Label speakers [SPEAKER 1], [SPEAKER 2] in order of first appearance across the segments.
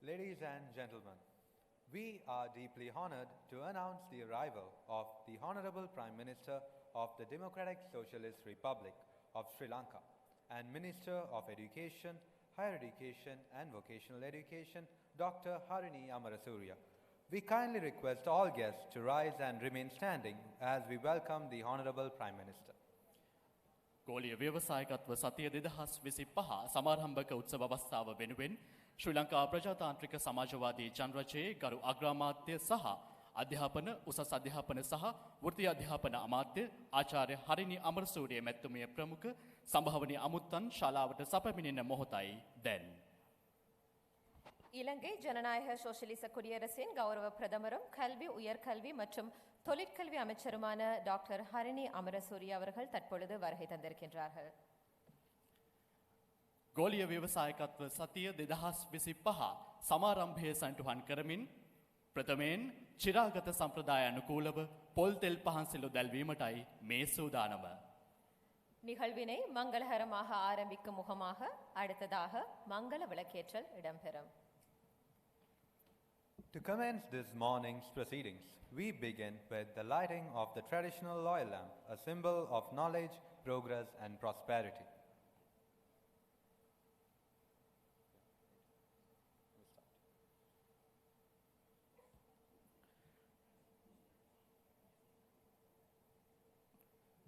[SPEAKER 1] Ladies and gentlemen, we are deeply honored to announce the arrival of the Honorable Prime Minister of the Democratic Socialist Republic of Sri Lanka and Minister of Education, Higher Education and Vocational Education, Dr. Harini Amarasuriya. We kindly request all guests to rise and remain standing as we welcome the Honorable Prime Minister.
[SPEAKER 2] ගෝලීය ව්‍යවසායකත්ව සතිය 2025 සමාරම්භක උත්සව අවස්ථාව වෙනුවෙන් ශ්‍රී ලංකා ප්‍රජාතාන්ත්‍රික සමාජවාදී ජනරජයේ ගරු අග්‍රාමාත්‍ය සහ අධ්‍යාපන උසස් අධ්‍යාපන සහ වෘත්තීය අධ්‍යාපන අමාත්‍ය ආචාර්ය හරිනි අමරසූරිය මැතිතුමිය ප්‍රමුඛ සම්භාවනීය අමුත්තන් ශාලාවට සැපමිනෙන මොහොතයි දැන්.
[SPEAKER 3] இலங்கை ஜனநாயக சோஷலிச குடியரசின் கௌரவ பிரதமரும் கல்வி உயர்கல்வி மற்றும் தொழிற்கல்வி அமைச்சருமான டாக்டர் ஹரிணி அமரசூரிய அவர்கள் தற்பொழுது வருகை தந்திருக்கின்றார்கள்.
[SPEAKER 2] ගෝලීය ව්‍යවසායකත්ව සතිය 2025 සමාරම්භය සඳහන් කරමින් ප්‍රථමයෙන් චිරාගත සම්ප්‍රදාය අනුකූලව පොල් තෙල් පහන්සිලු දැල්වීමටයි මේ සූදානම.
[SPEAKER 3] நிகழ்வினை மங்களகரமாக ஆரம்பிக்கும் முகமாக அடுத்ததாக மங்கள விளக்கேற்றல் இடம்பெறும்.
[SPEAKER 1] To commence this morning's proceedings, we begin with the lighting of the traditional oil lamp, a symbol of knowledge, progress and prosperity.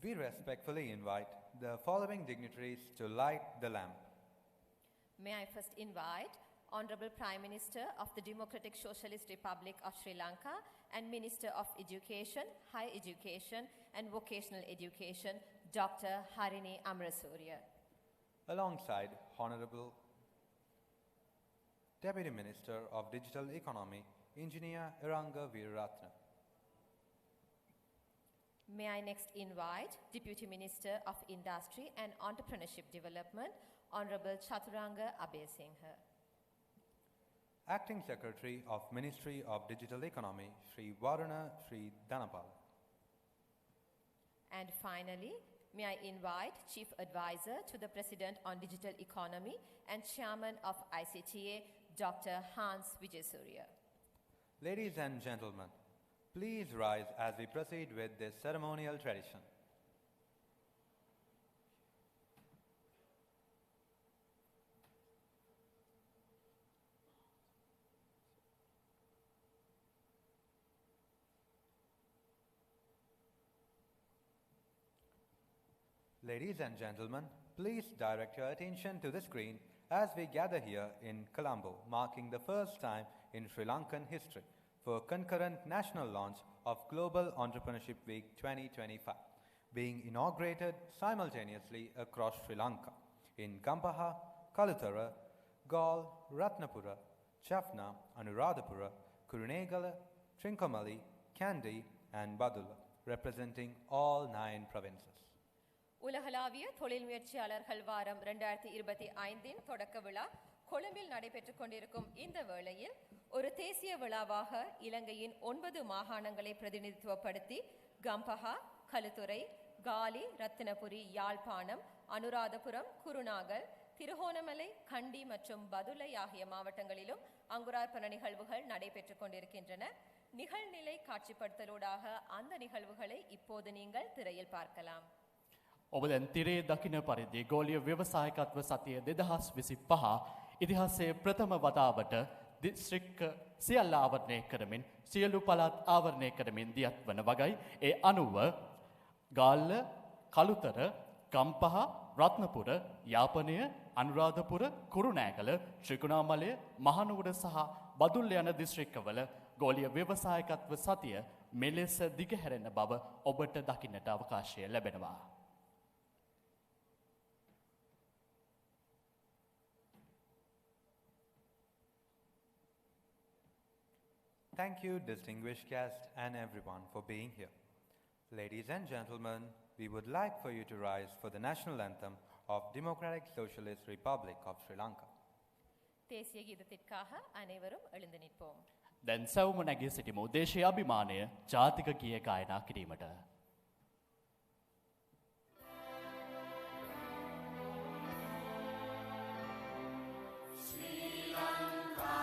[SPEAKER 1] We respectfully invite the following dignitaries to light the lamp.
[SPEAKER 3] May I first invite Honorable Prime Minister of the Democratic Socialist Republic of Sri Lanka and Minister of Education, Higher Education and Vocational Education, Dr. Harini Amarasuriya.
[SPEAKER 1] Alongside Honorable Deputy Minister of Digital Economy, Engineer Iranga Veeraratna.
[SPEAKER 3] May I next invite Deputy Minister of Industry and Entrepreneurship Development, Honorable Chaturanga Abesinghe.
[SPEAKER 1] Acting Secretary of Ministry of Digital Economy, Sri Varuna Sri Dhanapal.
[SPEAKER 3] And finally, may I invite Chief Advisor to the President on Digital Economy and Chairman of ICTA, Dr. Hans Vijaysurya.
[SPEAKER 1] Ladies and gentlemen, please rise as we proceed with this ceremonial tradition. Ladies and gentlemen, please direct your attention to the screen as we gather here in Colombo, marking the first time in Sri Lankan history for concurrent national launch of Global Entrepreneurship Week 2025, being inaugurated simultaneously across Sri Lanka in Gampaha, Kalutara, Galle, Ratnapura, Jaffna, Anuradhapura, Kurunegala, Trincomalee, Kandy and Badulla, representing all 9 provinces.
[SPEAKER 3] உலகளாவிய தொழில் முயற்சியாளர்கள் வாரம் 2025 தொடக்க விழா கொழும்பில் நடைபெற்றுக் கொண்டிருக்கும் இந்த வேளையில் ஒரு தேசிய விழாவாக இலங்கையின் 9 மாகாணங்களை பிரதிநிதித்துவப்படுத்தி கம்பஹா, கலுத்துறை, காலி, ரத்தினபுரி, யாழ்ப்பாணம், அனுராதபுரம், குருநாகல், திருகோணமலை, கண்டி மற்றும் பதுளை ஆகிய மாவட்டங்களிலும் அங்குரார்ப்பண நிகழ்வுகள் நடைபெற்றுக் கொண்டிருக்கின்றன. நிகழ்நிலை காட்சிப்படுத்தலூடாக அந்த நிகழ்வுகளை இப்போது நீங்கள் திரையில் பார்க்கலாம்.
[SPEAKER 2] ඔබ දැන් තිරේ දකින පරිදි ගෝලීය ව්‍යවසායකත්ව සතිය 2025 ඉතිහාසයේ ප්‍රථම වතාවට දිස්ත්‍රික්ක සියල්ල ආවරණය කරමින් සියලු පළාත් ආවරණය කරමින් දියත් වන වගයි ඒ අනුව ගාල්ල, කළුතර, ගම්පහ, රත්නපුර, යාපනය, අනුරාධපුර, කුරුණෑගල, ත්‍රිකුණාමලය, මහනුවර සහ බදුල්ල යන දිස්ත්‍රික්කවල ගෝලීය ව්‍යවසායකත්ව සතිය මෙලෙස දිගහැරෙන බව ඔබට දකින්නට අවකාශය ලැබෙනවා.
[SPEAKER 1] Thank you, distinguished guests and everyone for being here. Ladies and gentlemen, we would like for you to rise for the national anthem of Democratic Socialist Republic of Sri Lanka.
[SPEAKER 3] தேசிய கீதத்திற்காக அனைவரும் எழுந்து நிற்போம்.
[SPEAKER 2] දැන් සැවුම නැගී සිටිමු දේශීය අභිමානය ජාතික ගීය ගායනා කිරීමට.
[SPEAKER 4] Sri Lanka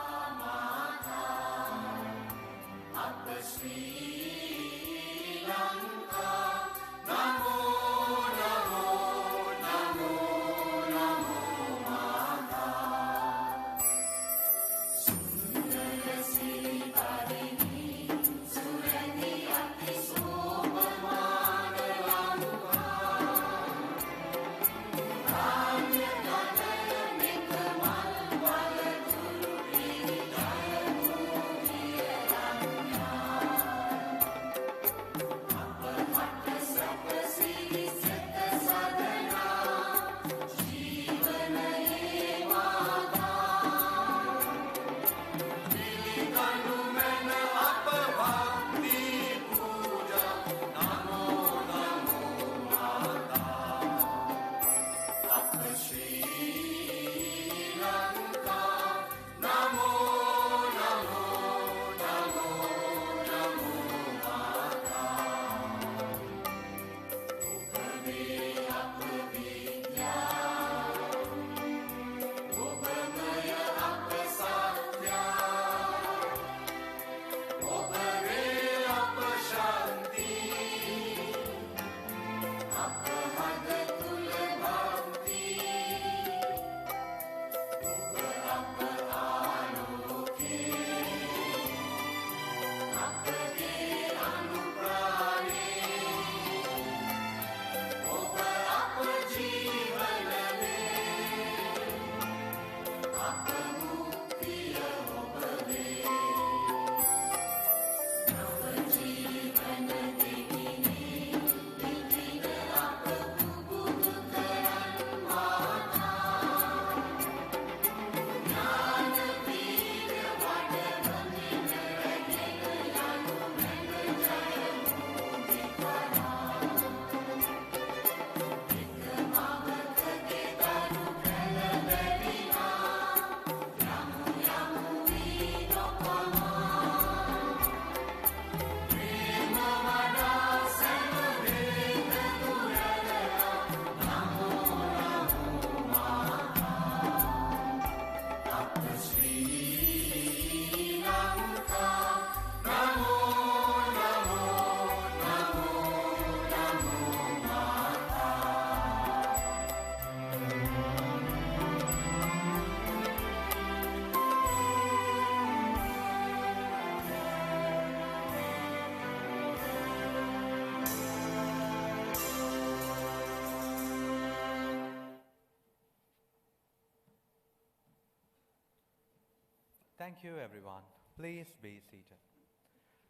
[SPEAKER 1] Thank you, everyone. Please be seated.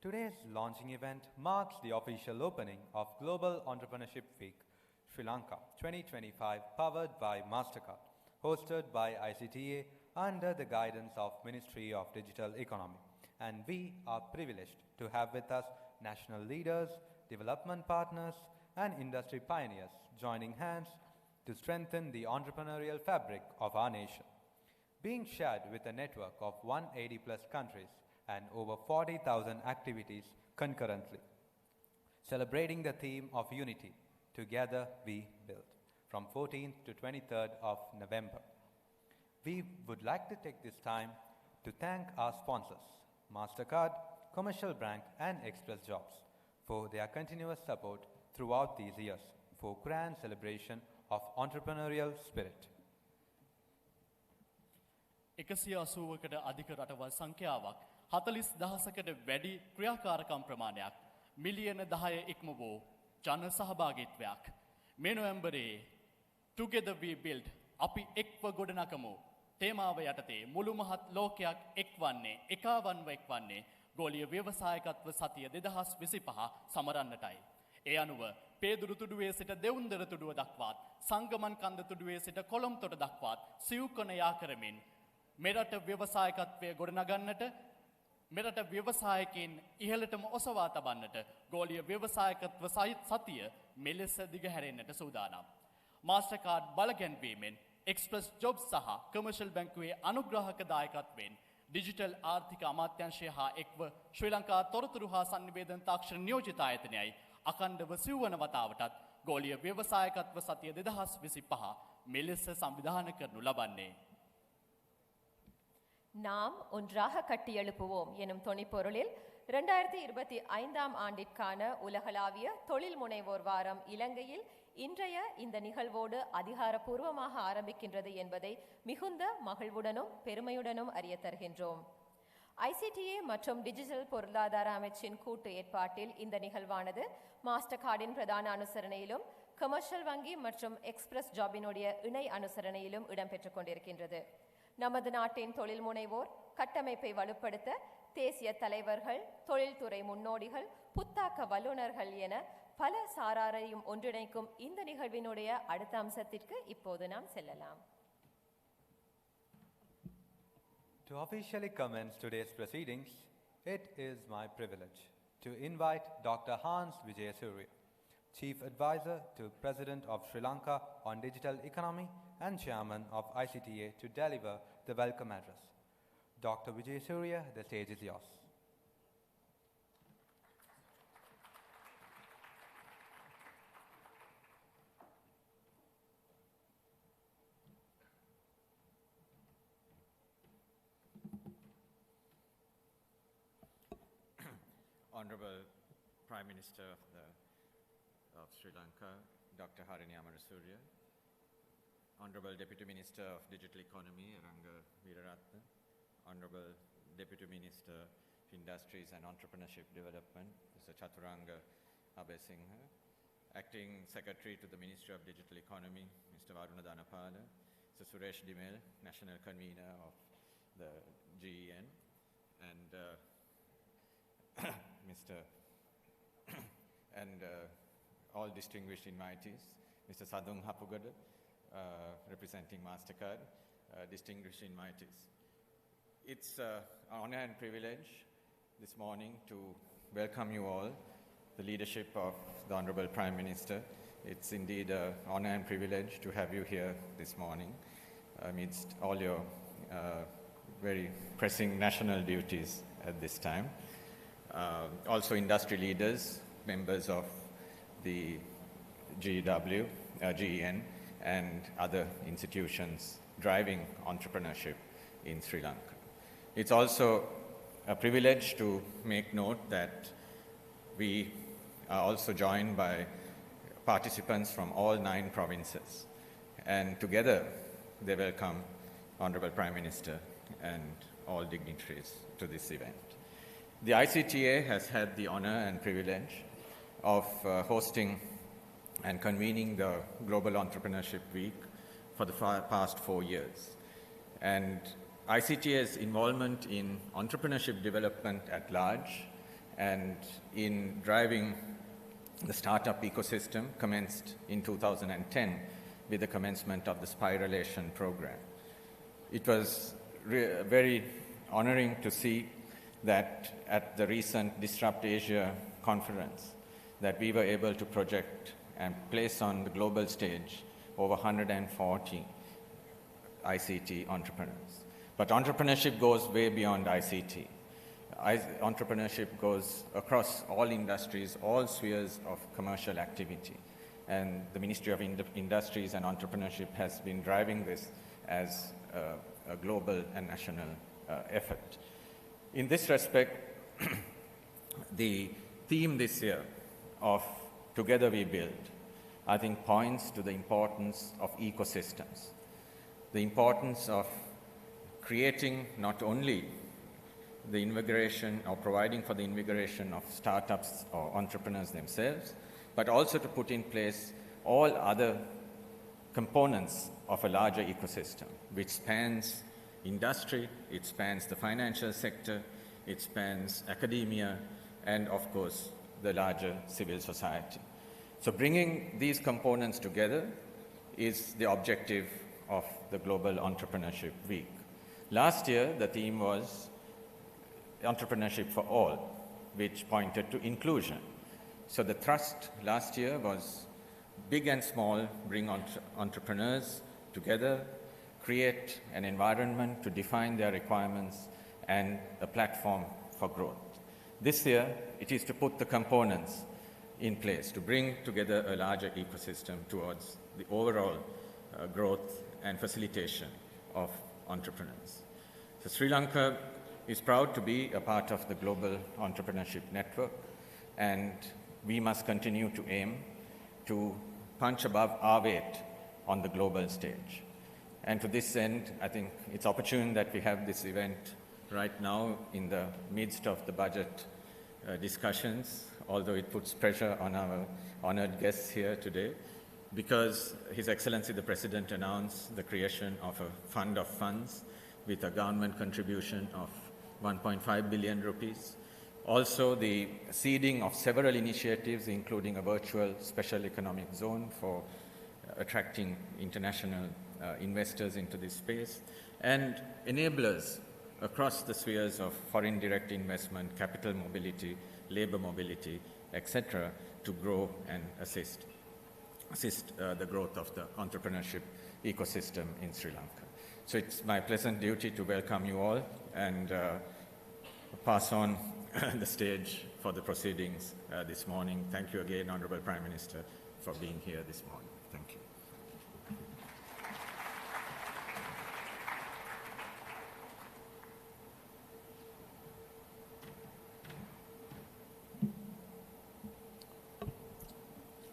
[SPEAKER 1] Today's launching event marks the official opening of Global Entrepreneurship Week, Sri Lanka 2025, powered by MasterCard, hosted by ICTA under the guidance of Ministry of Digital Economy. And we are privileged to have with us national leaders, development partners, and industry pioneers joining hands to strengthen the entrepreneurial fabric of our nation. Being shared with a network of 180 plus countries and over 40,000 activities concurrently. Celebrating the theme of unity, Together We Build, from 14th to 23rd of November. We would like to take this time to thank our sponsors, MasterCard, Commercial Bank, and Express Jobs, for their continuous support throughout these years for grand celebration of entrepreneurial spirit.
[SPEAKER 2] 180කට අධික රටවල් සංඛ්‍යාවක් 40,000කට වැඩි ක්‍රියාකාරකම් ප්‍රමාණයක් මිලියන 10 ඉක්ම වූ ජන සහභාගීත්වයක් මේ නොවැම්බරේ Together We Build අපි එක්ව ගොඩනගමු තේමාව යටතේ මුළු මහත් ලෝකයක් එක්වන්නේ එකවන්ව එක්වන්නේ ගෝලීය ව්‍යවසායකත්ව සතිය 2025 සමරන්නටයි. ඒ අනුව පේදුරු තුඩුවේ සිට දෙවුන්දර තුඩුව දක්වාත් සංගමන් කන්ද තුඩුවේ සිට කොළඹතොට දක්වාත් සිව්කොන යා කරමින් මෙරට ව්‍යවසායකත්වය ගොඩනගන්නට මෙරට ව්‍යවසායකයින් ඉහළටම ඔසවා තබන්නට ගෝලීය ව්‍යවසායකත්ව සතිය මෙලෙස දිගහැරෙන්නට සූදානම්. මාස්ටර්කාඩ් බලගැන්වීමෙන් එක්ස්ප්‍රස් ජොබ්ස් සහ කමර්ෂල් බැංකුවේ අනුග්‍රාහක දායකත්වයෙන් ඩිජිටල් ආර්ථික අමාත්‍යාංශය හා එක්ව ශ්‍රී ලංකා තොරතුරු හා සංනිවේදන තාක්ෂණ නියෝජිත ආයතනයයි අඛණ්ඩව සිව්වන වතාවටත් ගෝලීය ව්‍යවසායකත්ව සතිය 2025 මෙලෙස සංවිධානය කරනු ලබන්නේ.
[SPEAKER 3] நாம் ஒன்றாக கட்டியெழுப்புவோம் எனும் தொனிப்பொருளில் 2025ஆம் ஆண்டிற்கான உலகளாவிய தொழில் முனைவோர் வாரம் இலங்கையில் இன்றைய இந்த நிகழ்வோடு அதிகாரப்பூர்வமாக ஆரம்பிக்கின்றது என்பதை மிகுந்த மகிழ்வுடனும் பெருமையுடனும் அறிய தருகின்றோம். ஐசிடிஏ மற்றும் டிஜிட்டல் பொருளாதார அமைச்சின் கூட்டு ஏற்பாட்டில் இந்த நிகழ்வானது மாஸ்டர் கார்டின் பிரதான அனுசரணையிலும் கமர்ஷியல் வங்கி மற்றும் எக்ஸ்பிரஸ் ஜாபினுடைய இணை அனுசரணையிலும் இடம்பெற்றுக் கொண்டிருக்கின்றது. நமது நாட்டின் தொழில் முனைவோர் கட்டமைப்பை வலுப்படுத்த தேசிய தலைவர்கள், தொழில்துறை முன்னோடிகள், புத்தாக்க வல்லுநர்கள் என பல சாராரையும் ஒன்றிணைக்கும் இந்த நிகழ்வினுடைய அடுத்த அம்சத்திற்கு இப்போது நாம் செல்லலாம்.
[SPEAKER 1] To officially commence today's proceedings, it is my privilege to invite Dr. Hans Vijayasuriya, Chief Advisor to President of Sri Lanka on Digital Economy and Chairman of ICTA, to deliver the welcome address. Dr. Vijayasuriya, the stage is yours.
[SPEAKER 4] Honorable Prime Minister of Sri Lanka, Dr. Harini Amarasuriya, Honorable Deputy Minister of Digital Economy, Ranga Veeraratne, Honorable Deputy Minister of Industries and Entrepreneurship Development, Mr. Chaturanga Abesinghe, Acting Secretary to the Ministry of Digital Economy, Mr. Varuna Dhanapala, Mr. Suresh Dimel, National Convener of the GEN, and Mr. and all distinguished invitees, Mr. Sadung Hapugada, representing MasterCard, distinguished invitees. It's an honor and privilege this morning to welcome you all, the leadership of the Honorable Prime Minister. It's indeed an honor and privilege to have you here this morning amidst all your very pressing national duties at this time. Also industry leaders, members of the GEN, and other institutions driving entrepreneurship in Sri Lanka. It's also a privilege to make note that we are also joined by participants from all 9 provinces, and together they welcome Honorable Prime Minister and all dignitaries to this event. The ICTA has had the honor and privilege of hosting and convening the Global Entrepreneurship Week for the past 4 years. And ICT's involvement in entrepreneurship development at large and in driving the startup ecosystem commenced in 2010 with the commencement of the Spiralation program. It was very honoring to see that at the recent Disrupt Asia conference that we were able to project and place on the global stage over 140 ICT entrepreneurs. But entrepreneurship goes way beyond ICT. Entrepreneurship goes across all industries, all spheres of commercial activity. And the Ministry of Industries and Entrepreneurship has been driving this as a global and national effort. In this respect, the theme this year of Together We Build, I think points to the importance of ecosystems, the importance of creating not only the invigoration or providing for the invigoration of startups or entrepreneurs themselves, but also to put in place all other components of a larger ecosystem, which spans industry, it spans the financial sector, it spans academia, and of course, the larger civil society. So bringing these components together is the objective of the Global Entrepreneurship Week. Last year, the theme was Entrepreneurship for All, which pointed to inclusion. So the thrust last year was big and small, bring entrepreneurs together, create an environment to define their requirements and a platform for growth. This year, it is to put the components in place to bring together a larger ecosystem towards the overall growth and facilitation of entrepreneurs. So Sri Lanka is proud to be a part of the Global Entrepreneurship Network, and we must continue to aim to punch above our weight on the global stage. And to this end, I think it's opportune that we have this event right now in the midst of the budget discussions, although it puts pressure on our honored guests here today, because His Excellency the President announced the creation of a fund of funds with a government contribution of 1.5 billion rupees. Also, the seeding of several initiatives, including a virtual special economic zone for attracting international investors into this space, and enablers across the spheres of foreign direct investment, capital mobility, labor mobility, etc., to grow and assist the growth of the entrepreneurship ecosystem in Sri Lanka. So it's my pleasant duty to welcome you all and pass on the stage for the proceedings this morning. Thank you again, Honorable Prime Minister, for being here this morning. Thank you.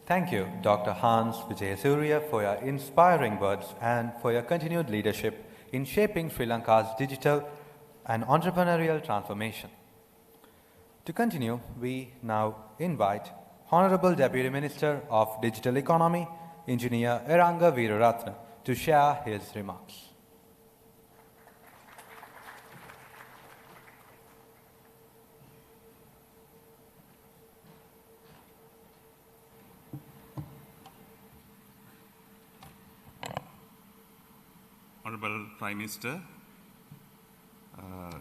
[SPEAKER 1] Thank you, Dr. Hans Vijayasuriya, for your inspiring words and for your continued leadership in shaping Sri Lanka's digital and entrepreneurial transformation. To continue, we now invite Honorable Deputy Minister of Digital Economy, Engineer Eranga Veeraratna, to share his remarks.
[SPEAKER 5] Honorable Prime Minister,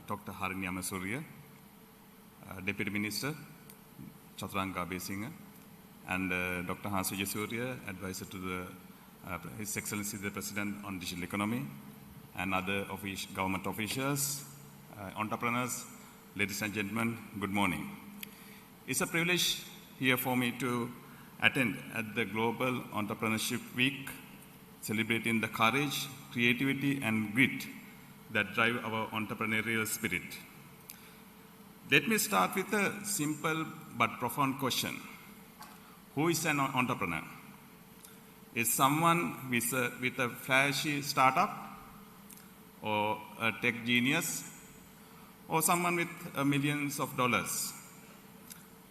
[SPEAKER 5] Dr. Harini Amasuriya, Deputy Minister, Chaturanga Besinga, and Dr. Hans Vijayasuriya, Advisor to His Excellency the President on Digital Economy, and other government officials, entrepreneurs, ladies and gentlemen, good morning. It's a privilege here for me to attend at the Global Entrepreneurship Week, celebrating the courage, creativity, and grit that drive our entrepreneurial spirit. Let me start with a simple but profound question. Who is an entrepreneur? Is someone with a flashy startup, or a tech genius, or someone with millions of dollars?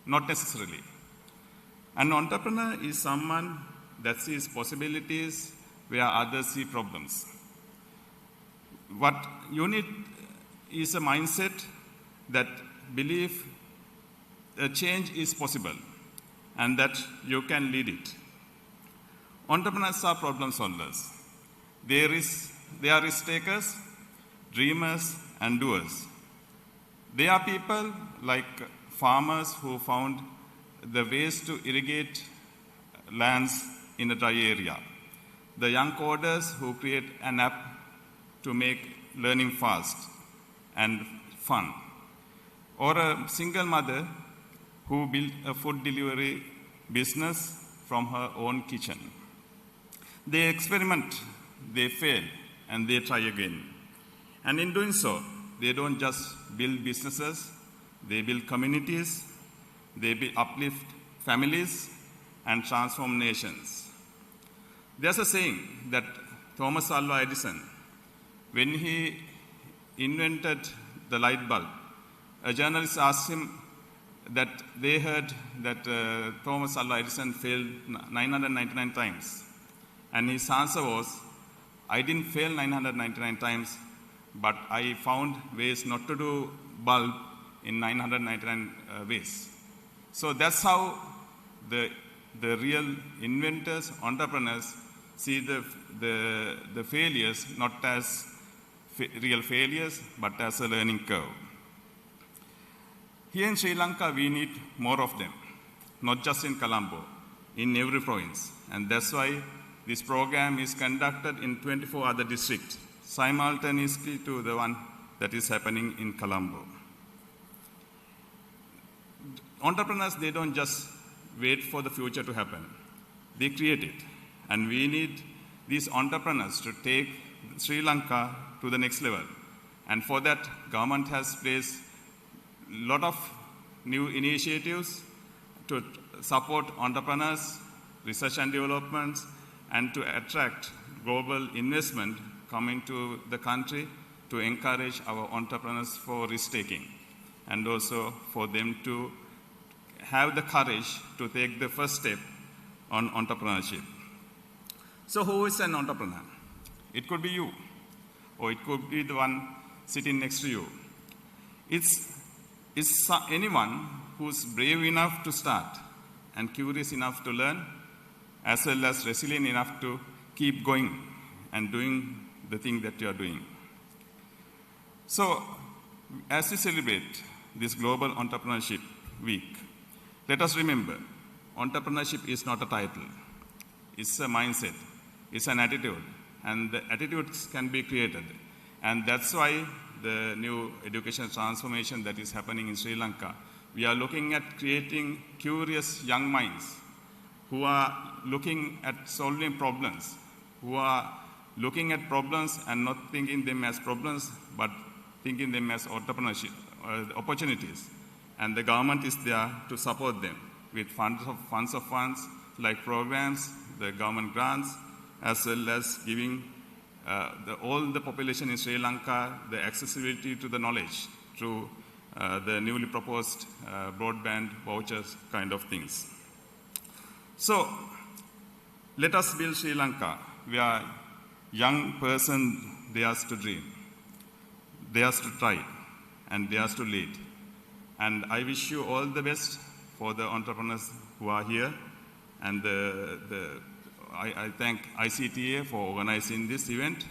[SPEAKER 5] Not necessarily. An entrepreneur is someone that sees possibilities where others see problems. What unit is a mindset that believes a change is possible and that you can lead it. Entrepreneurs are problem solvers. They are risk takers, dreamers, and doers. They are people like farmers who found the ways to irrigate lands in a dry area. The young coders who create an app to make learning fast and fun. Or a single mother who built a food delivery business from her own kitchen. They experiment, they fail, and they try again. And in doing so, they don't just build businesses, they build communities, they uplift families, and transform nations. There's a saying that Thomas Alva Edison, when he invented the light bulb, a journalist asked him that they heard that Thomas Alva Edison failed 999 times. And his answer was, I didn't fail 999 times, but I found ways not to do bulb in 999 ways. So that's how the real inventors, entrepreneurs, see the failures not as real failures, but as a learning curve. Here in Sri Lanka, we need more of them, not just in Colombo, in every province. And that's why this program is conducted in 24 other districts, simultaneously to the one that is happening in Colombo. Entrepreneurs, they don't just wait for the future to happen. They create it. And we need these entrepreneurs to take Sri Lanka to the next level. And for that, government has placed a lot of new initiatives to support entrepreneurs, research and development, and to attract global investment coming to the country to encourage our entrepreneurs for risk-taking and also for them to have the courage to take the first step on entrepreneurship. So who is an entrepreneur? It could be you, or it could be the one sitting next to you. It's anyone who's brave enough to start and curious enough to learn, as well as resilient enough to keep going and doing the thing that you are doing. So, as we celebrate this Global Entrepreneurship Week, let us remember, entrepreneurship is not a title. It's a mindset. It's an attitude. And the attitudes can be created. And that's why the new education transformation that is happening in Sri Lanka, we are looking at creating curious young minds who are looking at solving problems, who are looking at problems and not thinking them as problems, but thinking them as entrepreneurship opportunities. And the government is there to support them with funds like programs, the government grants, as well as giving all the population in Sri Lanka the accessibility to the knowledge through the newly proposed broadband vouchers kind of things. So, let us build Sri Lanka where young person dares to dream, dares to try, and dares to lead. And I wish you all the best for the entrepreneurs who are here. And I thank ICTA for organizing this event.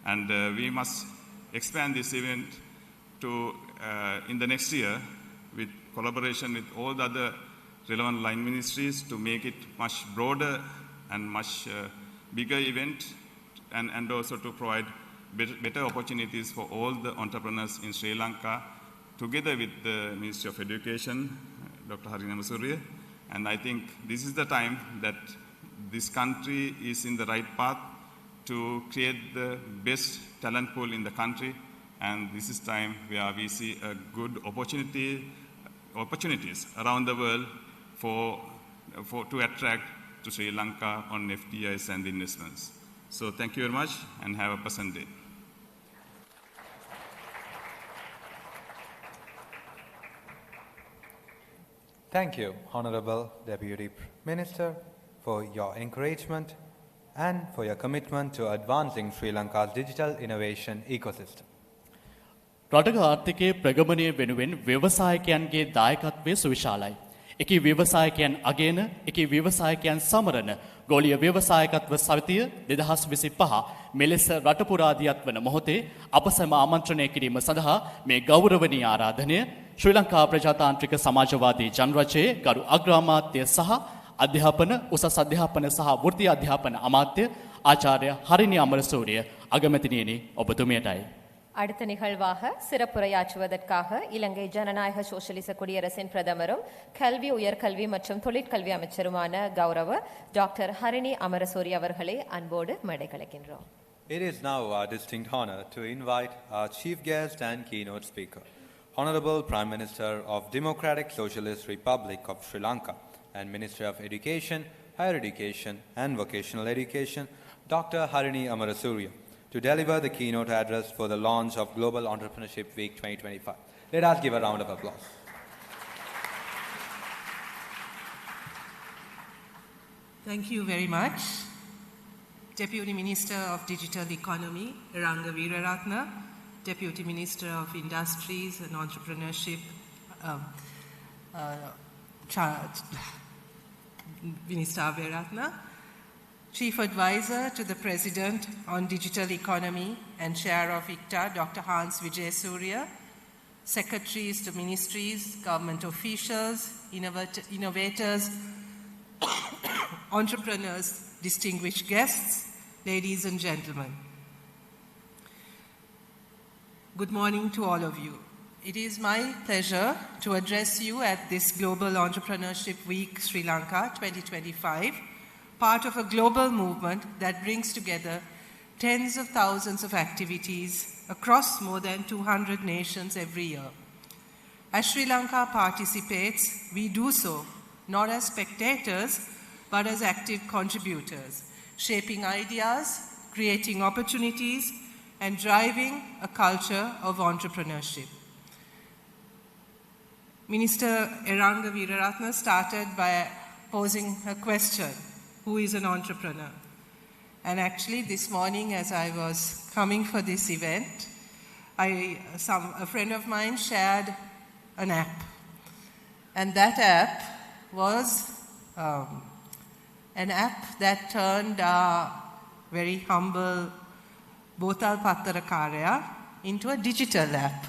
[SPEAKER 5] And we must expand this event to in the next year with collaboration with all the other relevant line ministries to make it much broader and much bigger event, and also to provide better opportunities for all the entrepreneurs in Sri Lanka, together with the Ministry of Education, Dr. Harinama Surya. And I think this is the time that this country is in the right path to create the best talent pool in the country. And this is time where we see a good opportunities around the world to attract to Sri Lanka on FDIs and investments. So thank you very much and have a pleasant day.
[SPEAKER 1] Thank you, Honorable Deputy Minister, for your encouragement and for your commitment to advancing Sri Lanka's digital innovation ecosystem.
[SPEAKER 2] රටක ආර්ථිකයේ ප්‍රගමනය වෙනුවෙන් ව්‍යවසායකයන්ගේ දායකත්වය සුවිශාලයි. එකී ව්‍යවසායකයන් අගයන, එකී ව්‍යවසායකයන් සමරන ගෝලීය ව්‍යවසායකත්ව සමිතිය 2025 මෙලෙස රට පුරා දියත් වන මොහොතේ අප සැම ආමන්ත්‍රණය කිරීම සඳහා මේ ගෞරවනීය ආරාධනය ශ්‍රී ලංකා ප්‍රජාතාන්ත්‍රික සමාජවාදී ජනරජයේ ගරු අග්‍රාමාත්‍ය සහ අධ්‍යාපන උසස් අධ්‍යාපන සහ වෘත්තීය අධ්‍යාපන අමාත්‍ය ආචාර්ය හරිනි අමරසූරිය අගමැතිනියනි ඔබතුමියටයි.
[SPEAKER 3] அடுத்த நிகழ்வாக சிறப்புரையாற்றுவதற்காக இலங்கை ஜனநாயக சோஷலிச குடியரசின் பிரதமரும் கல்வி உயர்கல்வி மற்றும் தொழிற்கல்வி அமைச்சருமான கௌரவ டாக்டர் ஹரிணி அமரசூரி அவர்களை அன்போடு மேடைகளைக்கின்றோம்.
[SPEAKER 1] It is now our distinct honor to invite our chief guest and keynote speaker, Honorable Prime Minister of Democratic Socialist Republic of Sri Lanka and Minister of Education, Higher Education and Vocational Education, Dr. Harini Amarasuriya, to deliver the keynote address for the launch of Global Entrepreneurship Week 2025. Let us give a round of applause.
[SPEAKER 6] Thank you very much. Deputy Minister of Digital Economy, Ranga Veeraratna, Deputy Minister of Industries and Entrepreneurship, Minister Veeraratna, Chief Advisor to the President on Digital Economy and Chair of ICTA, Dr. Hans Vijayasuriya, Secretaries to Ministries, Government officials, innovators, entrepreneurs, distinguished guests, ladies and gentlemen. Good morning to all of you. It is my pleasure to address you at this Global Entrepreneurship Week Sri Lanka 2025, part of a global movement that brings together tens of thousands of activities across more than 200 nations every year. As Sri Lanka participates, we do so not as spectators, but as active contributors, shaping ideas, creating opportunities, and driving a culture of entrepreneurship. Minister Ranga Veeraratna started by posing a question: who is an entrepreneur? And actually this morning as I was coming for this event, a friend of mine shared an app. And that app was an app that turned our very humble Botal Pattarakarya into a digital app.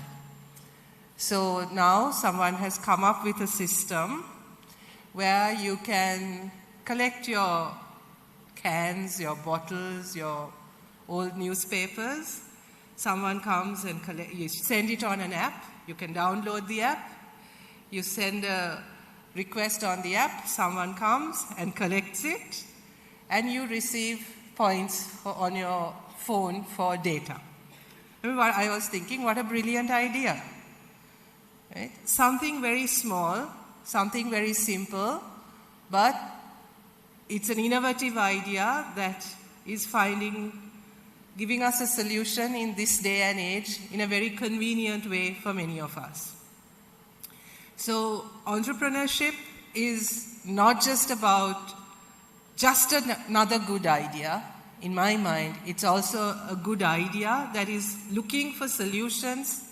[SPEAKER 6] So now someone has come up with a system where you can collect your cans, your bottles, your old newspapers. Someone comes and you send it on an app. You can download the app. You send a request on the app. Someone comes and collects it. And you receive points on your phone for data. I was thinking, what a brilliant idea. Right? Something very small, something very simple, but it's an innovative idea that is giving us a solution in this day and age in a very convenient way for many of us. So entrepreneurship is not just about just another good idea. In my mind, it's also a good idea that is looking for solutions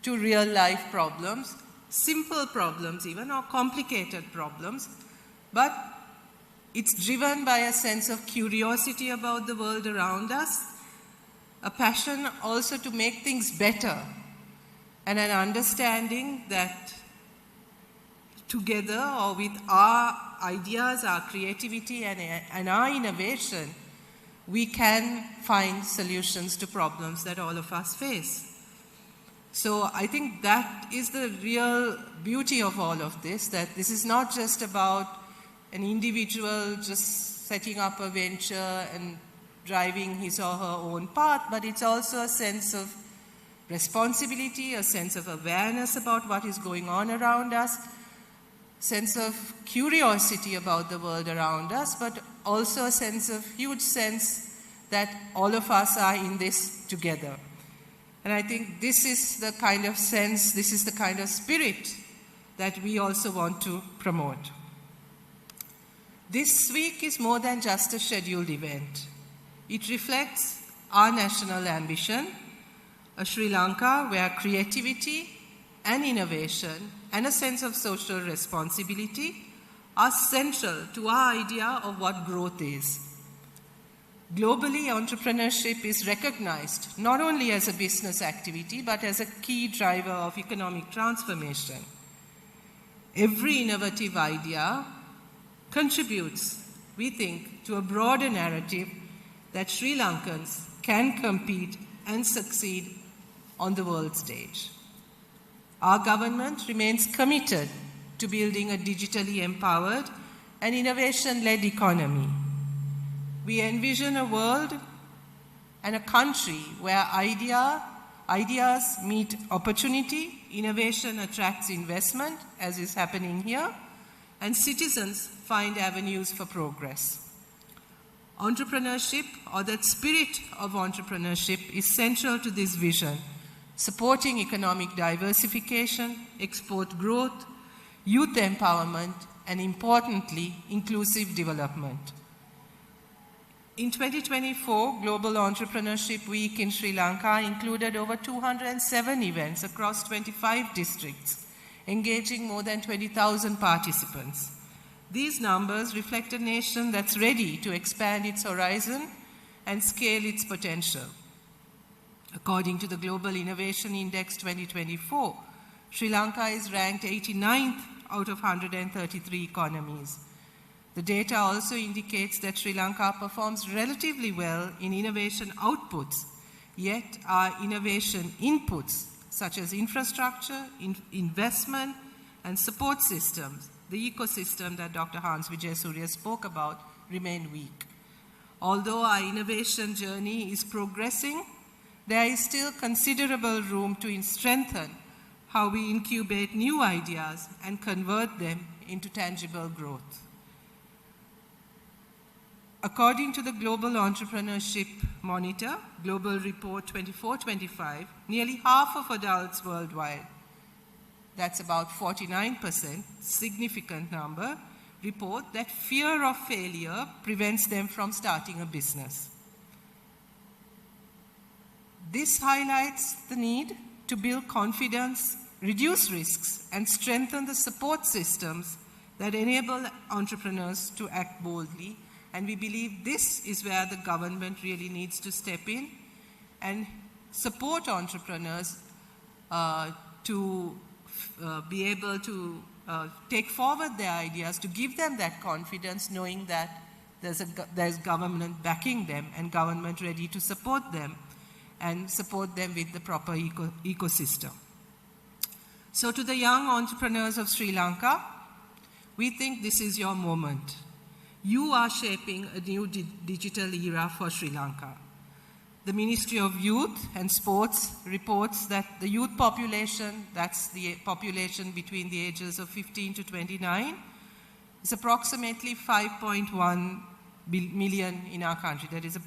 [SPEAKER 6] to real life problems, simple problems even, or complicated problems, but it's driven by a sense of curiosity about the world around us, a passion also to make things better, and an understanding that together or with our ideas, our creativity, and our innovation, we can find solutions to problems that all of us face. So I think that is the real beauty of all of this, that this is not just about an individual just setting up a venture and driving his or her own path, but it's also a sense of responsibility, a sense of awareness about what is going on around us, sense of curiosity about the world around us, but also a huge sense that all of us are in this together. And I think this is the kind of sense, this is the kind of spirit that we also want to promote. This week is more than just a scheduled event. It reflects our national ambition, a Sri Lanka where creativity and innovation and a sense of social responsibility are central to our idea of what growth is. Globally, entrepreneurship is recognized not only as a business activity, but as a key driver of economic transformation. Every innovative idea contributes, we think, to a broader narrative that Sri Lankans can compete and succeed on the world stage. Our government remains committed to building a digitally empowered and innovation-led economy. We envision a world and a country where ideas meet opportunity, innovation attracts investment, as is happening here, and citizens find avenues for progress. Entrepreneurship, or that spirit of entrepreneurship, is central to this vision, supporting economic diversification, export growth, youth empowerment, and importantly, inclusive development. In 2024, Global Entrepreneurship Week in Sri Lanka included over 207 events across 25 districts, engaging more than 20,000 participants. These numbers reflect a nation that's ready to expand its horizon and scale its potential. According to the Global Innovation Index 2024, Sri Lanka is ranked 89th out of 133 economies. The data also indicates that Sri Lanka performs relatively well in innovation outputs, yet our innovation inputs, such as infrastructure, investment, and support systems, the ecosystem that Dr. Hans Vijayasuriya spoke about, remain weak. Although our innovation journey is progressing, there is still considerable room to strengthen how we incubate new ideas and convert them into tangible growth. According to the Global Entrepreneurship Monitor, Global Report 24-25, nearly half of adults worldwide, that's about 49%, significant number, report that fear of failure prevents them from starting a business. This highlights the need to build confidence, reduce risks, and strengthen the support systems that enable entrepreneurs to act boldly. And we believe this is where the government really needs to step in and support entrepreneurs to be able to take forward their ideas, to give them that confidence, knowing that there's government backing them and government ready to support them and support them with the proper ecosystem. So to the young entrepreneurs of Sri Lanka, we think this is your moment. You are shaping a new digital era for Sri Lanka. The Ministry of Youth and Sports reports that the youth population, that's the population between the ages of 15 to 29, is approximately 5.1 million in our country. That is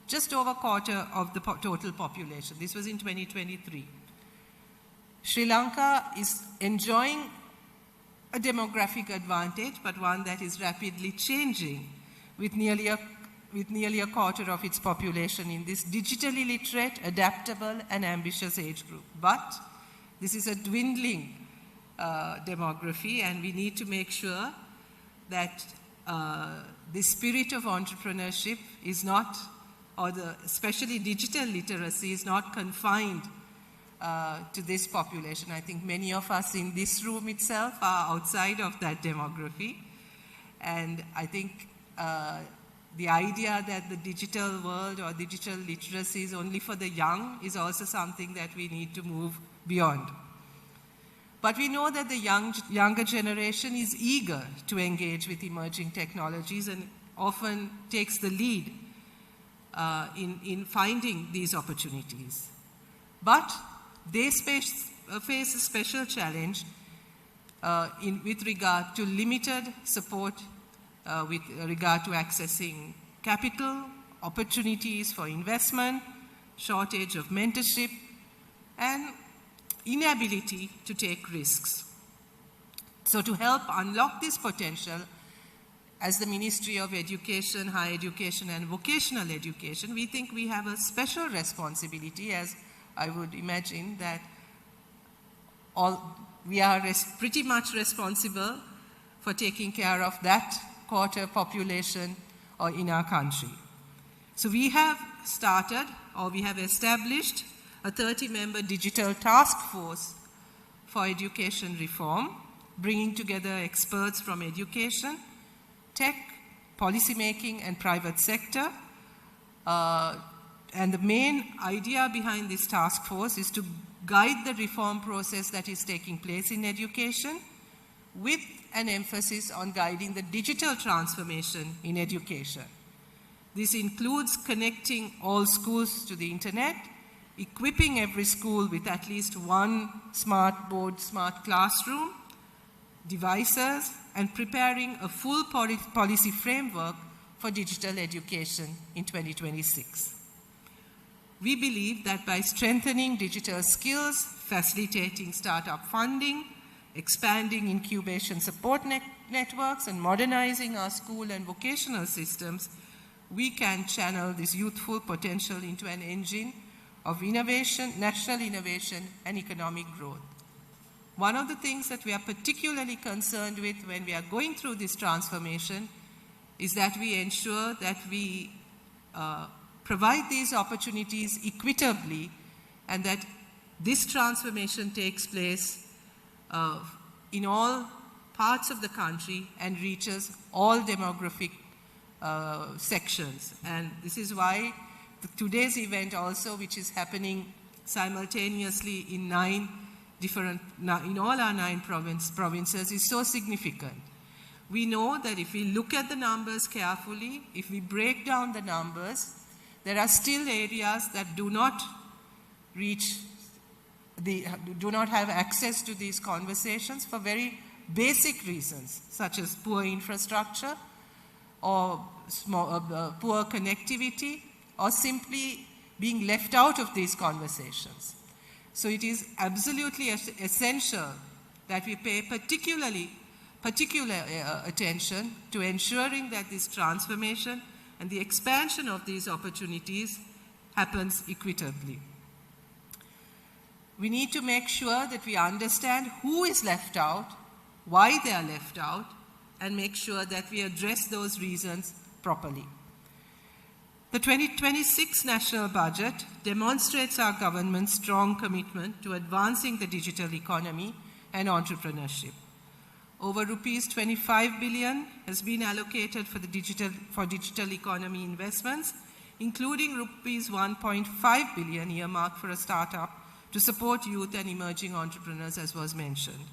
[SPEAKER 6] just over a quarter of the total population. This was in 2023. Sri Lanka is enjoying a demographic advantage, but one that is rapidly changing, with nearly a quarter of its population in this digitally literate, adaptable, and ambitious age group. But this is a dwindling demography, and we need to make sure that the spirit of entrepreneurship is not, or especially digital literacy, is not confined to this population. I think many of us in this room itself are outside of that demography. And I think the idea that the digital world or digital literacy is only for the young is also something that we need to move beyond. But we know that the younger generation is eager to engage with emerging technologies and often takes the lead in finding these opportunities. But they face a special challenge with regard to limited support, with regard to accessing capital, opportunities for investment, shortage of mentorship, and inability to take risks. So to help unlock this potential, as the Ministry of Education, Higher Education and Vocational Education, we think we have a special responsibility as I would imagine that we are pretty much responsible for taking care of that quarter population in our country. So we have started, or we have established, a 30-member digital task force for education reform, bringing together experts from education, tech, policymaking, and private sector. And the main idea behind this task force is to guide the reform process that is taking place in education, with an emphasis on guiding the digital transformation in education. This includes connecting all schools to the internet, equipping every school with at least one smart board, smart classroom, devices, and preparing a full policy framework for digital education in 2026. We believe that by strengthening digital skills, facilitating startup funding, expanding incubation support networks, and modernizing our school and vocational systems, we can channel this youthful potential into an engine of innovation, national innovation, and economic growth. One of the things that we are particularly concerned with when we are going through this transformation is that we ensure that we provide these opportunities equitably, and that this transformation takes place in all parts of the country and reaches all demographic sections. And this is why today's event also, which is happening simultaneously in all our 9 provinces, is so significant. We know that if we look at the numbers carefully, if we break down the numbers, there are still areas that do not have access to these conversations for very basic reasons, such as poor infrastructure, or poor connectivity, or simply being left out of these conversations. So it is absolutely essential that we pay particular attention to ensuring that this transformation and the expansion of these opportunities happens equitably. We need to make sure that we understand who is left out, why they are left out, and make sure that we address those reasons properly. The 2026 national budget demonstrates our government's strong commitment to advancing the digital economy and entrepreneurship. Over rupees 25 billion has been allocated for digital economy investments, including rupees 1.5 billion earmarked for a startup to support youth and emerging entrepreneurs, as was mentioned.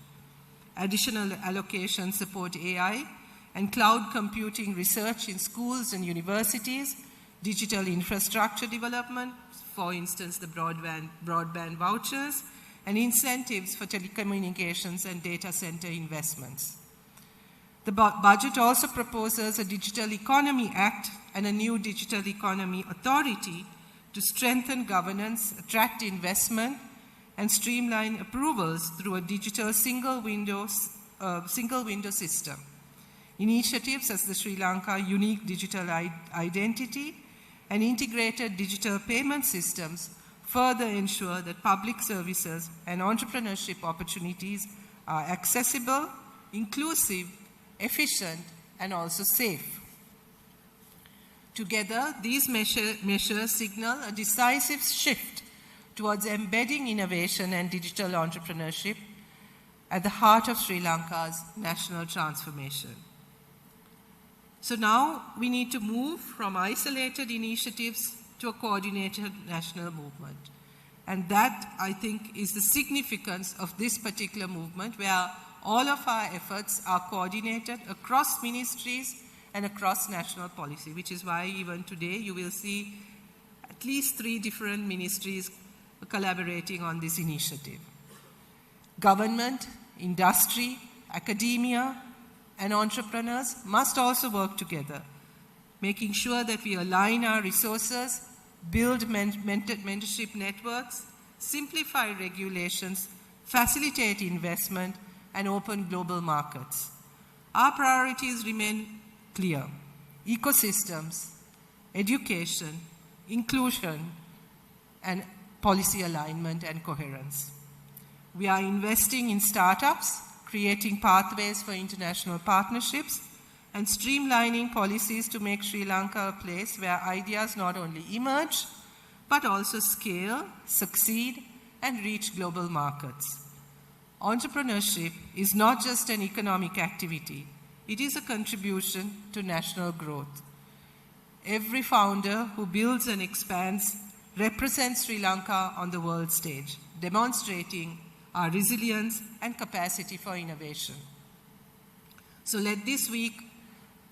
[SPEAKER 6] Additional allocations support AI and cloud computing research in schools and universities, digital infrastructure development, for instance, the broadband vouchers, and incentives for telecommunications and data center investments. The budget also proposes a Digital Economy Act and a new Digital Economy Authority to strengthen governance, attract investment, and streamline approvals through a digital single window system. Initiatives as the Sri Lanka Unique Digital Identity and integrated digital payment systems further ensure that public services and entrepreneurship opportunities are accessible, inclusive, efficient, and also safe. Together, these measures signal a decisive shift towards embedding innovation and digital entrepreneurship at the heart of Sri Lanka's national transformation. So now we need to move from isolated initiatives to a coordinated national movement. And that, I think, is the significance of this particular movement, where all of our efforts are coordinated across ministries and across national policy, which is why even today you will see at least 3 different ministries collaborating on this initiative. Government, industry, academia, and entrepreneurs must also work together, making sure that we align our resources, build mentorship networks, simplify regulations, facilitate investment, and open global markets. Our priorities remain clear: ecosystems, education, inclusion, and policy alignment and coherence. We are investing in startups, creating pathways for international partnerships, and streamlining policies to make Sri Lanka a place where ideas not only emerge, but also scale, succeed, and reach global markets. Entrepreneurship is not just an economic activity, it is a contribution to national growth. Every founder who builds and expands represents Sri Lanka on the world stage, demonstrating our resilience and capacity for innovation. So let this week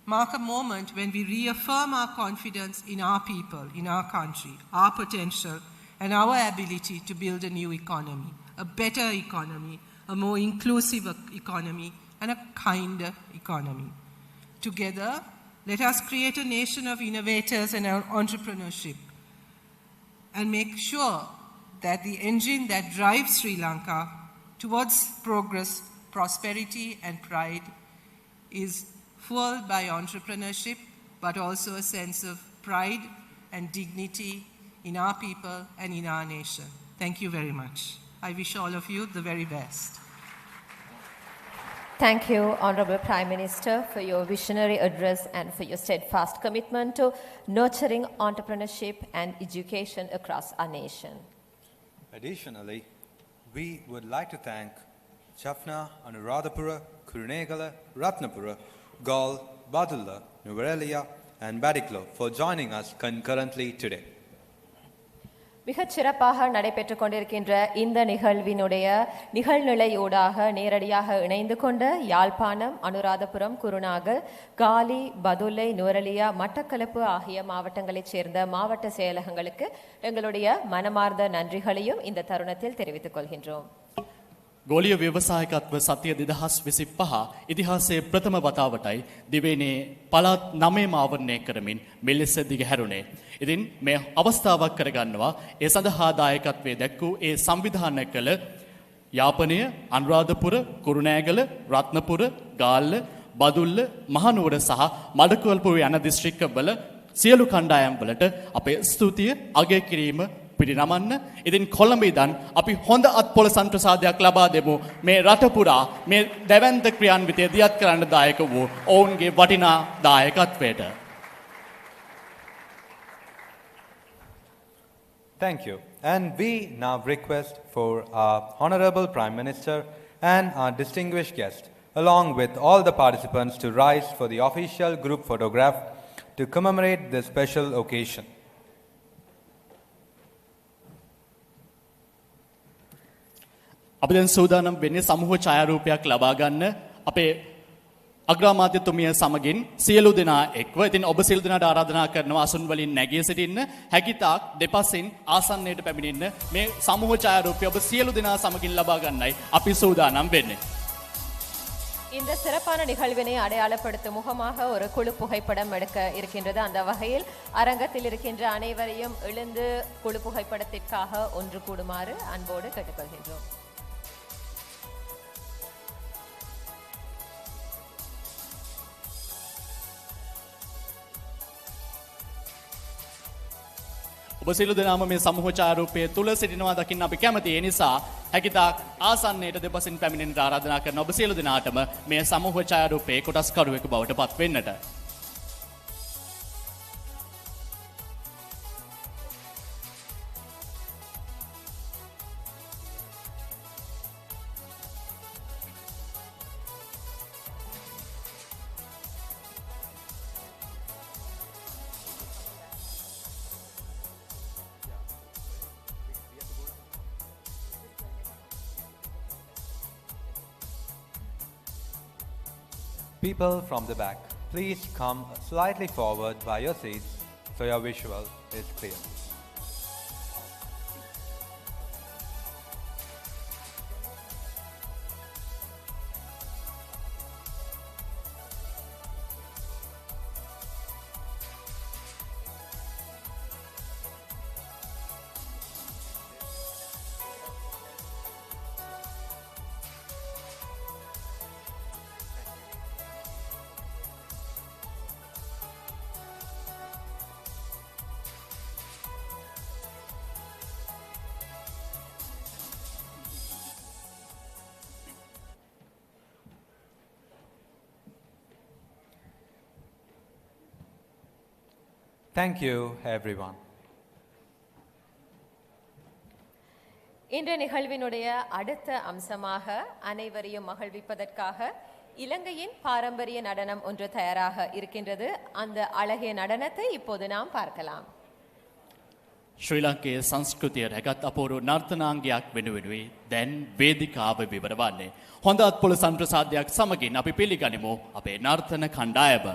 [SPEAKER 6] mark a moment when we reaffirm our confidence in our people, in our country, our potential, and our ability to build a new economy, a better economy, a more inclusive economy, and a kinder economy. Together, let us create a nation of innovators and entrepreneurship and make sure that the engine that drives Sri Lanka towards progress, prosperity, and pride is fueled by entrepreneurship, but also a sense of pride and dignity in our people and in our nation. Thank you very much. I wish all of you the very best.
[SPEAKER 3] Thank you, Honorable Prime Minister, for your visionary address and for your steadfast commitment to nurturing entrepreneurship and education across our nation.
[SPEAKER 1] Additionally, we would like to thank Jaffna, Anuradhapura, Kurunegala, Ratnapura, Gaul, Badulla, Nuvarelia, and Badiklo for joining us concurrently today.
[SPEAKER 3] மிகச் சிறப்பாக நடைபெற்றுக் கொண்டிருக்கின்ற இந்த நிகழ்வினுடைய நிகழ்நிலையூடாக நேரடியாக இணைந்து கொண்ட யாழ்ப்பாணம், அனுராதபுரம், குருநாகல், காலி, பதுளை, நுவரெலியா, மட்டக்களப்பு ஆகிய மாவட்டங்களைச் சேர்ந்த மாவட்ட செயலகங்களுக்கு எங்களுடைய மனமார்ந்த நன்றிகளையும் இந்த தருணத்தில் தெரிவித்துக் கொள்கின்றோம்.
[SPEAKER 2] ගෝලිය ව්‍යවසායකත්ව සතිය 2025 ඉතිහාසයේ ප්‍රථම වතාවටයි දිවයිනේ පළාත් 9ම ආවරණය කරමින් මෙලෙස දිගහැරුණේ. ඉතින් මේ අවස්ථාවක් කරගන්නවා ඒ සඳහා දායකත්වයේ දැක්වූ ඒ සංවිධානය කළ යාපනය, අනුරාධපුර, කුරුණෑගල, රත්නපුර, ගාල්ල, බදුල්ල, මහනුවර සහ මඩකවල්පුව යන දිස්ත්‍රික්කවල සියලු කණ්ඩායම් වලට අපේ ස්තුතිය අගය කිරීම පිරිනමන්න. ඉතින් කොළඹ ඉඳන් අපි හොඳ අත්පොළ සම්ප්‍රසාදයක් ලබා දෙමු මේ රට පුරා මේ දැවැන්ත ක්‍රියාන්විතය දියත් කරන්න දායක වූ ඔවුන්ගේ වටිනා දායකත්වයට.
[SPEAKER 1] Thank you. And we now request for our Honorable Prime Minister and our distinguished guest, along with all the participants, to rise for the official group photograph to commemorate this special occasion.
[SPEAKER 2] අපි දැන් සූදානම් වෙන්නේ සමූහ ඡායාරූපයක් ලබා ගන්න අපේ අග්‍රාමාත්‍යතුමිය සමගින් සියලු දෙනා එක්ව. ඉතින් ඔබ සියලු දෙනාට ආරාධනා කරනවා අසුන් වලින් නැගී සිටින්න. හැකිතාක් දෙපසින් ආසන්නයට පැමිණෙන්න. මේ සමූහ ඡායාරූපය ඔබ සියලු දෙනා සමගින් ලබා ගන්නයි අපි සූදානම් වෙන්නේ.
[SPEAKER 3] இந்த சிறப்பான நிகழ்வினை அடையாளப்படுத்தும் முகமாக ஒரு குழு புகைப்படம் எடுக்க இருக்கின்றது. அந்த வகையில் அரங்கத்தில் இருக்கின்ற அனைவரையும் எழுந்து குழு புகைப்படத்திற்காக ஒன்று கூடுமாறு அன்போடு கேட்டுக்கொள்கின்றோம்.
[SPEAKER 2] ඔබ සියලු දෙනාම මේ සමූහ ඡායාරූපයේ තුල සිටිනවා දකින්න අපි කැමතියි. ඒ නිසා හැකිතාක් ආසන්නයට දෙපසින් පැමිණෙන්නට ආරාධනා කරන ඔබ සියලු දෙනාටම මේ සමූහ ඡායාරූපයේ කොටස්කරුවෙකු බවට පත් වෙන්නට.
[SPEAKER 1] People from the back, please come slightly forward by your seats so your visual is clear. Thank you, everyone.
[SPEAKER 3] இன்றைய நிகழ்வினுடைய அடுத்த அம்சமாக அனைவரையும் மகிழ்விப்பதற்காக இலங்கையின் பாரம்பரிய நடனம் ஒன்று தயாராக இருக்கின்றது. அந்த அழகிய நடனத்தை இப்போது நாம் பார்க்கலாம்.
[SPEAKER 2] ශ්‍රී ලංකයේ සංස්කෘතිය රැගත් අපූරු නර්තනාංගයක් වෙනුවෙනුයි දැන් වේදිකාව විවර වන්නේ. හොඳ අත්පොළ සම්ප්‍රසාදයක් සමගින් අපි පිළිගනිමු අපේ නර්තන කණ්ඩායම.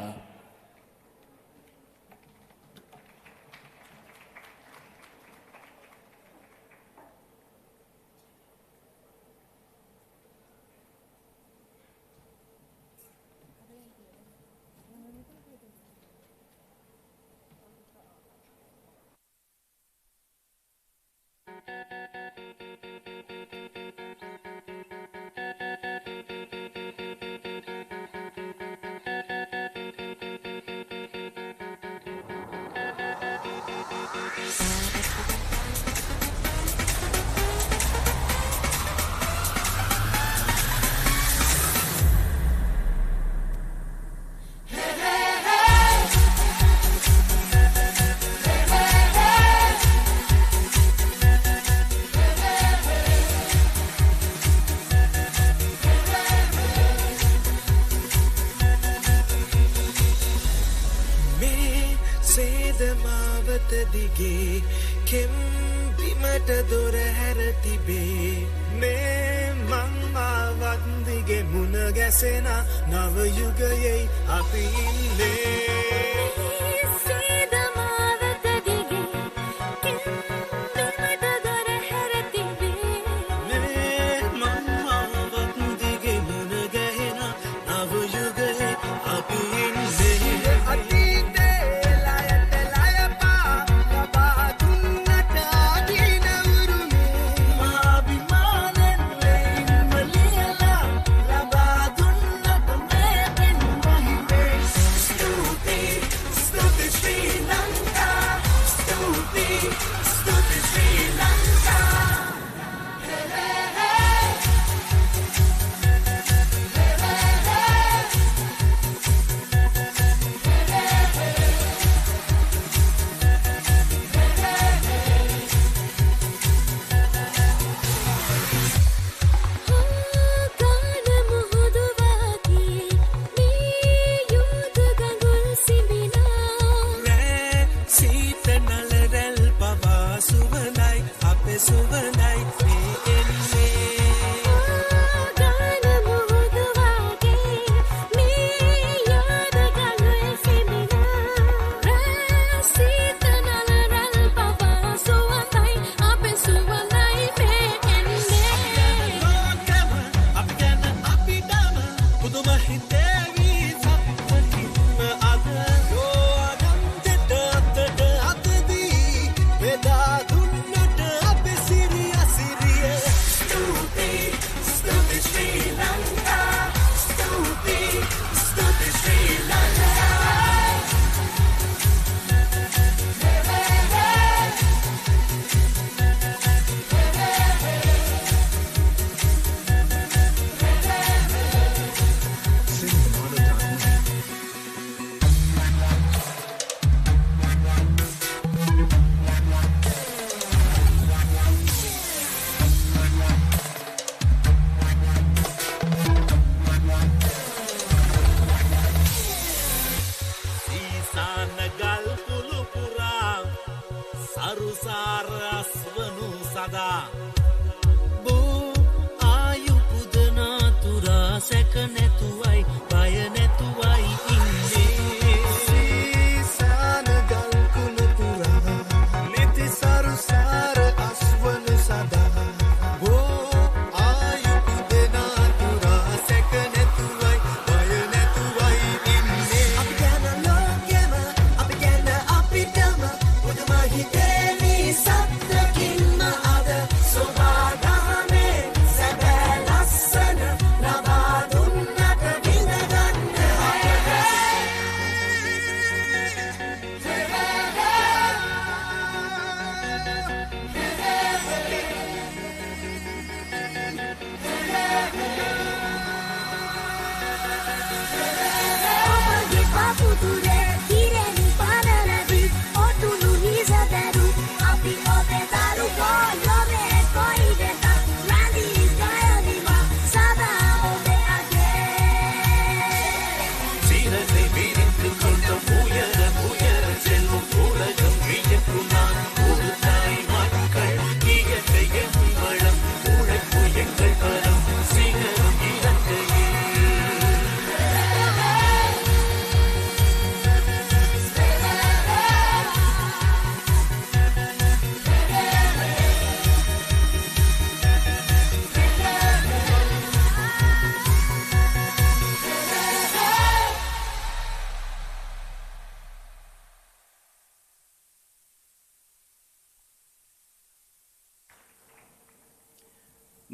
[SPEAKER 7] So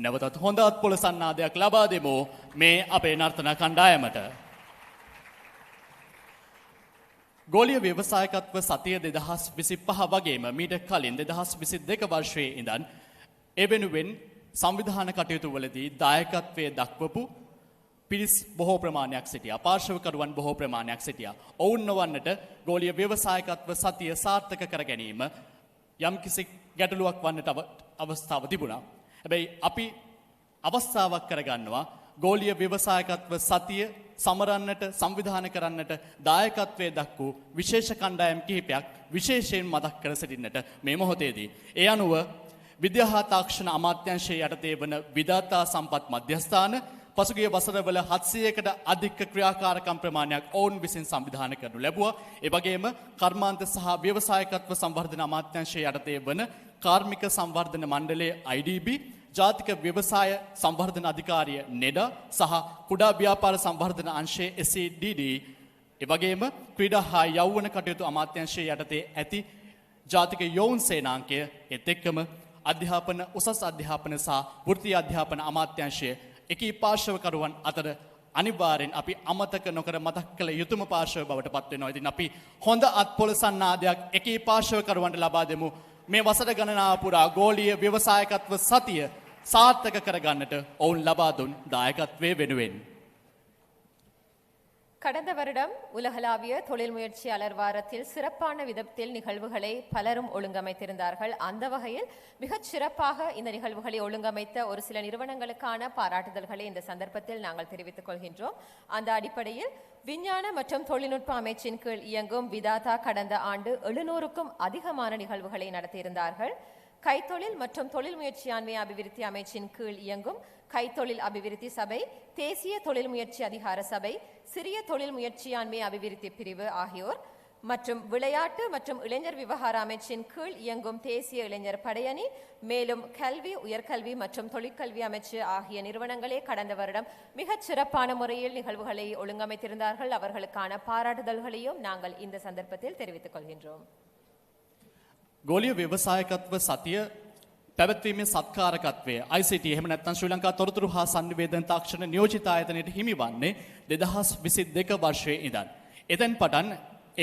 [SPEAKER 2] නැවතත් හොඳ අත්පොළ සන්නාදයක් ලබා දෙමු මේ අපේ නර්තන කණ්ඩායමට. ගෝලීය ව්‍යවසායකත්ව සතිය 2025 වගේම මීට කලින් 2022 වර්ෂයේ ඉඳන් ඒ වෙනුවෙන් සංවිධාන කටයුතු වලදී දායකත්වයේ දක්වපු පිරිස් බොහෝ ප්‍රමාණයක් සිටියා. පාර්ශවකරුවන් බොහෝ ප්‍රමාණයක් සිටියා. ඔවුන් නොවන්නට ගෝලීය ව්‍යවසායකත්ව සතිය සාර්ථක කර ගැනීම යම්කිසි ගැටලුවක් වන්නට අවස්ථාව තිබුණා. හැබැයි අපි අවස්ථාවක් කරගන්නවා ගෝලීය ව්‍යවසායකත්ව සතිය සමරන්නට සංවිධානය කරන්නට දායකත්වයේ දක්වූ විශේෂ කණ්ඩායම් කිහිපයක් විශේෂයෙන් මතක් කර සිටින්නට මේ මොහොතේදී. ඒ අනුව විද්‍යා හා තාක්ෂණ අමාත්‍යාංශයේ යටතේ වන විධාතා සම්පත් මධ්‍යස්ථාන පසුගිය වසරවල 700කට අධික ක්‍රියාකාරකම් ප්‍රමාණයක් ඔවුන් විසින් සංවිධානය කරනු ලැබුවා. ඒ වගේම කර්මාන්ත සහ ව්‍යවසායකත්ව සංවර්ධන අමාත්‍යාංශයේ යටතේ වන කාර්මික සංවර්ධන මණ්ඩලයේ IDB, ජාතික ව්‍යවසාය සංවර්ධන අධිකාරිය NEDA සහ කුඩා ව්‍යාපාර සංවර්ධන අංශයේ SEDD, ඒ වගේම ක්‍රීඩා හා යෞවන කටයුතු අමාත්‍යාංශයේ යටතේ ඇති ජාතික යොවුන් සේනාංකය එත් එක්කම අධ්‍යාපන උසස් අධ්‍යාපන සහ වෘත්තීය අධ්‍යාපන අමාත්‍යාංශය එකී පාර්ශවකරුවන් අතර අනිවාර්යෙන් අපි අමතක නොකර මතක් කළ යුතුම පාර්ශව බවට පත් වෙනවා. ඉතින් අපි හොඳ අත්පොළ සන්නාදයක් එකී පාර්ශවකරුවන්ට ලබා දෙමු. මේ වසර ගණනාව පුරා ගෝලීය ව්‍යවසායකත්ව සතිය சார்த்தக කරගන්නට ඔවුන් ලබා දුන් දායකත්වයේ වෙනුවෙන්.
[SPEAKER 3] கடந்த வருடம் உலகளாவிய தொழில் முயற்சியாளர் வாரத்தில் சிறப்பான விதத்தில் நிகழ்வுகளை பலரும் ஒழுங்கமைத்திருந்தார்கள். அந்த வகையில் மிகச் சிறப்பாக இந்த நிகழ்வுகளை ஒழுங்கமைத்த ஒரு சில நிறுவனங்களுக்கான பாராட்டுதல்களை இந்த சந்தர்ப்பத்தில் நாங்கள் தெரிவித்துக் கொள்கின்றோம். அந்த அடிப்படையில் விஞ்ஞான மற்றும் தொழில்நுட்ப அமைச்சின் கீழ் இயங்கும் விதாதா கடந்த ஆண்டு 700க்கும் அதிகமான நிகழ்வுகளை நடத்தியிருந்தார்கள். கைத்தொழில் மற்றும் தொழில் முயற்சியாண்மை அபிவிருத்தி அமைச்சின் கீழ் இயங்கும் கைத்தொழில் அபிவிருத்தி சபை, தேசிய தொழில் முயற்சி அதிகார சபை, சிறிய தொழில் முயற்சியாண்மை அபிவிருத்தி பிரிவு ஆகியோர் மற்றும் விளையாட்டு மற்றும் இளைஞர் விவகார அமைச்சின் கீழ் இயங்கும் தேசிய இளைஞர் படையணி, மேலும் கல்வி, உயர்கல்வி மற்றும் தொழிற்கல்வி அமைச்சு ஆகிய நிறுவனங்களே கடந்த வருடம் மிகச் சிறப்பான முறையில் நிகழ்வுகளை ஒழுங்கமைத்திருந்தார்கள். அவர்களுக்கான பாராட்டுதல்களையும் நாங்கள் இந்த சந்தர்ப்பத்தில் தெரிவித்துக் கொள்கின்றோம்.
[SPEAKER 2] ගෝලීය ව්‍යවසායකත්ව සතිය පැවැත්වීමේ සත්කාරකත්වය ICT එහෙම නැත්නම් ශ්‍රී ලංකා තොරතුරු හා සංනිවේදන තාක්ෂණ නියෝජිත ආයතනයට හිමිවන්නේ 2022 වර්ෂයේ ඉඳන්. එතෙන් පටන්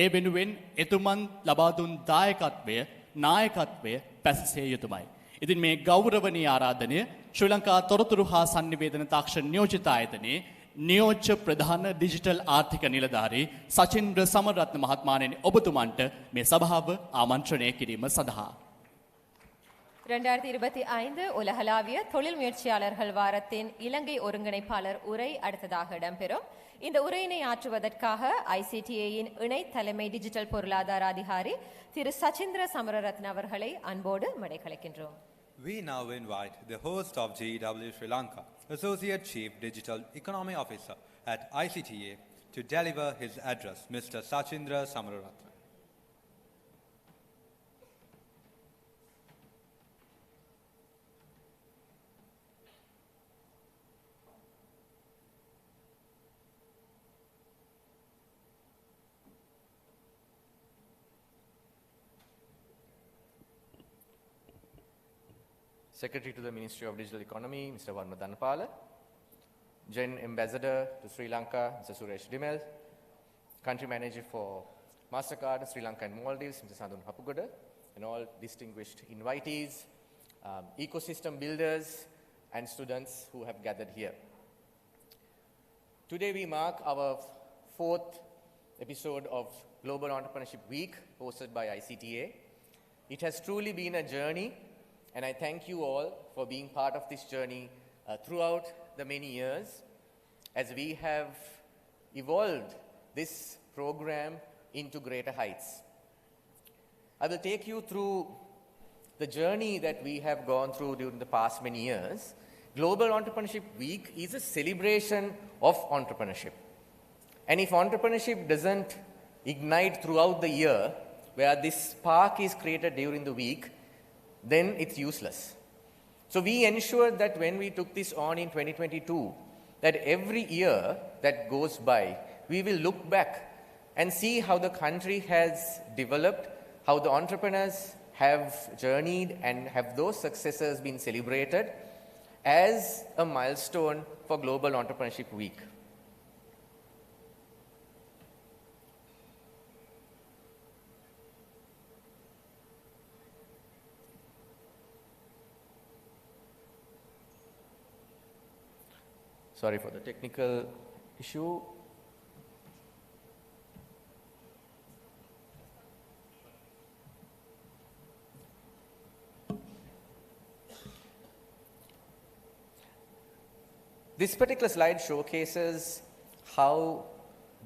[SPEAKER 2] ඒ වෙනුවෙන් එතුමන් ලබා දුන් දායකත්වය නායකත්වය පැසසිය යුතුමයි. ඉතින් මේ ගෞරවනීය ආරාධනය ශ්‍රී ලංකා තොරතුරු හා සංනිවේදන තාක්ෂණ නියෝජිත ආයතනයේ නියෝජ්‍ය ප්‍රධාන ඩිජිටල් ආර්ථික නිලධාරී සචින්ද්‍ර සමරත්න මහත්මයාණන් ඔබතුමන්ට මේ සභාව ආමන්ත්‍රණය කිරීම සඳහා
[SPEAKER 3] 2025 உலகளாவிய தொழில் முயற்சியாளர்கள் வாரத்தின் இலங்கை ஒருங்கிணைப்பாளர் உரை அடுத்ததாக இடம்பெறும். இந்த உரையினை ஆற்றுவதற்காக ICTA-யின் இணை தலைமை டிஜிட்டல் பொருளாதார அதிகாரி திரு சச்சிந்திர சமரரத்ன அவர்களை அன்போடு மடைக்கலைக்கின்றோம்.
[SPEAKER 1] We now invite the host of GEW Sri Lanka, Associate Chief Digital Economy Officer at ICTA, to deliver his address, Mr. Sachindra Samararatna.
[SPEAKER 7] Secretary to the Ministry of Digital Economy, Mr. Varma Dhanapala, Gen Ambassador to Sri Lanka, Mr. Suresh Dimel, Country Manager for MasterCard, Sri Lanka and Maldives, Mr. Sadun Hapugoda, and all distinguished invitees, ecosystem builders, and students who have gathered here. Today we mark our 4th episode of Global Entrepreneurship Week hosted by ICTA. It has truly been a journey, and I thank you all for being part of this journey throughout the many years as we have evolved this program into greater heights. I will take you through the journey that we have gone through during the past many years. Global Entrepreneurship Week is a celebration of entrepreneurship. And if entrepreneurship doesn't ignite throughout the year, where this spark is created during the week, then it's useless. So we ensured that when we took this on in 2022, that every year that goes by, we will look back and see how the country has developed, how the entrepreneurs have journeyed and have those successes been celebrated, as a milestone for Global Entrepreneurship Week. Sorry for the technical issue. This particular slide showcases how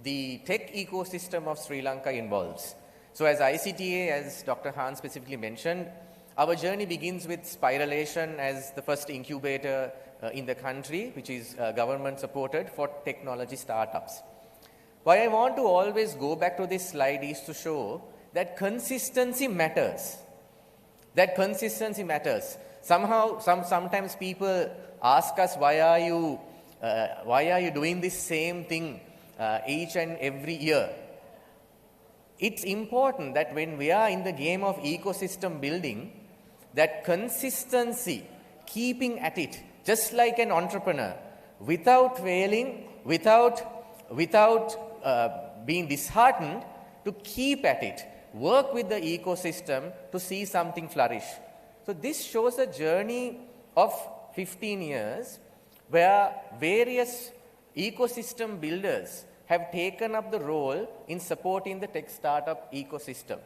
[SPEAKER 7] the tech ecosystem of Sri Lanka evolves. So as ICTA, as Dr. Han specifically mentioned, our journey begins with Spiralation as the first incubator in the country, which is government supported for technology startups. Why I want to always go back to this slide is to show that consistency matters. That consistency matters. Sometimes people ask us, why are you doing this same thing each and every year? It's important that when we are in the game of ecosystem building, that consistency, keeping at it, just like an entrepreneur, without failing, without being disheartened, to keep at it, work with the ecosystem to see something flourish. So this shows a journey of 15 years where various ecosystem builders have taken up the role in supporting the tech startup ecosystem.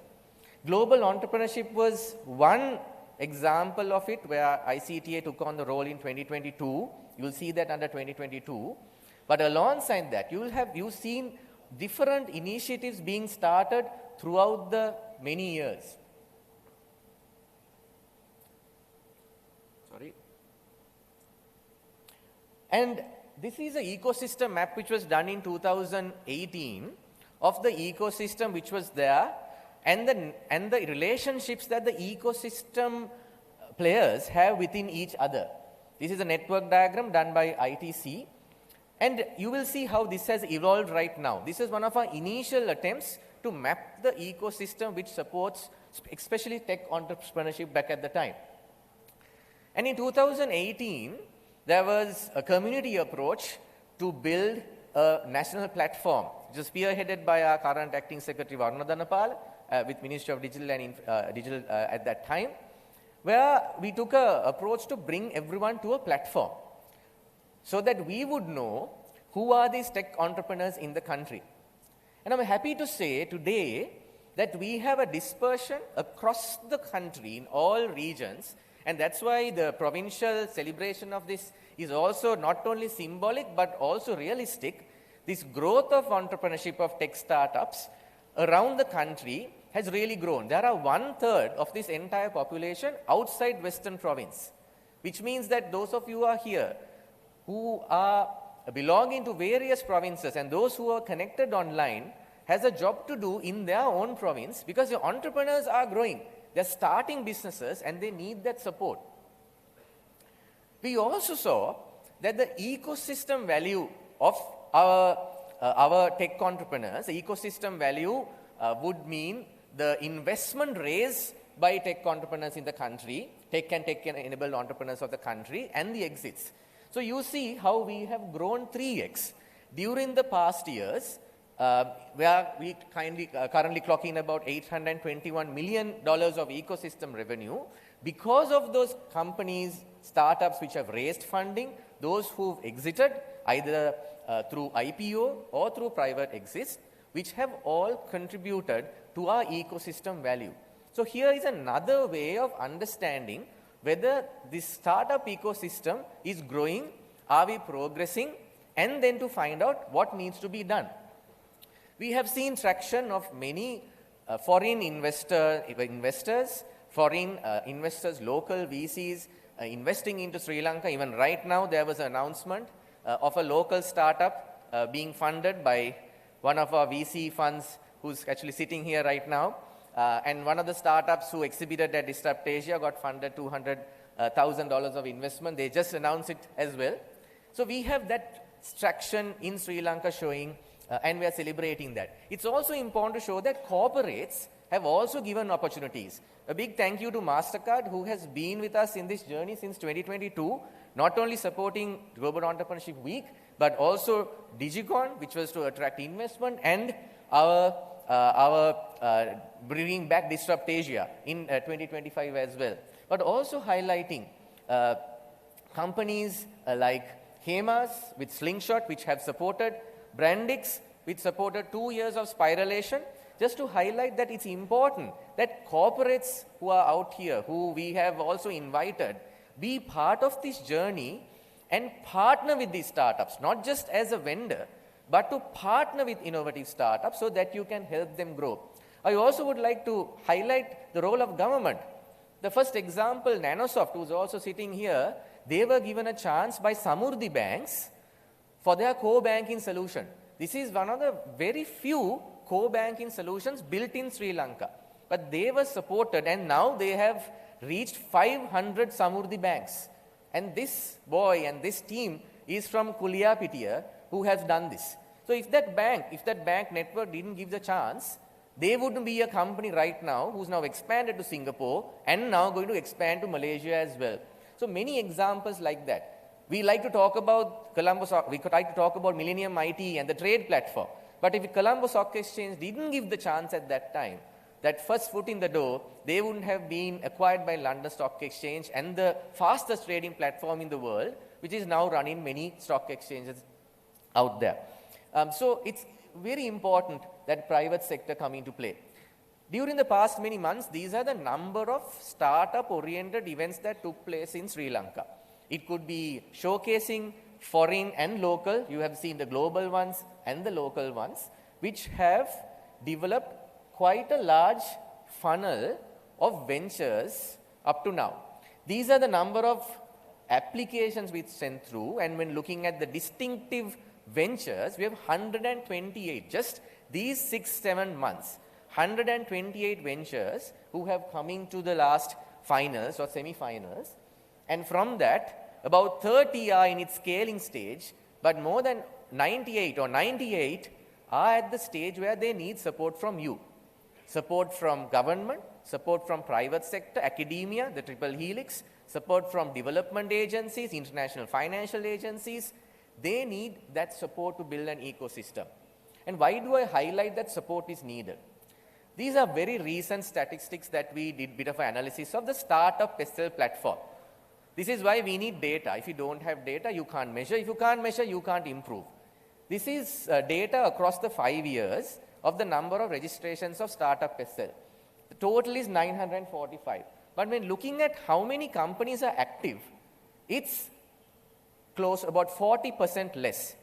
[SPEAKER 7] Global entrepreneurship was one example of it, where ICTA took on the role in 2022. You'll see that under 2022. But alongside that, you've seen different initiatives being started throughout the many years. Sorry. And this is an ecosystem map which was done in 2018 of the ecosystem which was there, and the relationships that the ecosystem players have within each other. This is a network diagram done by ITC, and you will see how this has evolved right now. This is one of our initial attempts to map the ecosystem which supports especially tech entrepreneurship back at the time. And in 2018, there was a community approach to build a national platform, which was spearheaded by our current acting secretary, Varuna Dhanapal, with Ministry of Digital and Digital at that time, where we took an approach to bring everyone to a platform so that we would know who are these tech entrepreneurs in the country. And I'm happy to say today that we have a dispersion across the country in all regions, and that's why the provincial celebration of this is also not only symbolic but also realistic. This growth of entrepreneurship of tech startups around the country has really grown. There are 1/3 of this entire population outside Western Province, which means that those of you who are here who are belonging to various provinces and those who are connected online has a job to do in their own province, because the entrepreneurs are growing. They're starting businesses and they need that support. We also saw that the ecosystem value of our tech entrepreneurs, the ecosystem value would mean the investment raised by tech entrepreneurs in the country, tech and tech-enabled entrepreneurs of the country, and the exits. So you see how we have grown 3x. During the past years, where we currently clocking about $821 million of ecosystem revenue, because of those companies, startups which have raised funding, those who've exited either through IPO or through private exits, which have all contributed to our ecosystem value. So here is another way of understanding whether this startup ecosystem is growing, are we progressing, and then to find out what needs to be done. We have seen traction of many foreign investors, foreign investors, local VCs investing into Sri Lanka. Even right now, there was an announcement of a local startup being funded by one of our VC funds who's actually sitting here right now. And one of the startups who exhibited at Disrupt Asia got funded $200,000 of investment. They just announced it as well. So we have that traction in Sri Lanka showing, and we are celebrating that. It's also important to show that corporates have also given opportunities. A big thank you to MasterCard, who has been with us in this journey since 2022 not only supporting Global Entrepreneurship Week, but also DigiCon, which was to attract investment, and our bringing back Disrupt Asia in 2025 as well. But also highlighting companies like Hemas with Slingshot, which have supported, Brandix, which supported 2 years of spiralation, just to highlight that it's important that corporates who are out here, who we have also invited, be part of this journey and partner with these startups, not just as a vendor, but to partner with innovative startups so that you can help them grow. I also would like to highlight the role of government. The first example, Nanosoft, who's also sitting here, they were given a chance by Samurdhi banks for their core banking solution. This is one of the very few core banking solutions built in Sri Lanka. But they were supported, and now they have reached 500 Samurdhi banks. And this boy and this team is from Kuliyapitiya, who has done this. So if that bank network didn't give the chance, they wouldn't be a company right now who's now expanded to Singapore and now going to expand to Malaysia as well. So many examples like that. We like to talk about Millennium IT and the trade platform. But if Colombo Stock Exchange didn't give the chance at that time, that first foot in the door, they wouldn't have been acquired by London Stock Exchange and the fastest trading platform in the world, which is now running many stock exchanges out there. So it's very important that private sector come into play. During the past many months, these are the number of startup-oriented events that took place in Sri Lanka. It could be showcasing foreign and local. You have seen the global ones and the local ones, which have developed quite a large funnel of ventures up to now. These are the number of applications we sent through, and when looking at the distinctive ventures, we have 128. Just these 6-7 months, 128 ventures who have come into the last finals or semi-finals. And from that, about 30 are in its scaling stage, but more than 98 are at the stage where they need support from you. Support from government, support from private sector, academia, the triple helix, support from development agencies, international financial agencies. They need that support to build an ecosystem. And why do I highlight that support is needed? These are very recent statistics that we did bit of analysis of the startup PESTEL platform. This is why we need data. If you don't have data, you can't measure. If you can't measure, you can't improve. This is data across the 5 years of the number of registrations of startup PESTEL. The total is 945. But when looking at how many companies are active, it's close about 40% less.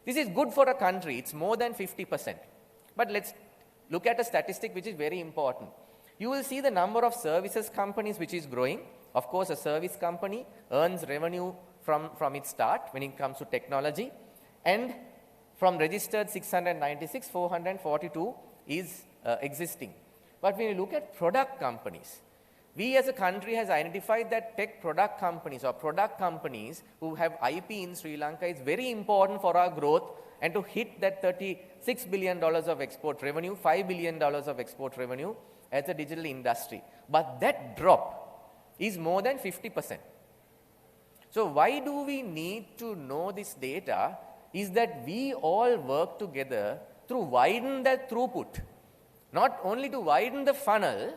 [SPEAKER 7] This is good for a country. It's more than 50%. But let's look at a statistic which is very important. You will see the number of services companies which is growing. Of course, a service company earns revenue from its start when it comes to technology. And from registered 696, 442 is existing. But when you look at product companies, we as a country has identified that tech product companies or product companies who have IP in Sri Lanka is very important for our growth and to hit that $36 billion of export revenue, $5 billion of export revenue as a digital industry. But that drop is more than 50%. So why do we need to know this data is that we all work together to widen that throughput. Not only to widen the funnel,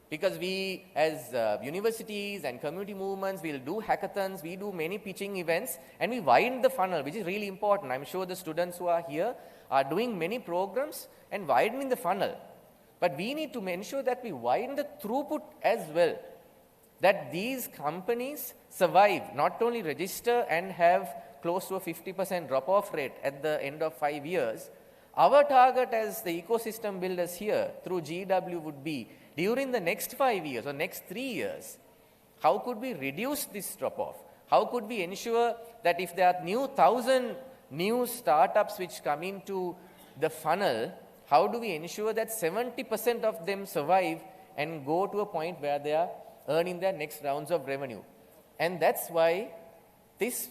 [SPEAKER 7] because we as universities and community movements, we'll do hackathons, we do many pitching events, and we widen the funnel, which is really important. I'm sure the students who are here are doing many programs and widening the funnel. But we need to ensure that we widen the throughput as well, that these companies survive, not only register and have close to a 50% drop-off rate at the end of 5 years. Our target as the ecosystem builders here through GW would be, during the next 5 years or next 3 years, how could we reduce this drop-off? How could we ensure that if there are 1,000 new startups which come into the funnel, how do we ensure that 70% of them survive and go to a point where they are earning their next rounds of revenue? And that's why this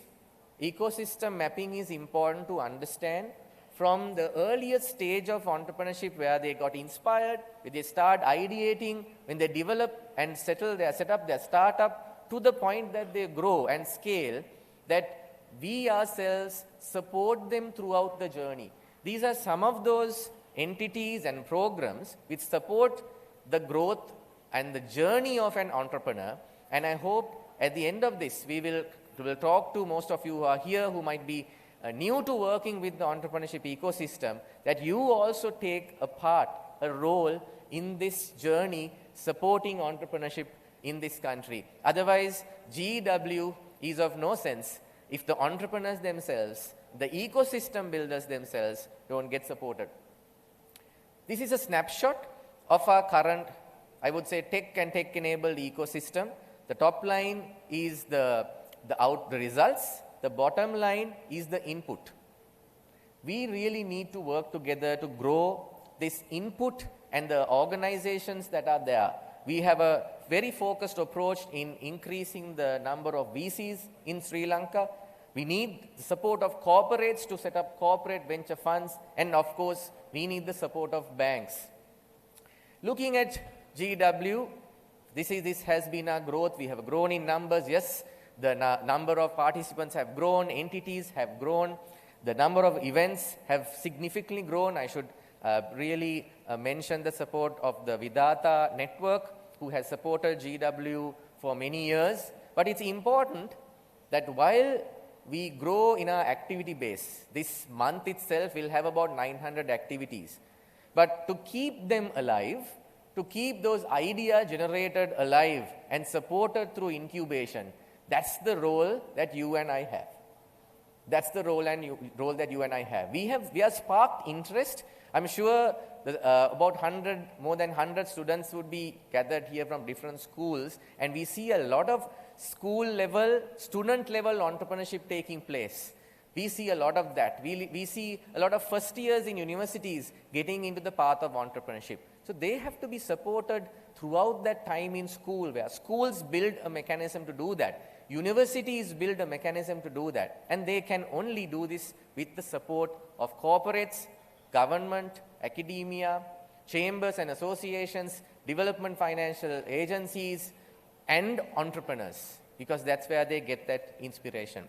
[SPEAKER 7] ecosystem mapping is important to understand from the earliest stage of entrepreneurship, where they got inspired, when they start ideating, when they develop and set up their startup, to the point that they grow and scale, that we ourselves support them throughout the journey. These are some of those entities and programs which support the growth and the journey of an entrepreneur. And I hope at the end of this, we will talk to most of you who are here who might be new to working with the entrepreneurship ecosystem, that you also take a role in this journey supporting entrepreneurship in this country. Otherwise, GEW is of no sense if the entrepreneurs themselves, the ecosystem builders themselves, don't get supported. This is a snapshot of our current, I would say, tech and tech-enabled ecosystem. The top line is the results. The bottom line is the input. We really need to work together to grow this input and the organizations that are there. We have a very focused approach in increasing the number of VCs in Sri Lanka. We need the support of corporates to set up corporate venture funds, and of course, we need the support of banks. Looking at GW, this has been our growth. We have grown in numbers. Yes, the number of participants have grown, entities have grown, the number of events have significantly grown. I should really mention the support of the Vidata network, who has supported GW for many years. But it's important that while we grow in our activity base, this month itself will have about 900 activities. But to keep them alive, to keep those ideas generated alive and supported through incubation, that's the role that you and I have. That's the role that you and I have. We have sparked interest. I'm sure that, about more than 100 students would be gathered here from different schools, and we see a lot of school level, student level entrepreneurship taking place. We see a lot of that. We see a lot of first years in universities getting into the path of entrepreneurship. So they have to be supported throughout that time in school, where schools build a mechanism to do that. Universities build a mechanism to do that. And they can only do this with the support of corporates, government, academia, chambers and associations, development financial agencies, and entrepreneurs, because that's where they get that inspiration.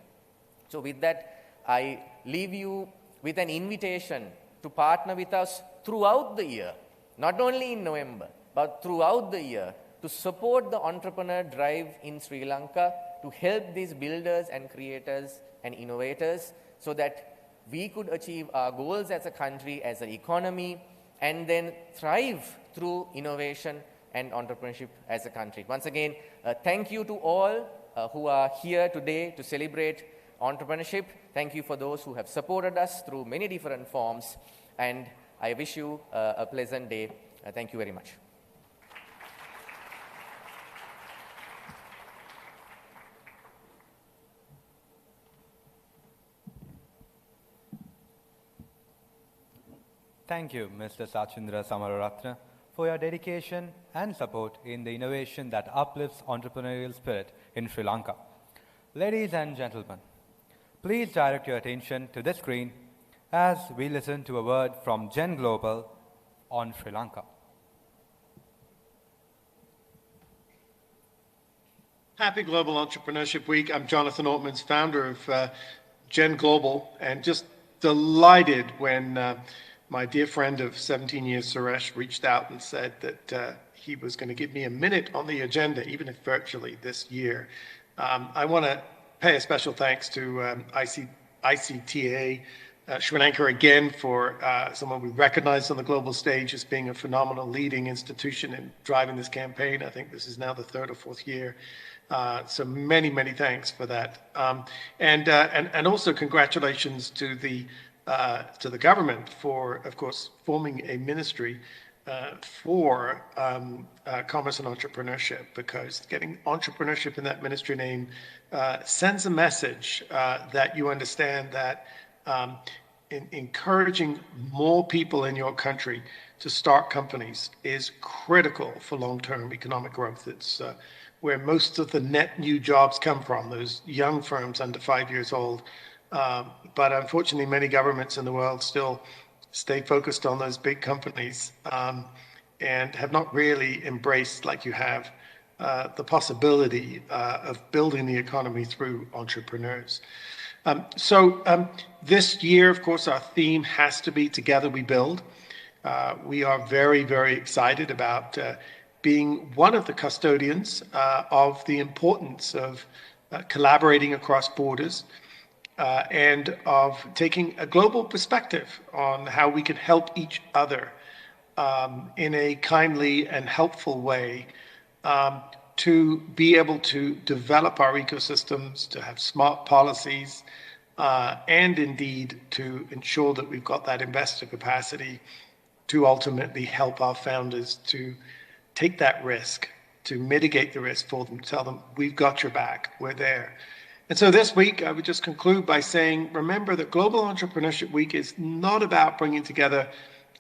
[SPEAKER 7] So with that, I leave you with an invitation to partner with us throughout the year, not only in November, but throughout the year, to support the entrepreneur drive in Sri Lanka, to help these builders and creators and innovators so that we could achieve our goals as a country, as an economy, and then thrive through innovation and entrepreneurship as a country. Once again, thank you to all who are here today to celebrate entrepreneurship. Thank you for those who have supported us through many different forms, and I wish you a pleasant day. Thank you very much.
[SPEAKER 1] Thank you, Mr. Sachindra Samararatna, for your dedication and support in the innovation that uplifts entrepreneurial spirit in Sri Lanka. Ladies and gentlemen, please direct your attention to this screen as we listen to a word from Gen Global on Sri Lanka.
[SPEAKER 8] Happy Global Entrepreneurship Week. I'm Jonathan Ortmans, founder of Gen Global, and just delighted when my dear friend of 17 years, Suresh, reached out and said that he was going to give me a minute on the agenda, even if virtually, this year. I want to pay a special thanks to ICTA Sri Lanka again for someone we recognize on the global stage as being a phenomenal leading institution in driving this campaign. I think this is now the third or fourth year. So many, many thanks for that. And also congratulations to the government for, of course, forming a ministry for commerce and entrepreneurship, because getting entrepreneurship in that ministry name sends a message that you understand that encouraging more people in your country to start companies is critical for long-term economic growth. It's where most of the net new jobs come from, those young firms under 5 years old. But unfortunately, many governments in the world still stay focused on those big companies and have not really embraced, like you have, the possibility of building the economy through entrepreneurs. This year, of course, our theme has to be Together We Build. We are very, very excited about being one of the custodians of the importance of collaborating across borders and of taking a global perspective on how we can help each other in a kindly and helpful way to be able to develop our ecosystems, to have smart policies, and indeed to ensure that we've got that investor capacity to ultimately help our founders to take that risk, to mitigate the risk for them, tell them, we've got your back, we're there. And so this week, I would just conclude by saying, remember that Global Entrepreneurship Week is not about bringing together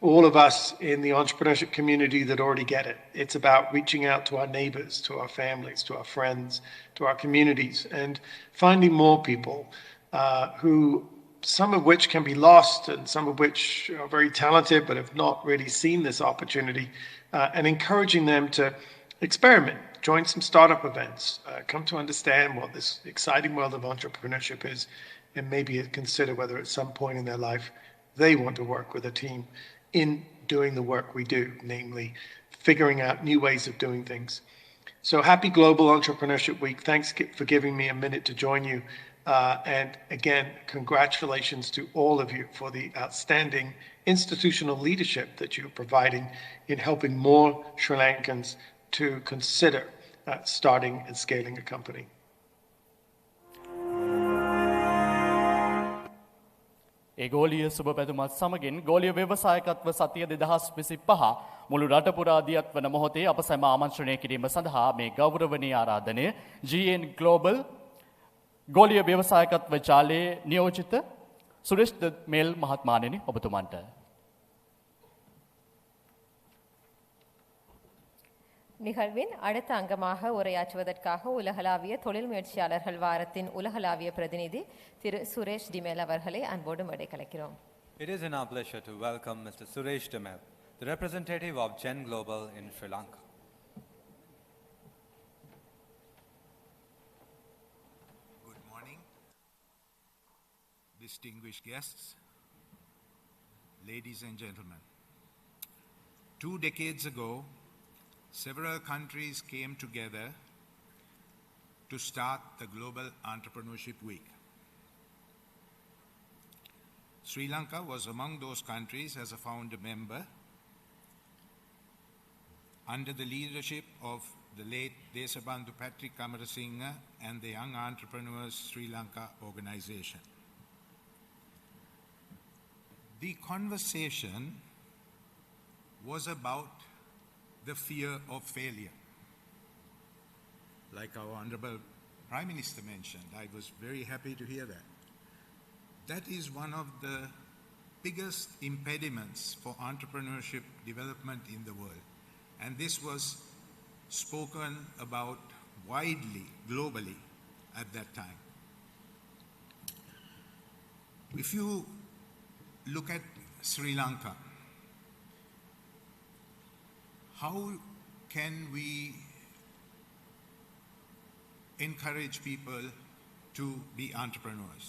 [SPEAKER 8] all of us in the entrepreneurship community that already get it. It's about reaching out to our neighbors, to our families, to our friends, to our communities, and finding more people who, some of which can be lost and some of which are very talented but have not really seen this opportunity, and encouraging them to experiment, join some startup events, come to understand what this exciting world of entrepreneurship is, and maybe consider whether at some point in their life they want to work with a team in doing the work we do, namely figuring out new ways of doing things. So happy Global Entrepreneurship Week. Thanks for giving me a minute to join you. And again, congratulations to all of you for the outstanding institutional leadership that you're providing in helping more Sri Lankans to consider starting and scaling a company.
[SPEAKER 2] ඒ ගෝලීය සුබ පැතුමත් සමගින් ගෝලීය ව්‍යවසායකත්ව සතිය 2025 මුළු රට පුරා දියත් වන මොහොතේ අප සැම ආමන්ත්‍රණය කිරීම සඳහා මේ ගෞරවනීය ආරාධනය GN Global ගෝලීය ව්‍යවසායකත්ව ජාලයේ නියෝජිත සුරේෂ් මේල් මහත්මයාණෙනි ඔබතුමන්ට
[SPEAKER 3] நிகழ்வின் அடுத்த அங்கமாக உரையாற்றுவதற்காக உலகளாவிய தொழில் முயற்சியாளர்கள் வாரத்தின் உலகளாவிய பிரதிநிதி திரு சுரேஷ் டிமேல் அவர்களை அன்போடு மேடை கலைக்கிறோம்.
[SPEAKER 1] It is in our pleasure to welcome Mr. Suresh Dimel, the representative of Gen Global in Sri Lanka.
[SPEAKER 9] Good morning, distinguished guests, ladies and gentlemen. 2 decades ago, several countries came together to start the Global Entrepreneurship Week. Sri Lanka was among those countries as a founder member under the leadership of the late Desabandhu Patrick Amarasinghe and the Young Entrepreneurs Sri Lanka organization. The conversation was about the fear of failure. Like our Honorable Prime Minister mentioned, I was very happy to hear that. That is one of the biggest impediments for entrepreneurship development in the world. And this was spoken about widely, globally, at that time. If you look at Sri Lanka, how can we encourage people to be entrepreneurs?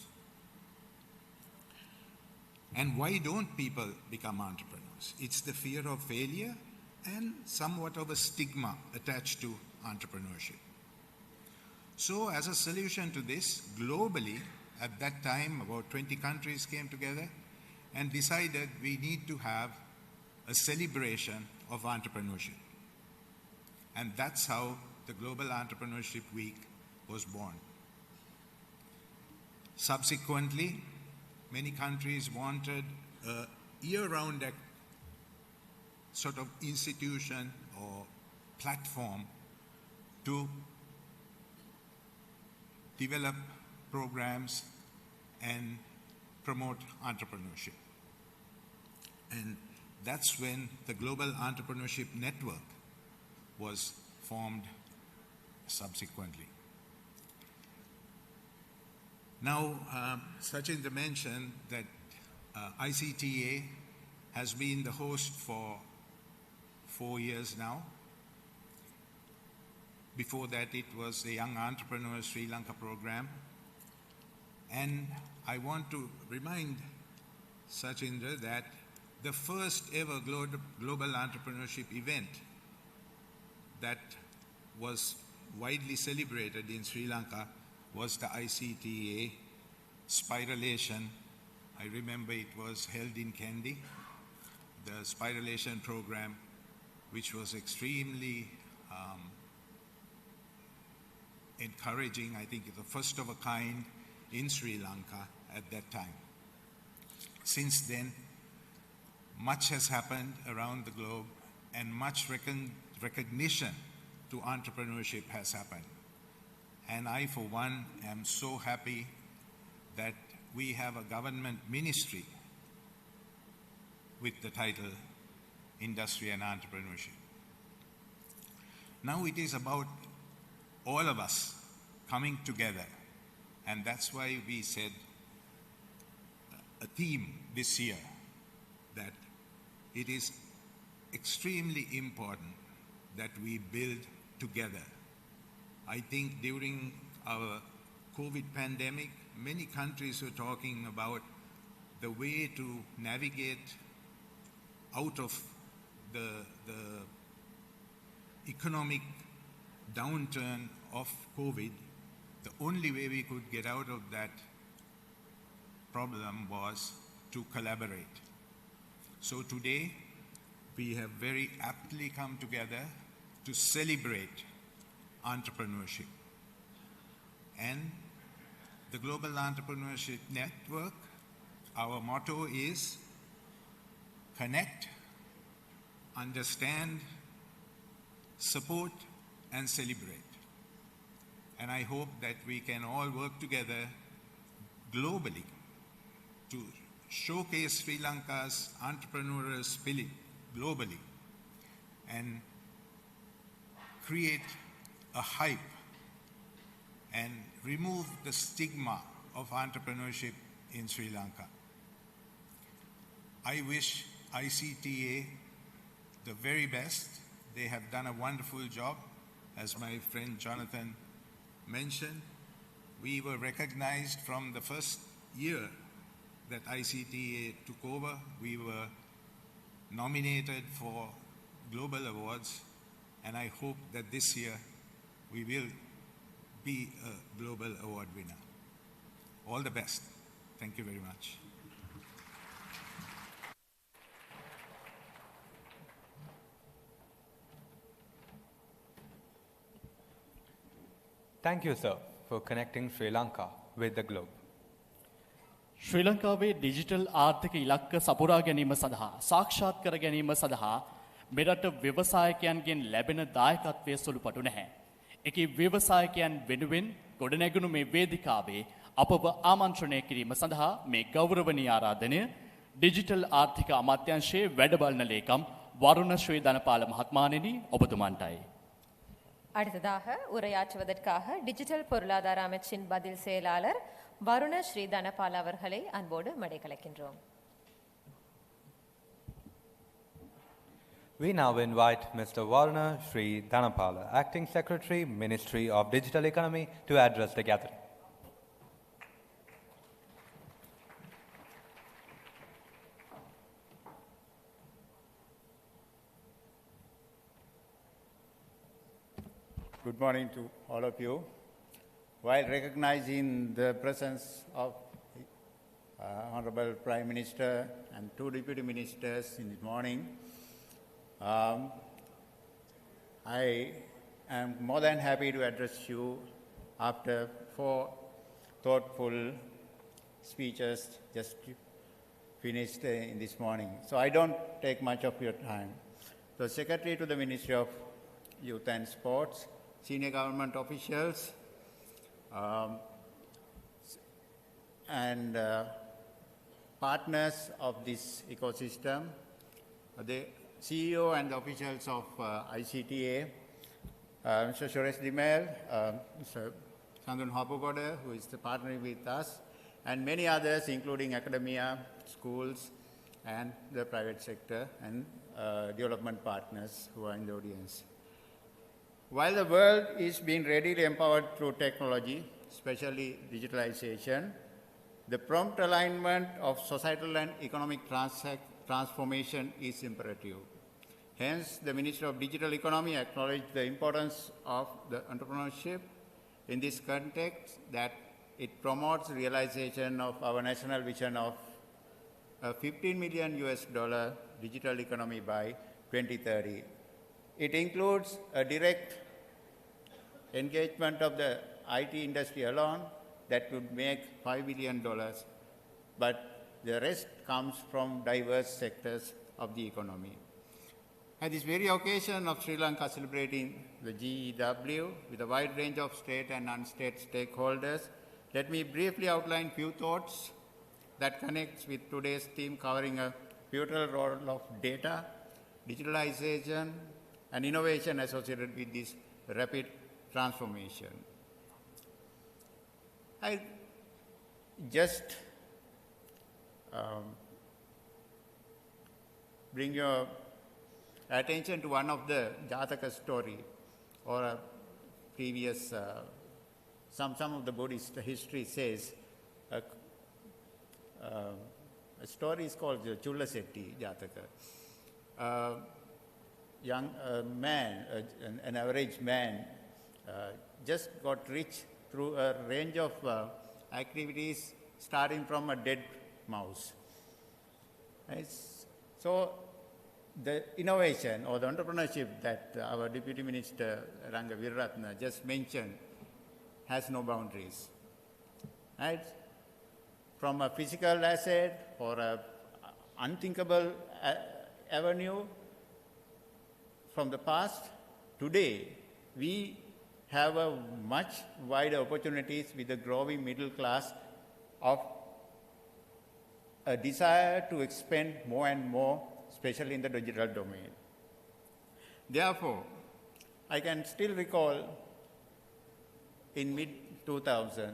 [SPEAKER 9] And why don't people become entrepreneurs? It's the fear of failure and somewhat of a stigma attached to entrepreneurship. So as a solution to this, globally, at that time, about 20 countries came together and decided we need to have a celebration of entrepreneurship. And that's how the Global Entrepreneurship Week was born. Subsequently, many countries wanted a year-round sort of institution or platform to develop programs and promote entrepreneurship. And that's when the Global Entrepreneurship Network was formed subsequently. Now, Sachin mentioned that ICTA has been the host for 4 years now. Before that, it was the Young Entrepreneurs Sri Lanka program. And I want to remind Sachindra that the first ever global entrepreneurship event that was widely celebrated in Sri Lanka was the ICTA Spiralation. I remember it was held in Kandy, the Spiralation program, which was extremely encouraging. I think it's the first of a kind in Sri Lanka at that time. Since then, much has happened around the globe and much recognition to entrepreneurship has happened. And I, for one, am so happy that we have a government ministry with the title Industry and Entrepreneurship. Now it is about all of us coming together, and that's why we said a theme this year that it is extremely important that we build together. I think during our COVID pandemic, many countries were talking about the way to navigate out of the economic downturn of COVID. The only way we could get out of that problem was to collaborate. So today, we have very aptly come together to celebrate entrepreneurship. And the Global Entrepreneurship Network, our motto is connect, understand, support, and celebrate. And I hope that we can all work together globally to showcase Sri Lanka's entrepreneurial spirit globally and create a hype and remove the stigma of entrepreneurship in Sri Lanka. I wish ICTA the very best. They have done a wonderful job. As my friend Jonathan mentioned, we were recognized from the first year that ICTA took over. We were nominated for global awards, and I hope that this year we will be a global award winner. All the best. Thank you very much.
[SPEAKER 1] Thank you, sir, for connecting Sri Lanka with the globe.
[SPEAKER 2] ශ්‍රී ලංකාවේ digital ආර්ථික ඉලක්ක සපුරා ගැනීම සඳහා සාක්ෂාත් කර ගැනීම සඳහා මෙරට ව්‍යවසායකයන්ගෙන් ලැබෙන දායකත්වය සුළුපටු නැහැ. එකී ව්‍යවසායකයන් වෙනුවෙන් ගොඩනැගුණු මේ වේදිකාවේ අපව ආමන්ත්‍රණය කිරීම සඳහා මේ ගෞරවනීය ආරාධනය ඩිජිටල් ආර්ථික අමාත්‍යාංශයේ වැඩබලන ලේකම් වරුණ ශ්‍රී ධනපාල மகாத்மானெனி ඔබතුමන්ටයි.
[SPEAKER 3] அடுத்ததாக உரையாற்றுவதற்காக டிஜிட்டல் பொருளாதார அமைச்சின் பதில் செயலாளர் வருண ஸ்ரீ தனபால் அவர்களை அன்போடு மடை கலக்கின்றோம்.
[SPEAKER 1] We now invite Mr. Varuna Sri Dhanapala, Acting Secretary, Ministry of Digital Economy, to address the gathering.
[SPEAKER 10] Good morning to all of you. While recognizing the presence of Honorable Prime Minister and two Deputy Ministers in the morning, I am more than happy to address you after 4 thoughtful speeches just finished in this morning. So I don't take much of your time. The Secretary to the Ministry of Youth and Sports, senior government officials, and partners of this ecosystem, the CEO and the officials of ICTA, Mr. Suresh Dimel, Mr. Sandun Hapugoda, who is the partner with us, and many others, including academia, schools, and the private sector, and development partners who are in the audience. While the world is being readily empowered through technology, especially digitalization, the prompt alignment of societal and economic transformation is imperative. Hence, the Minister of Digital Economy acknowledged the importance of the entrepreneurship in this context, that it promotes realization of our national vision of a $15 million digital economy by 2030. It includes a direct engagement of the IT industry alone that would make $5 billion, but the rest comes from diverse sectors of the economy. At this very occasion of Sri Lanka celebrating the GEW with a wide range of state and non-state stakeholders, let me briefly outline few thoughts that connects with today's theme, covering a pivotal role of data, digitalization, and innovation associated with this rapid transformation. I just bring your attention to one of the Jataka story, or a previous, some of the Buddhist history says, a story is called the Chullasetti Jataka. Young man, an average man, just got rich through a range of activities, starting from a dead mouse. So the innovation or the entrepreneurship that our Deputy Minister Ranga Virratna just mentioned has no boundaries. Right? From a physical asset or an unthinkable avenue from the past, today we have a much wider opportunities with the growing middle class of a desire to expand more and more, especially in the digital domain. Therefore, I can still recall in mid-2000,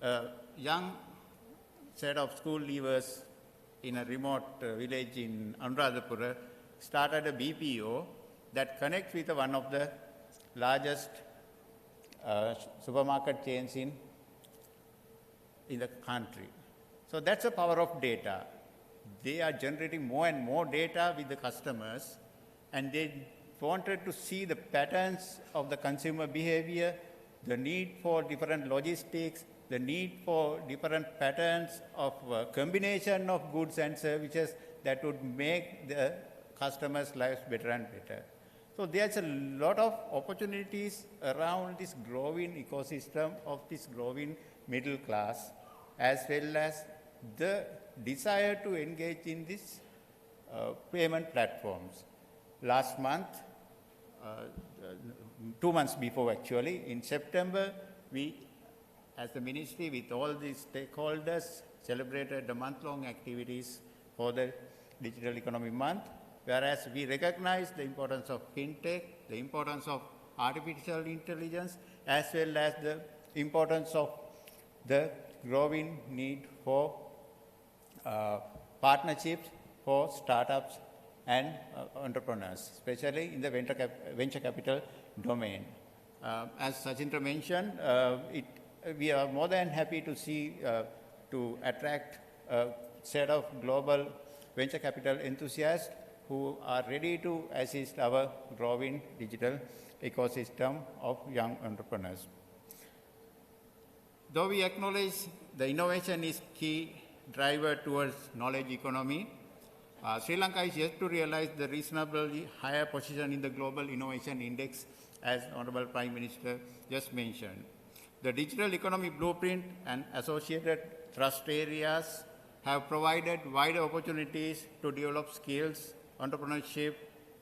[SPEAKER 10] a young set of school leavers in a remote village in Anuradhapura started a BPO that connects with one of the largest supermarket chains in the country. So that's the power of data. They are generating more and more data with the customers, and they wanted to see the patterns of the consumer behavior, the need for different logistics, the need for different patterns of combination of goods and services that would make the customers' lives better and better. So there's a lot of opportunities around this growing ecosystem of this growing middle class, as well as the desire to engage in these payment platforms. Last month, 2 months before actually, in September, we, as the ministry with all these stakeholders, celebrated the month-long activities for the Digital Economy Month, whereas we recognize the importance of fintech, the importance of artificial intelligence, as well as the importance of the growing need for partnerships for startups and entrepreneurs, especially in the venture capital domain. As Sachindra mentioned, we are more than happy to see, to attract a set of global venture capital enthusiasts who are ready to assist our growing digital ecosystem of young entrepreneurs. Though we acknowledge the innovation is key driver towards knowledge economy, Sri Lanka is yet to realize the reasonably higher position in the Global Innovation Index, as Honorable Prime Minister just mentioned. The Digital Economy Blueprint and associated thrust areas have provided wider opportunities to develop skills, entrepreneurship,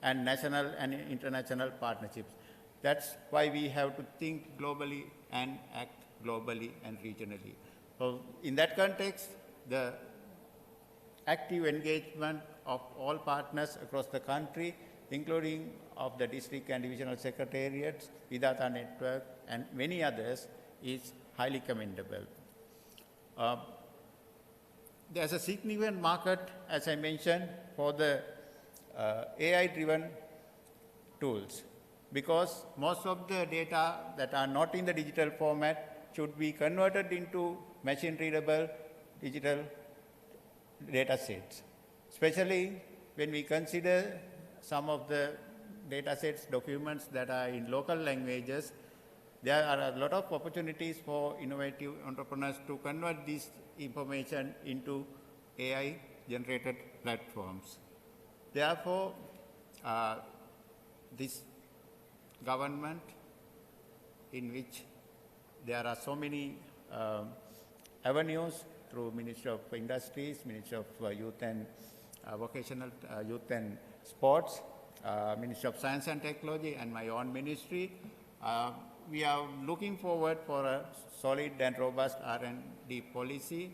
[SPEAKER 10] and national and international partnerships. That's why we have to think globally and act globally and regionally. So in that context, the active engagement of all partners across the country, including of the district and divisional secretariats, Vidata Network, and many others, is highly commendable. There's a significant market, as I mentioned, for the AI-driven tools. because most of the data that are not in the digital format should be converted into machine-readable digital data sets, especially when we consider some of the data sets, documents that are in local languages. There are a lot of opportunities for innovative entrepreneurs to convert this information into AI-generated platforms. Therefore, this government, in which there are so many avenues through Ministry of Industries, Ministry of Youth and Vocational Youth and Sports, Ministry of Science and Technology, and my own ministry, we are looking forward for a solid and robust R&D policy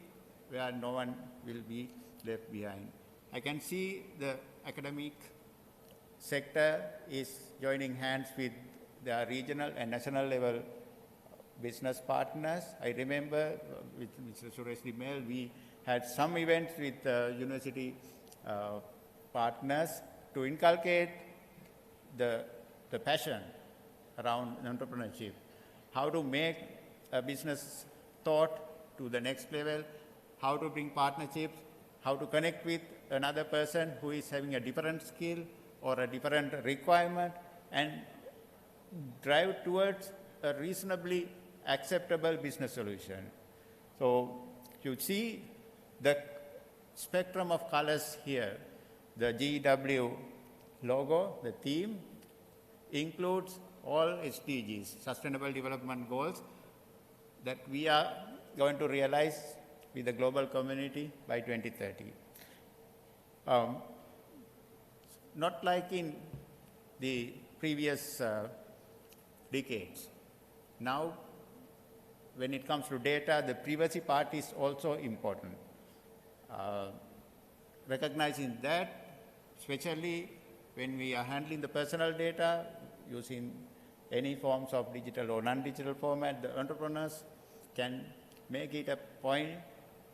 [SPEAKER 10] where no one will be left behind. I can see the academic sector is joining hands with the regional and national level business partners. I remember with Mr. Suresh Rimel, we had some events with university partners to inculcate the passion around entrepreneurship, how to make a business thought to the next level, how to bring partnerships, how to connect with another person who is having a different skill or a different requirement, and drive towards a reasonably acceptable business solution. So you see the spectrum of colors here. The GW logo, the theme, includes all SDGs, Sustainable Development Goals, that we are going to realize with the global community by 2030. Not like in the previous decades. Now, when it comes to data, the privacy part is also important. Recognizing that, especially when we are handling the personal data using any forms of digital or non-digital format, the entrepreneurs can make it a point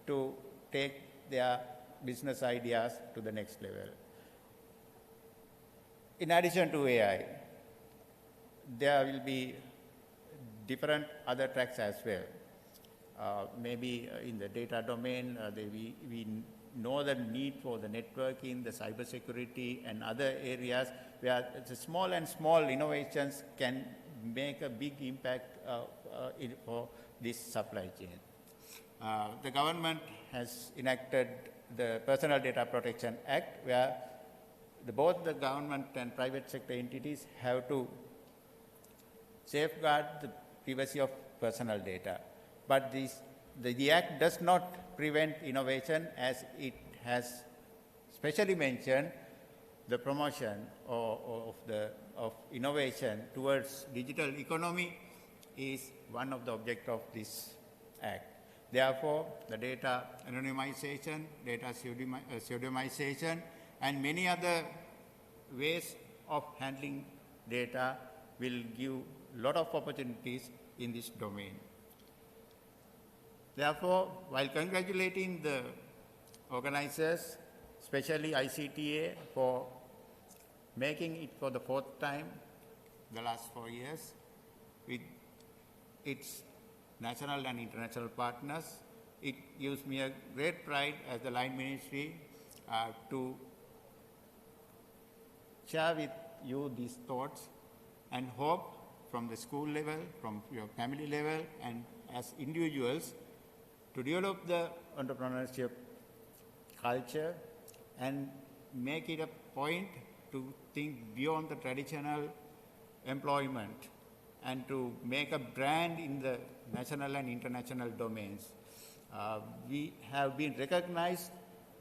[SPEAKER 10] to take their business ideas to the next level. In addition to AI, there will be different other tracks as well. Maybe in the data domain, we know the need for the networking, the cybersecurity, and other areas where the small innovations can make a big impact for this supply chain. The government has enacted the Personal Data Protection Act, where both the government and private sector entities have to safeguard the privacy of personal data. But the Act does not prevent innovation, as it has specially mentioned the promotion of innovation towards digital economy is one of the objects of this Act. Therefore, the data anonymization, data pseudonymization, and many other ways of handling data will give a lot of opportunities in this domain. Therefore, while congratulating the organizers, especially ICTA, for making it for the fourth time the last 4 years with its national and international partners, it gives me a great pride as the Line Ministry to share with you these thoughts, and hope from the school level, from your family level, and as individuals to develop the entrepreneurship culture and make it a point to think beyond the traditional employment and to make a brand in the national and international domains. We have been recognized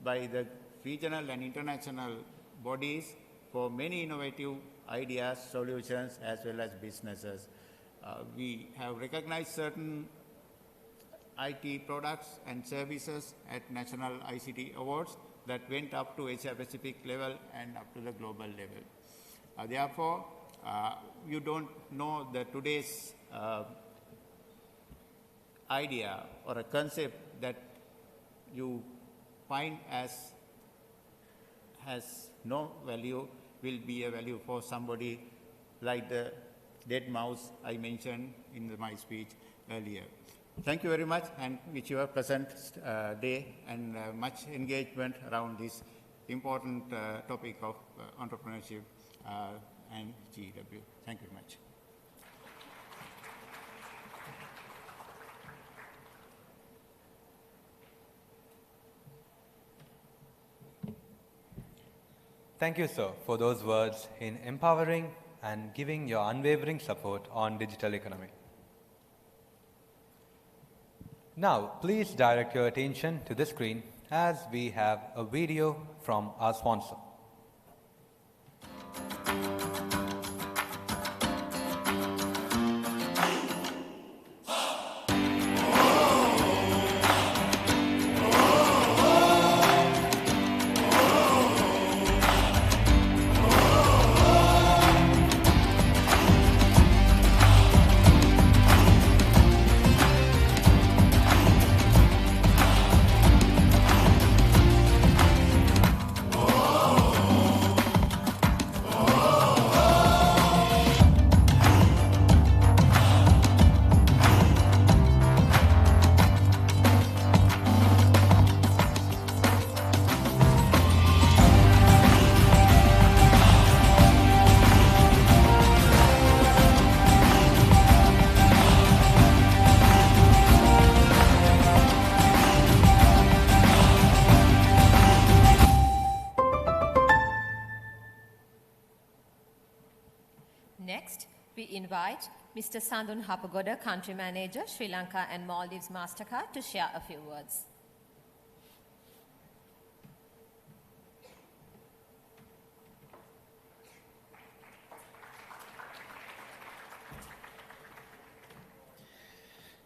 [SPEAKER 10] by the regional and international bodies for many innovative ideas, solutions, as well as businesses. We have recognized certain IT products and services at National ICT Awards that went up to Asia Pacific level and up to the global level. Therefore, you don't know that today's idea or a concept that you find as has no value will be a value for somebody like the dead mouse I mentioned in my speech earlier. Thank you very much, and wish you a pleasant day and much engagement around this important topic of entrepreneurship and GEW. Thank you very much.
[SPEAKER 1] Thank you, sir, for those words in empowering and giving your unwavering support on digital economy. Now, please direct your attention to the screen as we have a video from our sponsor.
[SPEAKER 3] Next, we invite Mr. Sandun Hapagoda, Country Manager, Sri Lanka and Maldives MasterCard, to share a few words.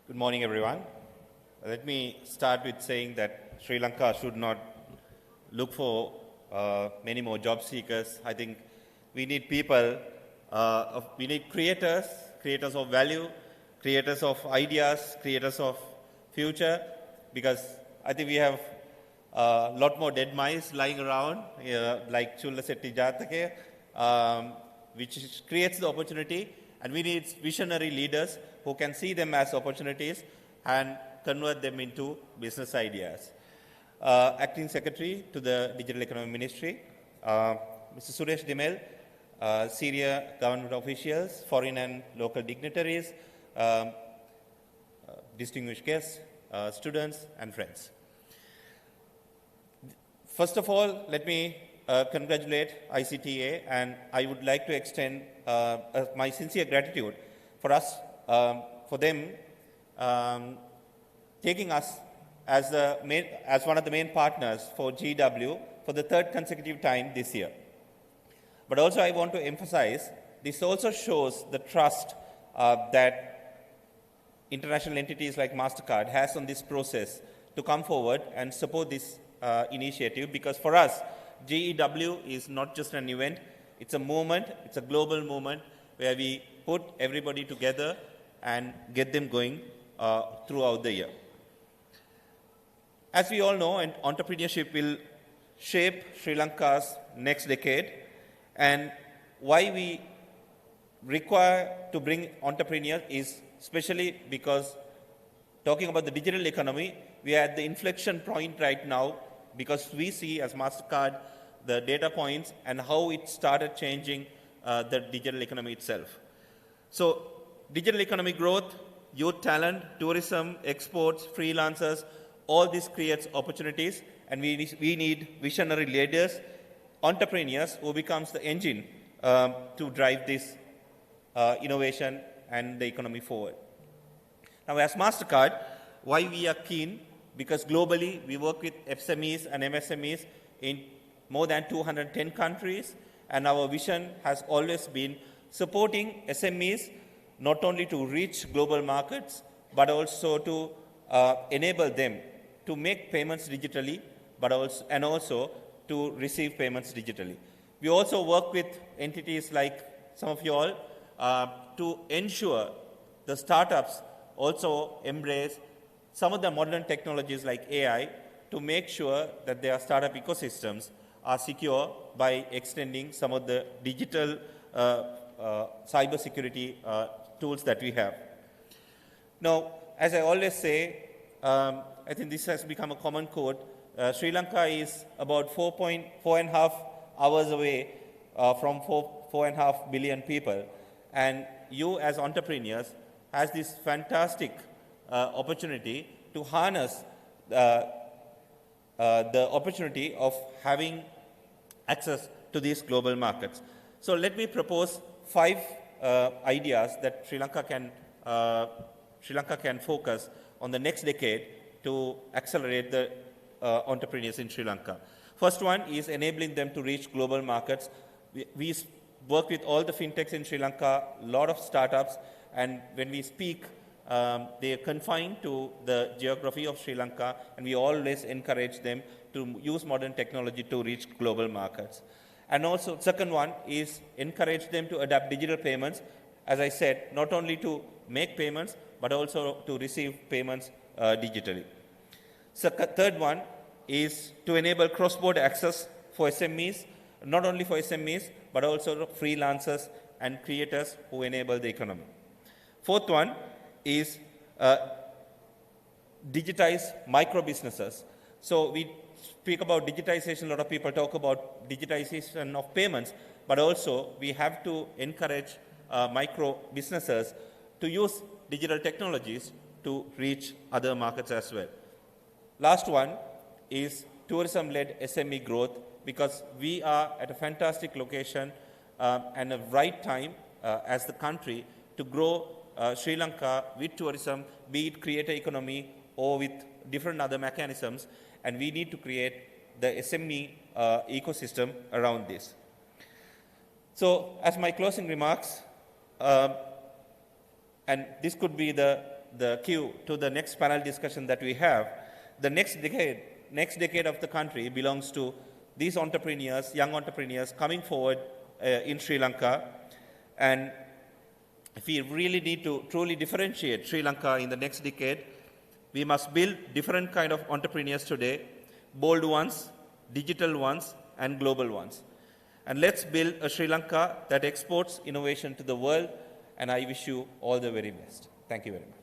[SPEAKER 11] Good morning, everyone. Let me start with saying that Sri Lanka should not look for many more job seekers. I think we need people, we need creators of value, creators of ideas, creators of future, because I think we have a lot more dead mice lying around, like Chulla Setti Jatake, which creates the opportunity, and we need visionary leaders who can see them as opportunities and convert them into business ideas. Acting Secretary to the Digital Economy Ministry, Mr. Suresh Dimel, senior government officials, foreign and local dignitaries, distinguished guests, students and friends. First of all, let me congratulate ICTA, and I would like to extend my sincere gratitude for us, for them taking us as one of the main partners for GW for the third consecutive time this year. But also I want to emphasize, this also shows the trust that international entities like MasterCard has on this process to come forward and support this initiative, because for us, GEW is not just an event, it's a movement, it's a global movement where we put everybody together and get them going throughout the year. As we all know, entrepreneurship will shape Sri Lanka's next decade, and why we require to bring entrepreneurs is especially because, talking about the digital economy, we are at the inflection point right now, because we see as MasterCard the data points and how it started changing the digital economy itself. So digital economy growth, youth talent, tourism, exports, freelancers, all this creates opportunities, and we need visionary leaders, entrepreneurs who becomes the engine to drive this innovation and the economy forward. Now, as MasterCard, why we are keen? Because globally, we work with SMEs and MSMEs in more than 210 countries, and our vision has always been supporting SMEs not only to reach global markets, but also to enable them to make payments digitally, but also to receive payments digitally. We also work with entities like some of you all to ensure the startups also embrace some of the modern technologies like AI to make sure that their startup ecosystems are secure by extending some of the digital cyber security tools that we have. Now, as I always say, I think this has become a common quote. Sri Lanka is about 4.5 hours away from 4.5 billion people. And you as entrepreneurs has this fantastic opportunity to harness the opportunity of having access to these global markets. So let me propose 5 ideas that Sri Lanka can focus on the next decade to accelerate the entrepreneurs in Sri Lanka. First one is enabling them to reach global markets. We work with all the fintechs in Sri Lanka, a lot of startups, and when we speak, they are confined to the geography of Sri Lanka, and we always encourage them to use modern technology to reach global markets. And also, second one is encourage them to adapt digital payments, as I said, not only to make payments, but also to receive payments digitally. Third one is to enable cross-border access for SMEs, not only for SMEs, but also freelancers and creators who enable the economy. Fourth one is digitize micro businesses. So we speak about digitization, a lot of people talk about digitization of payments, but also we have to encourage micro businesses to use digital technologies to reach other markets as well. Last one is tourism-led SME growth, because we are at a fantastic location and a right time as the country to grow Sri Lanka with tourism, be it creator economy or with different other mechanisms, and we need to create the SME ecosystem around this. So as my closing remarks, and this could be the cue to the next panel discussion that we have, the next decade of the country belongs to these entrepreneurs, young entrepreneurs coming forward in Sri Lanka. And if we really need to truly differentiate Sri Lanka in the next decade, we must build different kind of entrepreneurs today, bold ones, digital ones, and global ones. And let's build a Sri Lanka that exports innovation to the world, and I wish you all the very best. Thank you very much.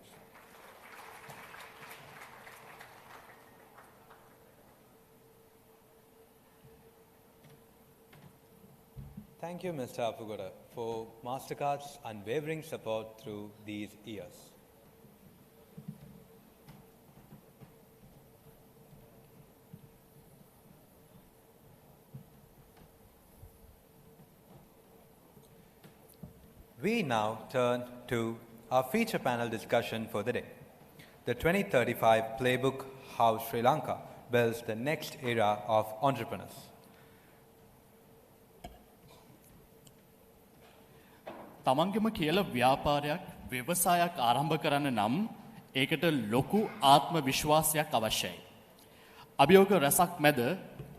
[SPEAKER 1] Thank you, Mr. Apugoda, for MasterCard's unwavering support through these years. We now turn to our feature panel discussion for the day. The 2035 Playbook: How Sri Lanka Builds the Next Era of Entrepreneurs.
[SPEAKER 2] තමන්ගෙම කියල ව්‍යාපාරයක් ව්‍යවසායක් ආරම්භ කරන්න නම් ඒකට ලොකු ආත්ම විශ්වාසයක් අවශ්‍යයි. අභියෝග රැසක් මැද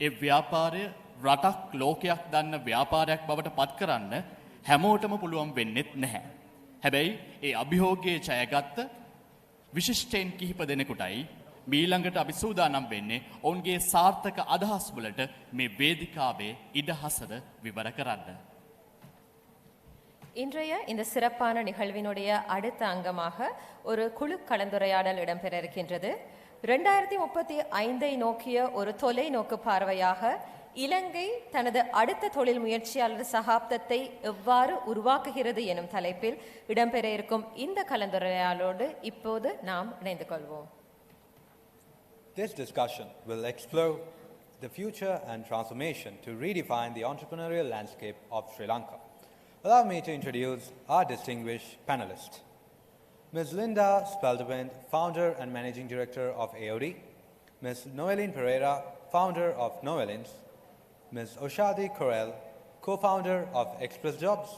[SPEAKER 2] ඒ ව්‍යාපාරය රටක් ලෝකයක් දන්න ව්‍යාපාරයක් බවට පත් කරන්න හැමෝටම පුළුවන් වෙන්නෙත් නැහැ. හැබැයි ඒ අභියෝගයේ ජයගත්ත විශිෂ්ටයින් කිහිප දෙනෙකුටයි මීළඟට අපි සූදානම් වෙන්නේ ඔවුන්ගේ සාර්ථක අදහස් වලට මේ වේදිකාවේ ඉඩහසර විවර කරන්න.
[SPEAKER 3] இன்றைய இந்த சிறப்பான நிகழ்வினுடைய அடுத்த அங்கமாக ஒரு குழு கலந்துரையாடல் இடம்பெற இருக்கின்றது. 2035 நோக்கிய ஒரு தொலைநோக்கு பார்வையாக இலங்கை தனது அடுத்த தொழில் முயற்சியாளர் சகாப்தத்தை எவ்வாறு உருவாக்குகிறது எனும் தலைப்பில் இடம்பெற இருக்கும் இந்த கலந்துரையாடலோடு இப்போது நாம் இணைந்து கொள்வோம்.
[SPEAKER 1] This discussion will explore the future and transformation to redefine the entrepreneurial landscape of Sri Lanka. Allow me to introduce our distinguished panelists. Ms. Linda Speldewind, founder and managing director of AOD. Ms. Noeline Pereira, founder of Noelins. Ms. Oshadi Corel, co-founder of Express Jobs.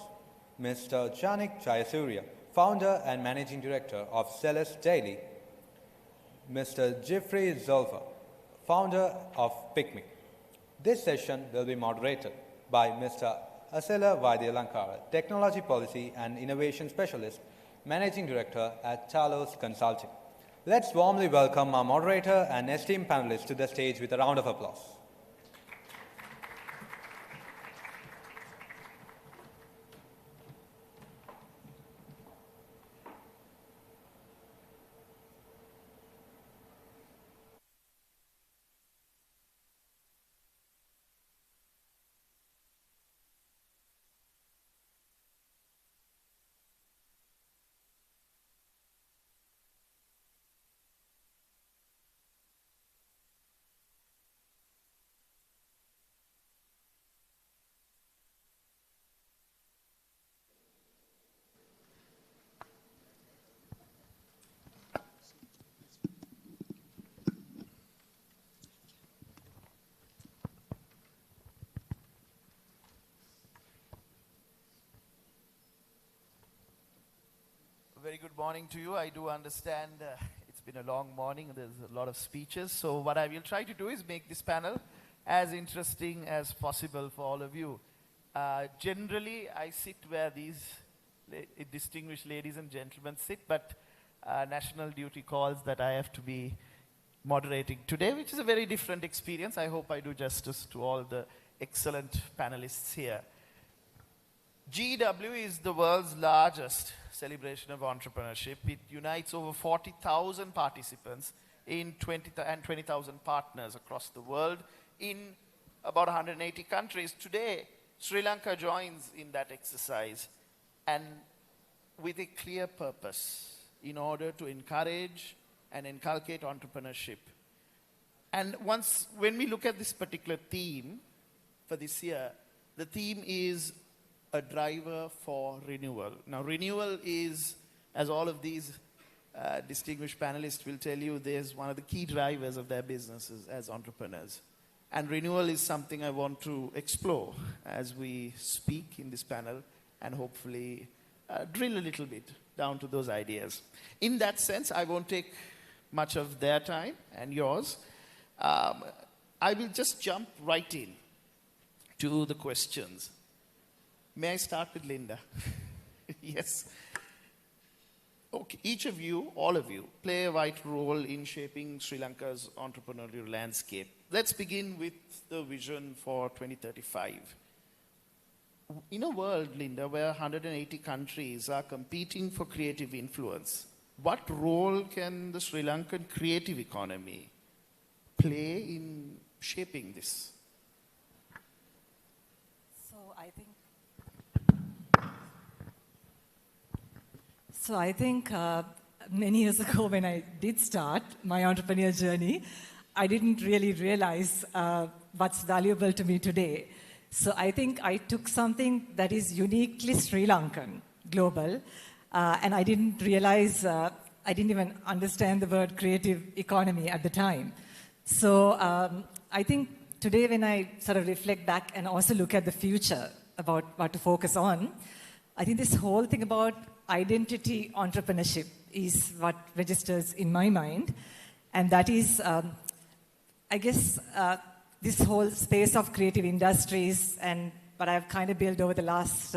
[SPEAKER 1] Mr. Janik Jayasuriya, founder and managing director of Celis Daily. Mr. Jeffrey Zolfa, founder of PICMI. This session will be moderated by Mr. Asela Vaidyalankara, Technology Policy and Innovation Specialist, Managing Director at Talos Consulting. Let's warmly welcome our moderator and esteemed panelists to the stage with a round of applause.
[SPEAKER 12] morning to you. I do understand it's been a long morning. There's a lot of speeches. So what I will try to do is make this panel as interesting as possible for all of you. Generally, I sit where these distinguished ladies and gentlemen sit, but national duty calls that I have to be moderating today, which is a very different experience. I hope I do justice to all the excellent panelists here. GW is the world's largest celebration of entrepreneurship. It unites over 40,000 participants in 20,000 partners across the world in about 180 countries. Today, Sri Lanka joins in that exercise, and with a clear purpose in order to encourage and inculcate entrepreneurship. And when we look at this particular theme for this year, the theme is a driver for renewal. Now, renewal is, as all of these distinguished panelists will tell you, there's one of the key drivers of their businesses as entrepreneurs. And renewal is something I want to explore as we speak in this panel and hopefully drill a little bit down to those ideas. In that sense, I won't take much of their time and yours. I will just jump right in to the questions. May I start with Linda? Yes. Okay, each of you, all of you, play a vital role in shaping Sri Lanka's entrepreneurial landscape. Let's begin with the vision for 2035. In a world, Linda, where 180 countries are competing for creative influence, what role can the Sri Lankan creative economy play in shaping this?
[SPEAKER 13] So I think many years ago when I did start my entrepreneurial journey, I didn't really realize what's valuable to me today. So I think I took something that is uniquely Sri Lankan, global, and I didn't realize, I didn't even understand the word creative economy at the time. So I think today when I sort of reflect back and also look at the future about what to focus on, I think this whole thing about identity entrepreneurship is what registers in my mind. And that is, I guess, this whole space of creative industries and what I've kind of built over the last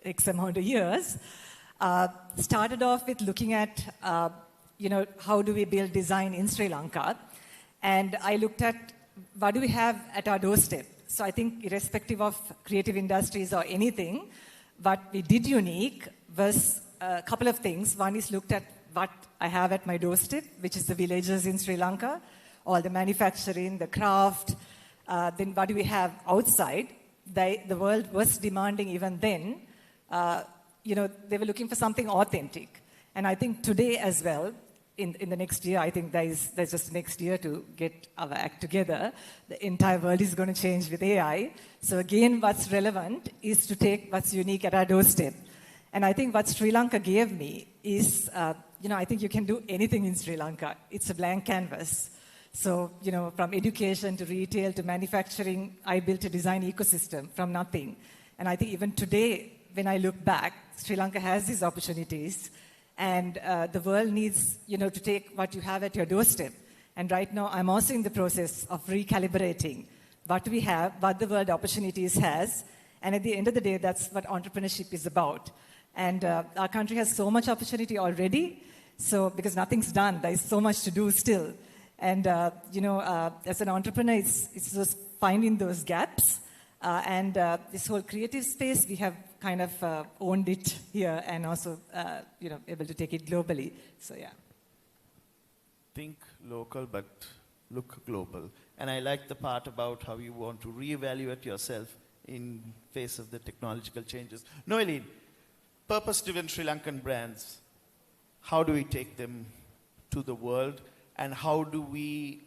[SPEAKER 13] X amount of years, started off with looking at, how do we build design in Sri Lanka? And I looked at what do we have at our doorstep. So I think irrespective of creative industries or anything, what we did unique was a couple of things. One is looked at what I have at my doorstep, which is the villages in Sri Lanka, all the manufacturing, the craft. Then what do we have outside? The world was demanding even then. They were looking for something authentic. And I think today as well, in the next year, I think there's just next year to get our act together. The entire world is going to change with AI. So again, what's relevant is to take what's unique at our doorstep. And I think what Sri Lanka gave me is, I think you can do anything in Sri Lanka. It's a blank canvas. So, from education to retail to manufacturing, I built a design ecosystem from nothing. And I think even today, when I look back, Sri Lanka has these opportunities. And the world needs, to take what you have at your doorstep. And right now, I'm also in the process of recalibrating what we have, what the world opportunities has. And at the end of the day, that's what entrepreneurship is about. And our country has so much opportunity already. So, because nothing's done, there's so much to do still. And, as an entrepreneur, it's just finding those gaps. And this whole creative space, we have kind of owned it here and also, able to take it globally. So, yeah.
[SPEAKER 12] Think local, but look global. And I like the part about how you want to reevaluate yourself in face of the technological changes. Noeline, purpose-driven Sri Lankan brands, how do we take them to the world? And how do we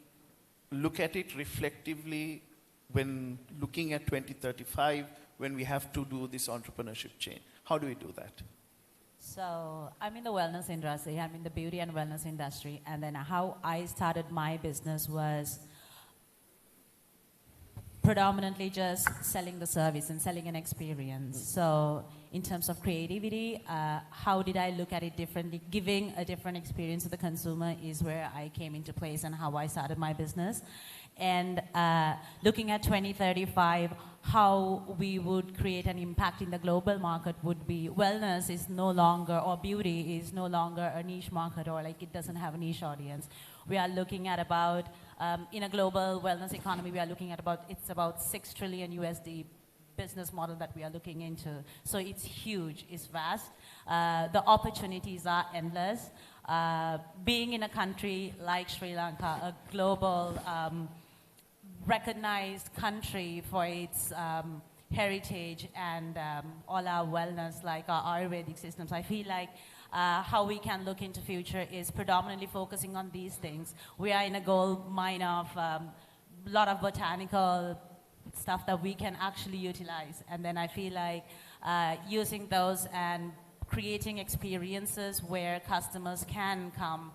[SPEAKER 12] look at it reflectively when looking at 2035, when we have to do this entrepreneurship change? How do we do that?
[SPEAKER 14] So I'm in the wellness industry. I'm in the beauty and wellness industry. And then how I started my business was predominantly just selling the service and selling an experience. So in terms of creativity. How did I look at it differently? Giving a different experience to the consumer is where I came into place and how I started my business. And looking at 2035, how we would create an impact in the global market would be wellness is no longer, or beauty is no longer a niche market, or like it doesn't have a niche audience. We are looking at about, in a global wellness economy, we are looking at it's about $6 trillion USD business model that we are looking into. So it's huge, it's vast. The opportunities are endless. Being in a country like Sri Lanka, a global recognized country for its heritage and all our wellness, like our Ayurvedic systems, I feel like how we can look into future is predominantly focusing on these things. We are in a gold mine of a lot of botanical stuff that we can actually utilize. And then I feel like using those and creating experiences where customers can come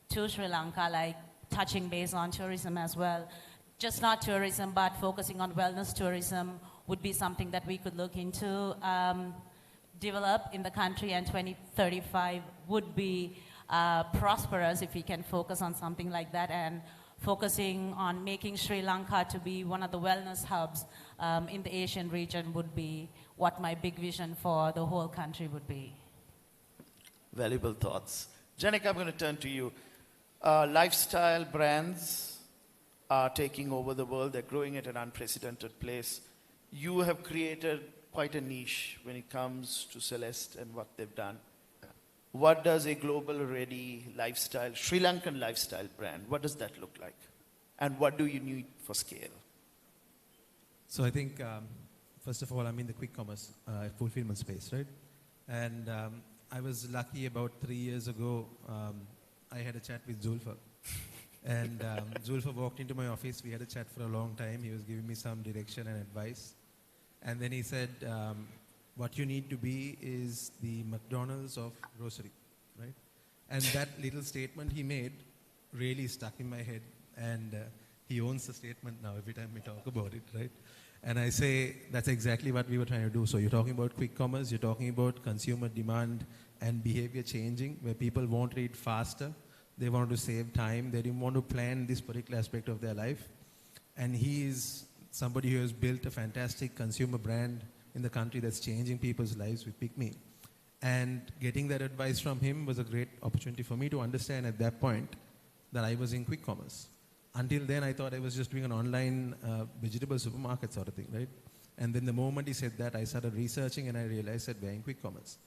[SPEAKER 14] to Sri Lanka, like touching base on tourism as well. Just not tourism, but focusing on wellness tourism would be something that we could look into, develop in the country, and 2035 would be prosperous if we can focus on something like that, and focusing on making Sri Lanka to be one of the wellness hubs in the Asian region would be what my big vision for the whole country would be.
[SPEAKER 12] Valuable thoughts. Janika, I'm going to turn to you. Lifestyle brands are taking over the world. They're growing at an unprecedented pace. You have created quite a niche when it comes to Celeste and what they've done. What does a global-ready lifestyle, Sri Lankan lifestyle brand, what does that look like? And what do you need for scale?
[SPEAKER 15] So I think, first of all, I'm in the quick commerce fulfillment space, right? And I was lucky about 3 years ago, I had a chat with Zulfa. And Zulfa walked into my office. We had a chat for a long time. He was giving me some direction and advice. And then he said, what you need to be is the McDonald's of grocery, right? And that little statement he made really stuck in my head. And he owns the statement now every time we talk about it, right? And I say, that's exactly what we were trying to do. So you're talking about quick commerce, you're talking about consumer demand and behavior changing, where people want to eat faster. They want to save time. They didn't want to plan this particular aspect of their life. And he is somebody who has built a fantastic consumer brand in the country that's changing people's lives with Pick Me. And getting that advice from him was a great opportunity for me to understand at that point that I was in quick commerce. Until then, I thought I was just doing an online vegetable supermarket sort of thing, right? And then the moment he said that, I started researching and I realized that we're in quick commerce.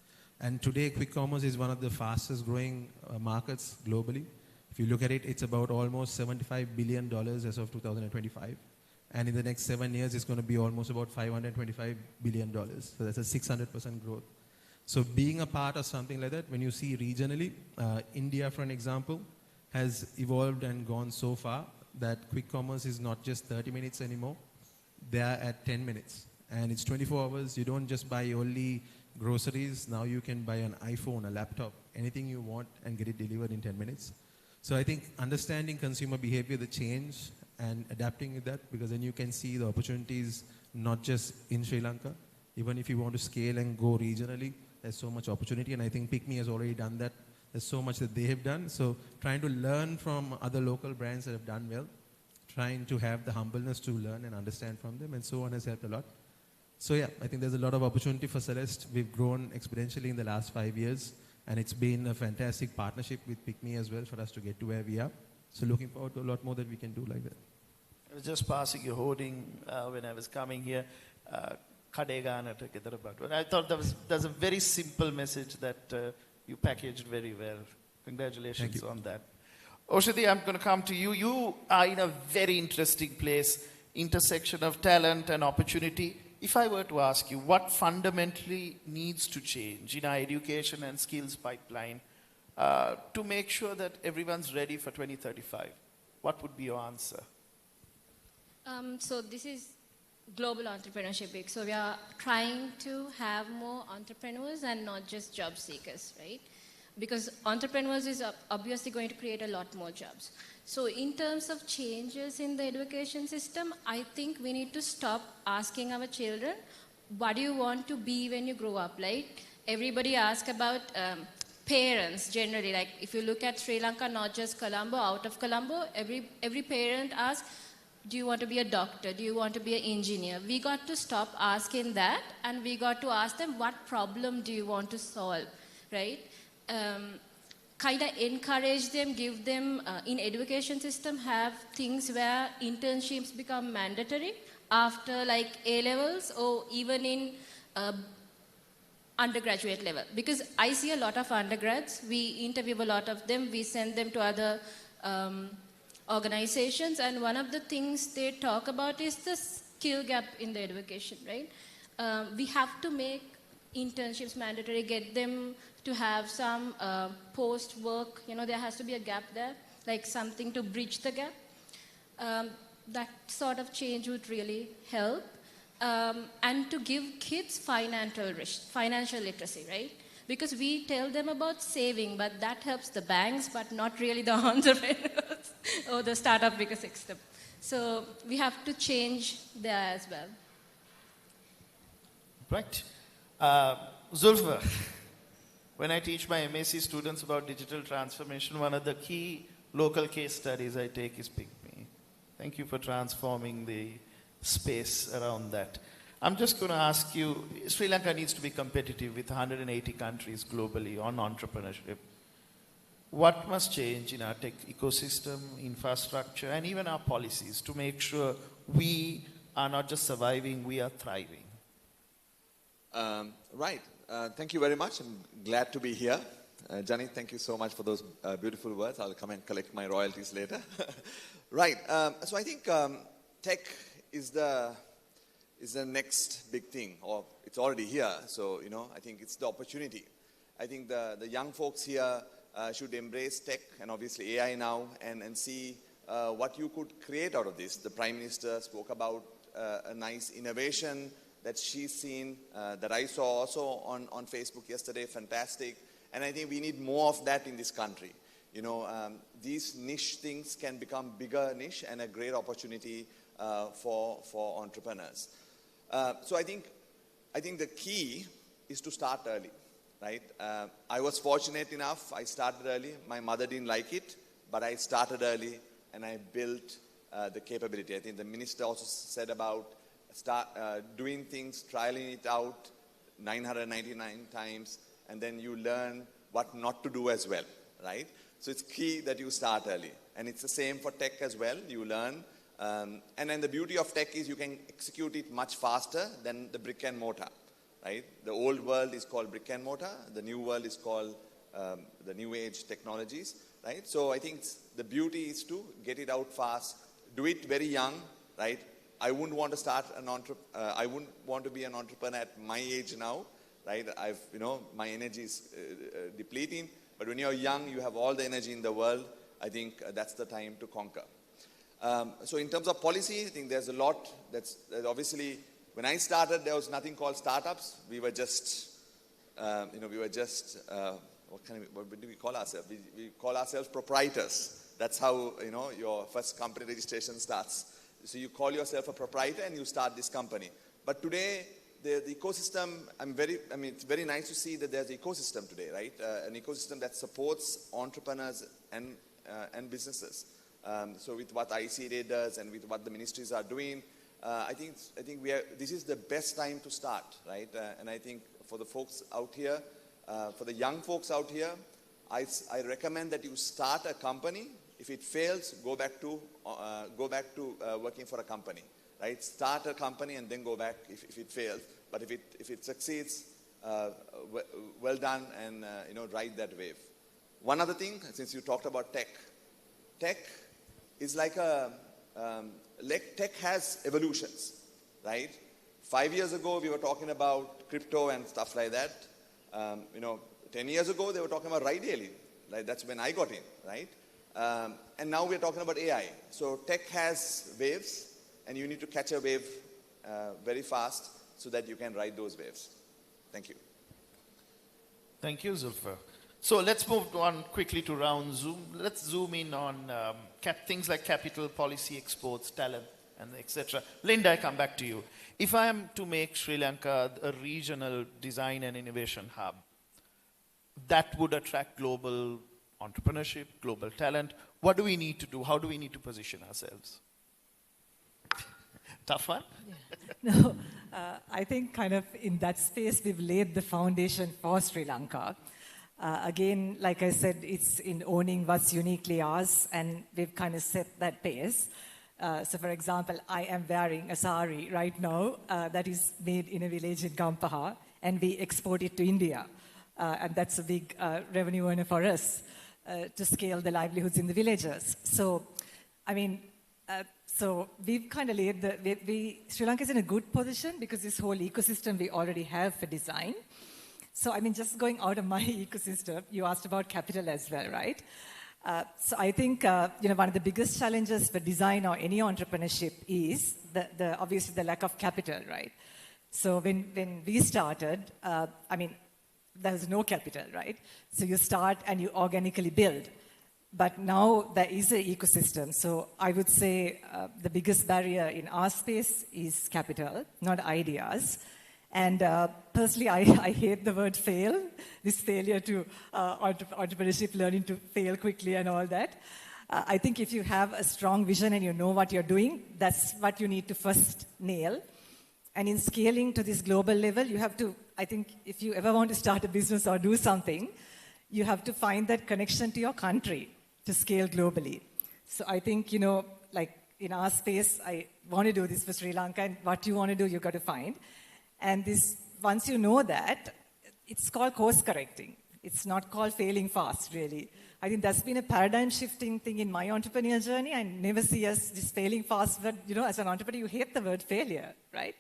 [SPEAKER 15] And today, quick commerce is one of the fastest growing markets globally. If you look at it, it's about almost $75 billion as of 2025. And in the next 7 years, it's going to be almost about $525 billion. So that's a 600% growth. So being a part of something like that, when you see regionally, India, for an example, has evolved and gone so far that quick commerce is not just 30 minutes anymore. They are at 10 minutes. And it's 24 hours. You don't just buy only groceries. Now you can buy an iPhone, a laptop, anything you want and get it delivered in 10 minutes. So I think understanding consumer behavior, the change, and adapting with that, because then you can see the opportunities not just in Sri Lanka. Even if you want to scale and go regionally, there's so much opportunity. And I think Pick Me has already done that. There's so much that they have done. So trying to learn from other local brands that have done well, trying to have the humbleness to learn and understand from them, and so on has helped a lot. So yeah, I think there's a lot of opportunity for Celeste. We've grown exponentially in the last 5 years, and it's been a fantastic partnership with Pick Me as well for us to get to where we are. So looking forward to a lot more that we can do like that.
[SPEAKER 12] I was just passing your hoarding when I was coming here. I thought there's a very simple message that you packaged very well. Congratulations on that. Oshadi, I'm going to come to you. You are in a very interesting place, intersection of talent and opportunity. If I were to ask you, what fundamentally needs to change in our education and skills pipeline to make sure that everyone's ready for 2035? What would be your answer?
[SPEAKER 16] So this is Global Entrepreneurship Week. So we are trying to have more entrepreneurs and not just job seekers, right? Because entrepreneurs is obviously going to create a lot more jobs. So in terms of changes in the education system, I think we need to stop asking our children what do you want to be when you grow up, right? Everybody asks about parents generally. Like if you look at Sri Lanka, not just Colombo, out of Colombo, every parent asks, do you want to be a doctor? Do you want to be an engineer? We got to stop asking that, and we got to ask them, what problem do you want to solve, right? Kind of encourage them, give them, in education system, have things where internships become mandatory after like A-levels or even in undergraduate level. Because I see a lot of undergrads, we interview a lot of them, we send them to other organizations, and one of the things they talk about is the skill gap in the education, right? We have to make internships mandatory, get them to have some post-work, there has to be a gap there, like something to bridge the gap. That sort of change would really help. And to give kids financial literacy, right? Because we tell them about saving, but that helps the banks, but not really the entrepreneurs or the startup ecosystem. So we have to change there as well.
[SPEAKER 12] Right. Zulfa, when I teach my MSc students about digital transformation, one of the key local case studies I take is PicMe. Thank you for transforming the space around that. I'm just going to ask you, Sri Lanka needs to be competitive with 180 countries globally on entrepreneurship. What must change in our tech ecosystem, infrastructure, and even our policies to make sure we are not just surviving, we are thriving?
[SPEAKER 17] Right. Thank you very much. I'm glad to be here. Johnny, thank you so much for those beautiful words. I'll come and collect my royalties later. Right. So I think tech is the next big thing, or it's already here. So, I think it's the opportunity. I think the young folks here should embrace tech and obviously AI now and see what you could create out of this. The Prime Minister spoke about a nice innovation that she's seen, that I saw also on Facebook yesterday. Fantastic. And I think we need more of that in this country. These niche things can become bigger niche and a great opportunity for entrepreneurs. So I think the key is to start early, right? I was fortunate enough, I started early. My mother didn't like it, but I started early and I built the capability. I think the minister also said about doing things, trialing it out 999 times, and then you learn what not to do as well, right? So it's key that you start early. And it's the same for tech as well. You learn. And then the beauty of tech is you can execute it much faster than the brick and mortar, right? The old world is called brick and mortar. The new world is called the new age technologies, right? So I think the beauty is to get it out fast, do it very young, right? I wouldn't want to I wouldn't want to be an entrepreneur at my age now, right? My energy is depleting. But when you're young, you have all the energy in the world. I think that's the time to conquer. So in terms of policy, I think there's a lot that's obviously, when I started, there was nothing called startups. We were just, what do we call ourselves? We call ourselves proprietors. That's how, your first company registration starts. So you call yourself a proprietor and you start this company. But today, the ecosystem, it's very nice to see that there's an ecosystem today, right? An ecosystem that supports entrepreneurs and businesses. So with what ICDA does and with what the ministries are doing, I think this is the best time to start, right? And I think for the folks out here, for the young folks out here, I recommend that you start a company. If it fails, go back to working for a company, right? Start a company and then go back if it fails. But if it succeeds, well done, and ride that wave. One other thing, since you talked about tech is like tech has evolutions, right? 5 years ago, we were talking about crypto and stuff like that. 10 years ago, they were talking about ride-hailing. Like that's when I got in, right? And now we're talking about AI. So tech has waves, and you need to catch a wave very fast so that you can ride those waves. Thank you.
[SPEAKER 12] Thank you, Zulfa. So let's move on quickly to round zoom. Let's zoom in on things like capital, policy, exports, talent, and etc. Linda, I come back to you. If I am to make Sri Lanka a regional design and innovation hub, that would attract global entrepreneurship, global talent. What do we need to do? How do we need to position ourselves? Tough one?
[SPEAKER 13] No, I think kind of in that space, we've laid the foundation for Sri Lanka. Again, like I said, it's in owning what's uniquely ours, and we've kind of set that pace. So for example, I am wearing a sari right now that is made in a village in Gampaha, and we export it to India. And that's a big revenue earner for us to scale the livelihoods in the villages. So, I mean, so we've kind of laid Sri Lanka is in a good position because this whole ecosystem we already have for design. So, I mean, just going out of my ecosystem, you asked about capital as well, right? So I think, one of the biggest challenges for design or any entrepreneurship is obviously the lack of capital, right? So when we started, there's no capital, right? So you start and you organically build. But now there is an ecosystem. So I would say the biggest barrier in our space is capital, not ideas. And personally, I hate the word fail, this failure to entrepreneurship, learning to fail quickly and all that. I think if you have a strong vision and you know what you're doing, that's what you need to first nail. And in scaling to this global level, you have to, I think, if you ever want to start a business or do something, you have to find that connection to your country to scale globally. So I think, like in our space, I want to do this for Sri Lanka, and what you want to do, you've got to find. And this, once you know that, it's called course correcting. It's not called failing fast, really. I think that's been a paradigm shifting thing in my entrepreneurial journey. I never see us just failing fast, but as an entrepreneur, you hate the word failure, right?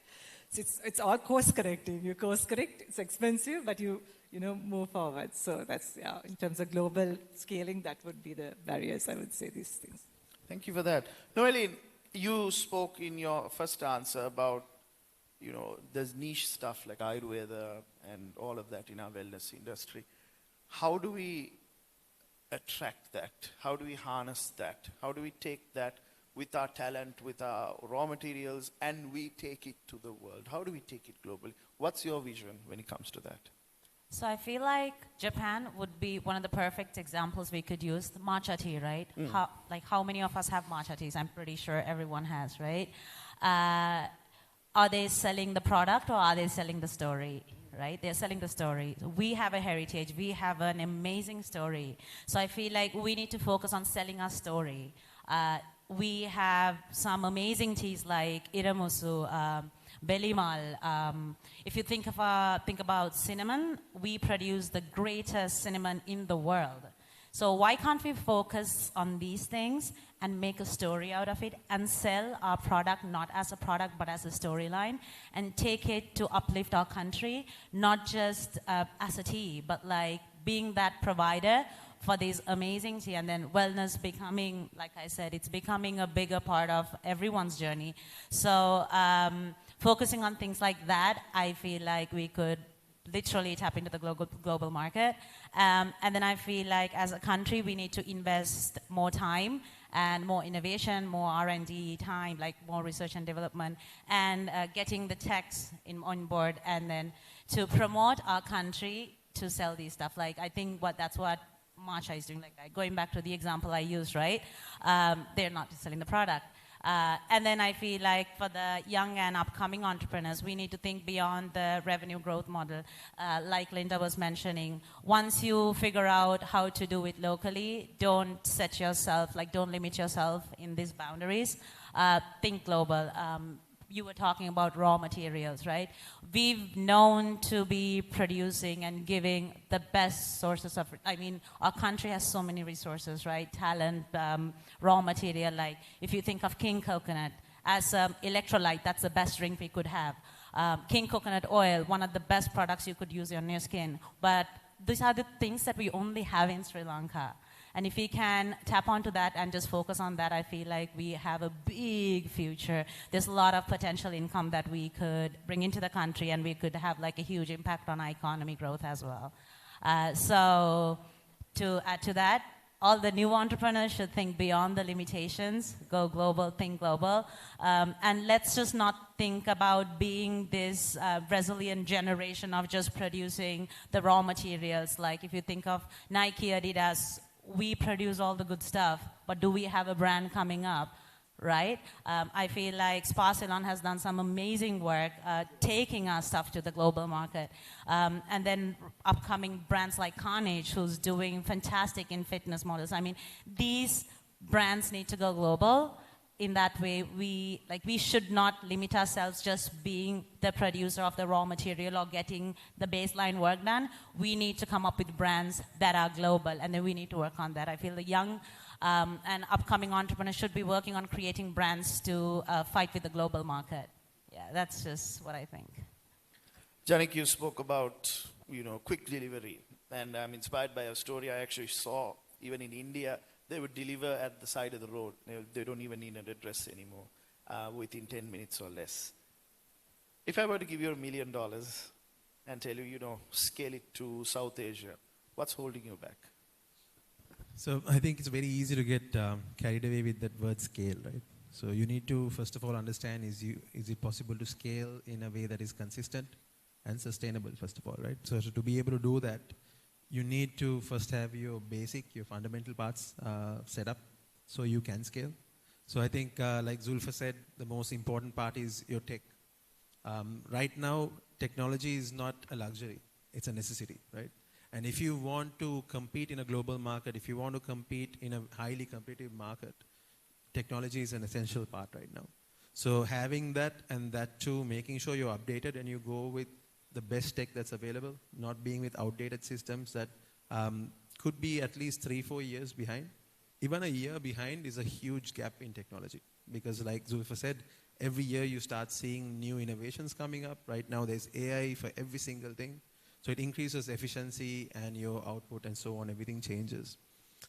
[SPEAKER 13] So it's all course correcting. You course correct, it's expensive, but you move forward. So that's, in terms of global scaling, that would be the barriers, I would say, these things.
[SPEAKER 12] Thank you for that. Noeline, you spoke in your first answer about, there's niche stuff like Ayurveda and all of that in our wellness industry. How do we attract that? How do we harness that? How do we take that with our talent, with our raw materials, and we take it to the world? How do we take it globally? What's your vision when it comes to that?
[SPEAKER 14] So I feel like Japan would be one of the perfect examples we could use. The matcha tea, right? How many of us have matcha teas? I'm pretty sure everyone has, right? Are they selling the product or are they selling the story? Right? They're selling the story. We have a heritage. We have an amazing story. So I feel like we need to focus on selling our story. We have some amazing teas like Iramusu, Belimal. If you think about cinnamon, we produce the greatest cinnamon in the world. So why can't we focus on these things and make a story out of it and sell our product not as a product but as a storyline and take it to uplift our country, not just as a tea, but like being that provider for these amazing tea, and then wellness becoming, like I said, it's becoming a bigger part of everyone's journey. So focusing on things like that, I feel like we could literally tap into the global market. And then I feel like as a country, we need to invest more time and more innovation, more R&D time, like more research and development, and getting the techs on board, and then to promote our country to sell these stuff. Like, I think that's what matcha is doing. Like, going back to the example I used, right? They're not just selling the product. And then I feel like for the young and upcoming entrepreneurs, we need to think beyond the revenue growth model. Like Linda was mentioning, once you figure out how to do it locally, don't limit yourself in these boundaries. Think global. You were talking about raw materials, right? We've known to be producing and giving the best sources of, our country has so many resources, right? Talent, raw material, like if you think of king coconut as electrolyte, that's the best drink we could have. King coconut oil, one of the best products you could use on your skin. But these are the things that we only have in Sri Lanka. And if we can tap onto that and just focus on that, I feel like we have a big future. There's a lot of potential income that we could bring into the country, and we could have like a huge impact on our economy growth as well. So to add to that, all the new entrepreneurs should think beyond the limitations, go global, think global. And let's just not think about being this resilient generation of just producing the raw materials. Like if you think of Nike, Adidas, we produce all the good stuff, but do we have a brand coming up? Right? I feel like Spa Salon has done some amazing work taking our stuff to the global market. And then upcoming brands like Carnage, who's doing fantastic in fitness models. I mean, these brands need to go global. In that way, we should not limit ourselves just being the producer of the raw material or getting the baseline work done. We need to come up with brands that are global, and then we need to work on that. I feel the young and upcoming entrepreneurs should be working on creating brands to fight with the global market. Yeah, that's just what I think.
[SPEAKER 12] Janik, you spoke about, quick delivery. And I'm inspired by a story I actually saw. Even in India, they would deliver at the side of the road. They don't even need an address anymore, within 10 minutes or less. If I were to give you $1 million and tell you, scale it to South Asia, what's holding you back?
[SPEAKER 15] So I think it's very easy to get carried away with that word scale, right? So you need to, first of all, understand is it possible to scale in a way that is consistent and sustainable, first of all, right? So to be able to do that, you need to first have your fundamental parts set up so you can scale. So I think, like Zulfa said, the most important part is your tech. Right now, technology is not a luxury. It's a necessity, right? And if you want to compete in a global market, if you want to compete in a highly competitive market, technology is an essential part right now. So having that, and that too, making sure you're updated and you go with the best tech that's available, not being with outdated systems that could be at least 3-4 years behind. Even a year behind is a huge gap in technology. Because like Zulfa said, every year you start seeing new innovations coming up. Right now there's AI for every single thing. So it increases efficiency and your output and so on, everything changes.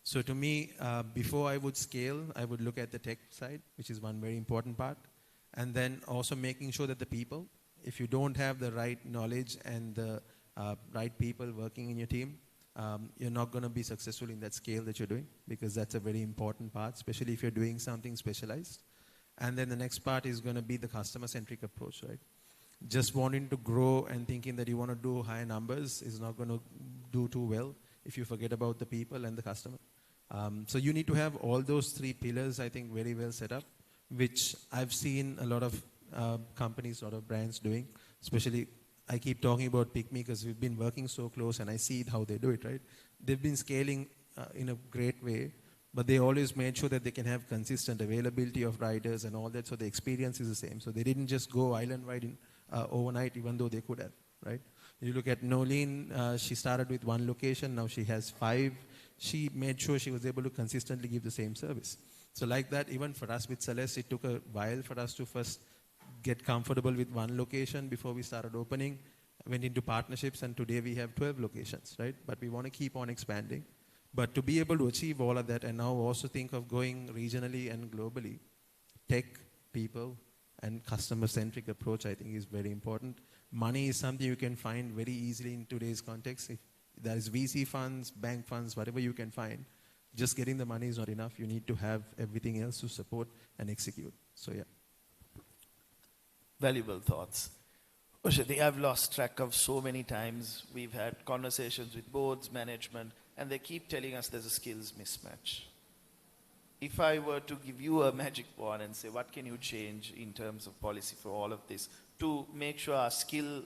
[SPEAKER 15] So to me, before I would scale, I would look at the tech side, which is one very important part. And then also making sure that the people, if you don't have the right knowledge and the right people working in your team, you're not going to be successful in that scale that you're doing, because that's a very important part, especially if you're doing something specialized. And then the next part is going to be the customer-centric approach, right? Just wanting to grow and thinking that you want to do high numbers is not going to do too well if you forget about the people and the customer. So you need to have all those 3 pillars, I think, very well set up, which I've seen a lot of companies, a lot of brands doing. Especially, I keep talking about Pick Me because we've been working so close and I see how they do it, right? They've been scaling in a great way, but they always made sure that they can have consistent availability of riders and all that, so the experience is the same. So they didn't just go island-wide overnight, even though they could have, right? You look at Nolene, she started with 1 location, now she has 5. She made sure she was able to consistently give the same service. So like that, even for us with Celeste, it took a while for us to first get comfortable with 1 location before we started opening, went into partnerships, and today we have 12 locations, right? But we want to keep on expanding. But to be able to achieve all of that and now also think of going regionally and globally, tech, people, and customer-centric approach, I think, is very important. Money is something you can find very easily in today's context. If there is VC funds, bank funds, whatever you can find, just getting the money is not enough. You need to have everything else to support and execute. So, yeah.
[SPEAKER 12] Valuable thoughts. Ushadi, I've lost track of so many times. We've had conversations with boards, management, and they keep telling us there's a skills mismatch. If I were to give you a magic wand and say, what can you change in terms of policy for all of this to make sure our skill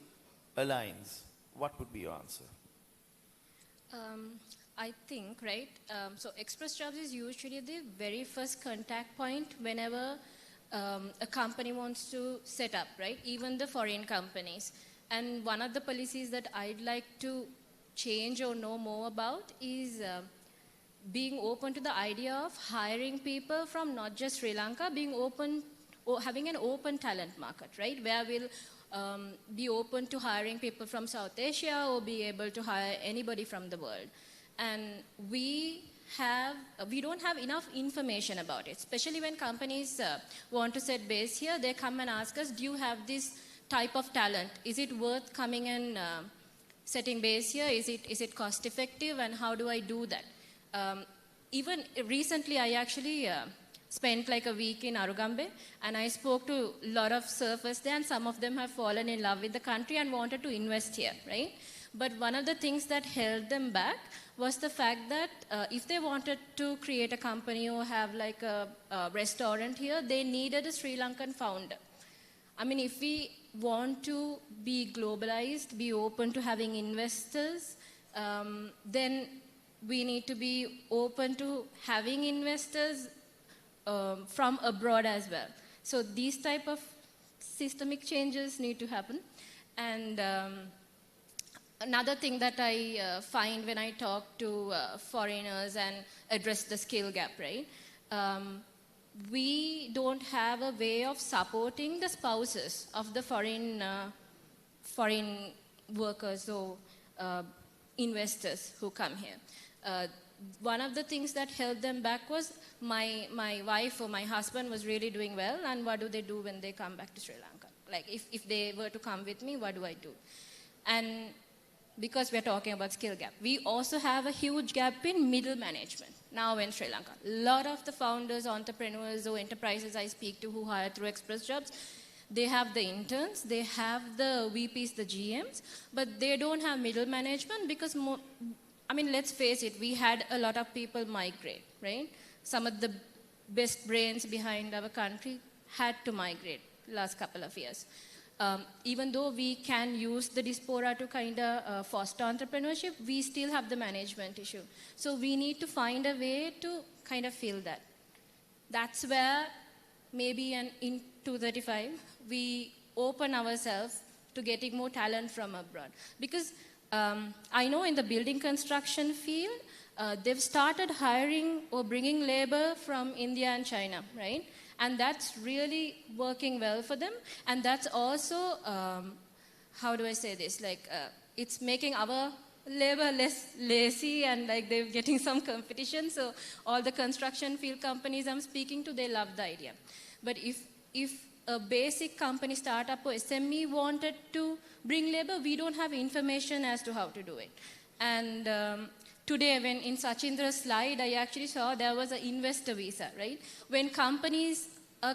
[SPEAKER 12] aligns, what would be your answer?
[SPEAKER 16] I think, right, so Express Jobs is usually the very first contact point whenever a company wants to set up, right, even the foreign companies. And one of the policies that I'd like to change or know more about is being open to the idea of hiring people from not just Sri Lanka, being open, or having an open talent market, right, where we'll be open to hiring people from South Asia or be able to hire anybody from the world. And we don't have enough information about it, especially when companies want to set base here. They come and ask us, do you have this type of talent? Is it worth coming and setting base here? Is it cost effective, and how do I do that? even recently, I actually spent like a week in Arugambe, and I spoke to a lot of surfers there, and some of them have fallen in love with the country and wanted to invest here, right? But one of the things that held them back was the fact that if they wanted to create a company or have like a restaurant here, they needed a Sri Lankan founder. I mean, if we want to be globalized, be open to having investors, then we need to be open to having investors from abroad as well. So these type of systemic changes need to happen. And another thing that I find when I talk to foreigners and address the skill gap, right? We don't have a way of supporting the spouses of the foreign workers or investors who come here. One of the things that held them back was my wife or my husband was really doing well, and what do they do when they come back to Sri Lanka? Like if they were to come with me, what do I do? And because we're talking about skill gap, we also have a huge gap in middle management now in Sri Lanka. A lot of the founders, entrepreneurs or enterprises I speak to who hire through express jobs, they have the interns, they have the VPs, the GMs, but they don't have middle management because I mean, let's face it, we had a lot of people migrate, right? Some of the best brains behind our country had to migrate last couple of years. Even though we can use the diaspora to kind of foster entrepreneurship, we still have the management issue. So we need to find a way to kind of fill that. That's where maybe in 2035, we open ourselves to getting more talent from abroad. Because I know in the building construction field, they've started hiring or bringing labor from India and China, right? And that's really working well for them. And that's also, how do I say this? Like, it's making our labor less lazy and like they're getting some competition. So all the construction field companies I'm speaking to, they love the idea. But if a basic company, startup or SME wanted to bring labor, we don't have information as to how to do it. And today, when in Sachindra's slide, I actually saw there was an investor visa, right? When companies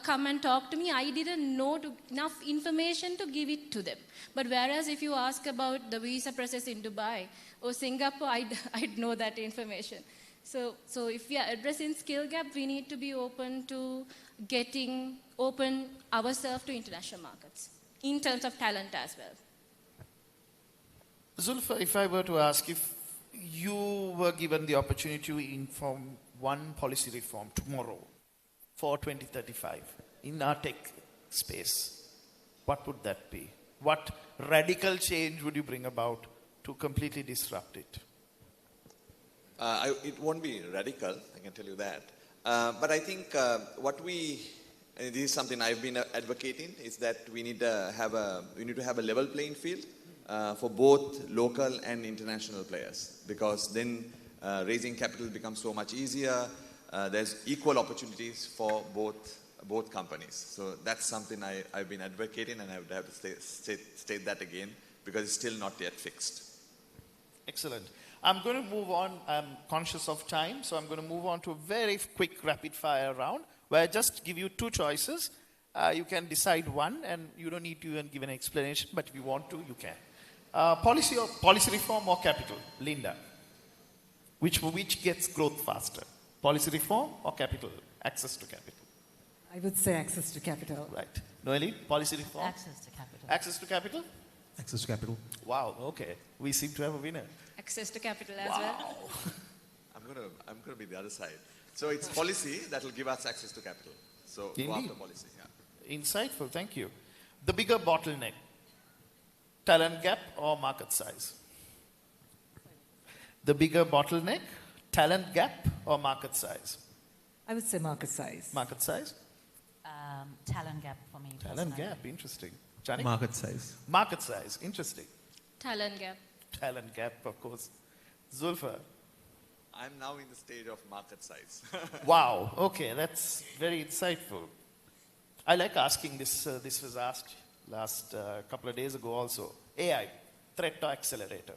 [SPEAKER 16] come and talk to me, I didn't know enough information to give it to them. But whereas if you ask about the visa process in Dubai or Singapore, I'd know that information. So if we are addressing skill gap, we need to be open to open ourselves to international markets in terms of talent as well.
[SPEAKER 12] Zulfa, if I were to ask, if you were given the opportunity to inform one policy reform tomorrow for 2035 in our tech space, what would that be? What radical change would you bring about to completely disrupt it?
[SPEAKER 17] It won't be radical, I can tell you that. But I think and this is something I've been advocating, is that we need to have a level playing field for both local and international players, because then raising capital becomes so much easier. There's equal opportunities for both companies. So that's something I've been advocating, and I would have to state that again, because it's still not yet fixed.
[SPEAKER 12] Excellent. I'm going to move on. I'm conscious of time, so I'm going to move on to a very quick rapid fire round where I just give you two choices. You can decide one, and you don't need to even give an explanation, but if you want to, you can. Policy reform or capital? Linda. Which gets growth faster? Policy reform or capital? Access to capital?
[SPEAKER 13] I would say access to capital.
[SPEAKER 12] Right. Noeli, policy reform?
[SPEAKER 14] Access to capital.
[SPEAKER 12] Access to capital?
[SPEAKER 15] Access to capital.
[SPEAKER 12] Wow, okay. We seem to have a winner.
[SPEAKER 16] Access to capital as well.
[SPEAKER 17] I'm gonna be the other side. So it's policy that will give us access to capital. So go after policy. Yeah.
[SPEAKER 12] Insightful, thank you. The bigger bottleneck, talent gap or market size? The bigger bottleneck, talent gap or market size?
[SPEAKER 13] I would say market size.
[SPEAKER 12] Market size?
[SPEAKER 14] Talent gap for me.
[SPEAKER 12] Talent
[SPEAKER 14] personally.
[SPEAKER 12] gap, interesting. Janik?
[SPEAKER 15] Market size.
[SPEAKER 12] Market size, interesting.
[SPEAKER 16] Talent gap.
[SPEAKER 12] Talent gap, of course. Zulfa?
[SPEAKER 17] I'm now in the stage of market size.
[SPEAKER 12] Wow, okay, that's very insightful. I like asking this. This was asked last couple of days ago also. AI, threat or accelerator?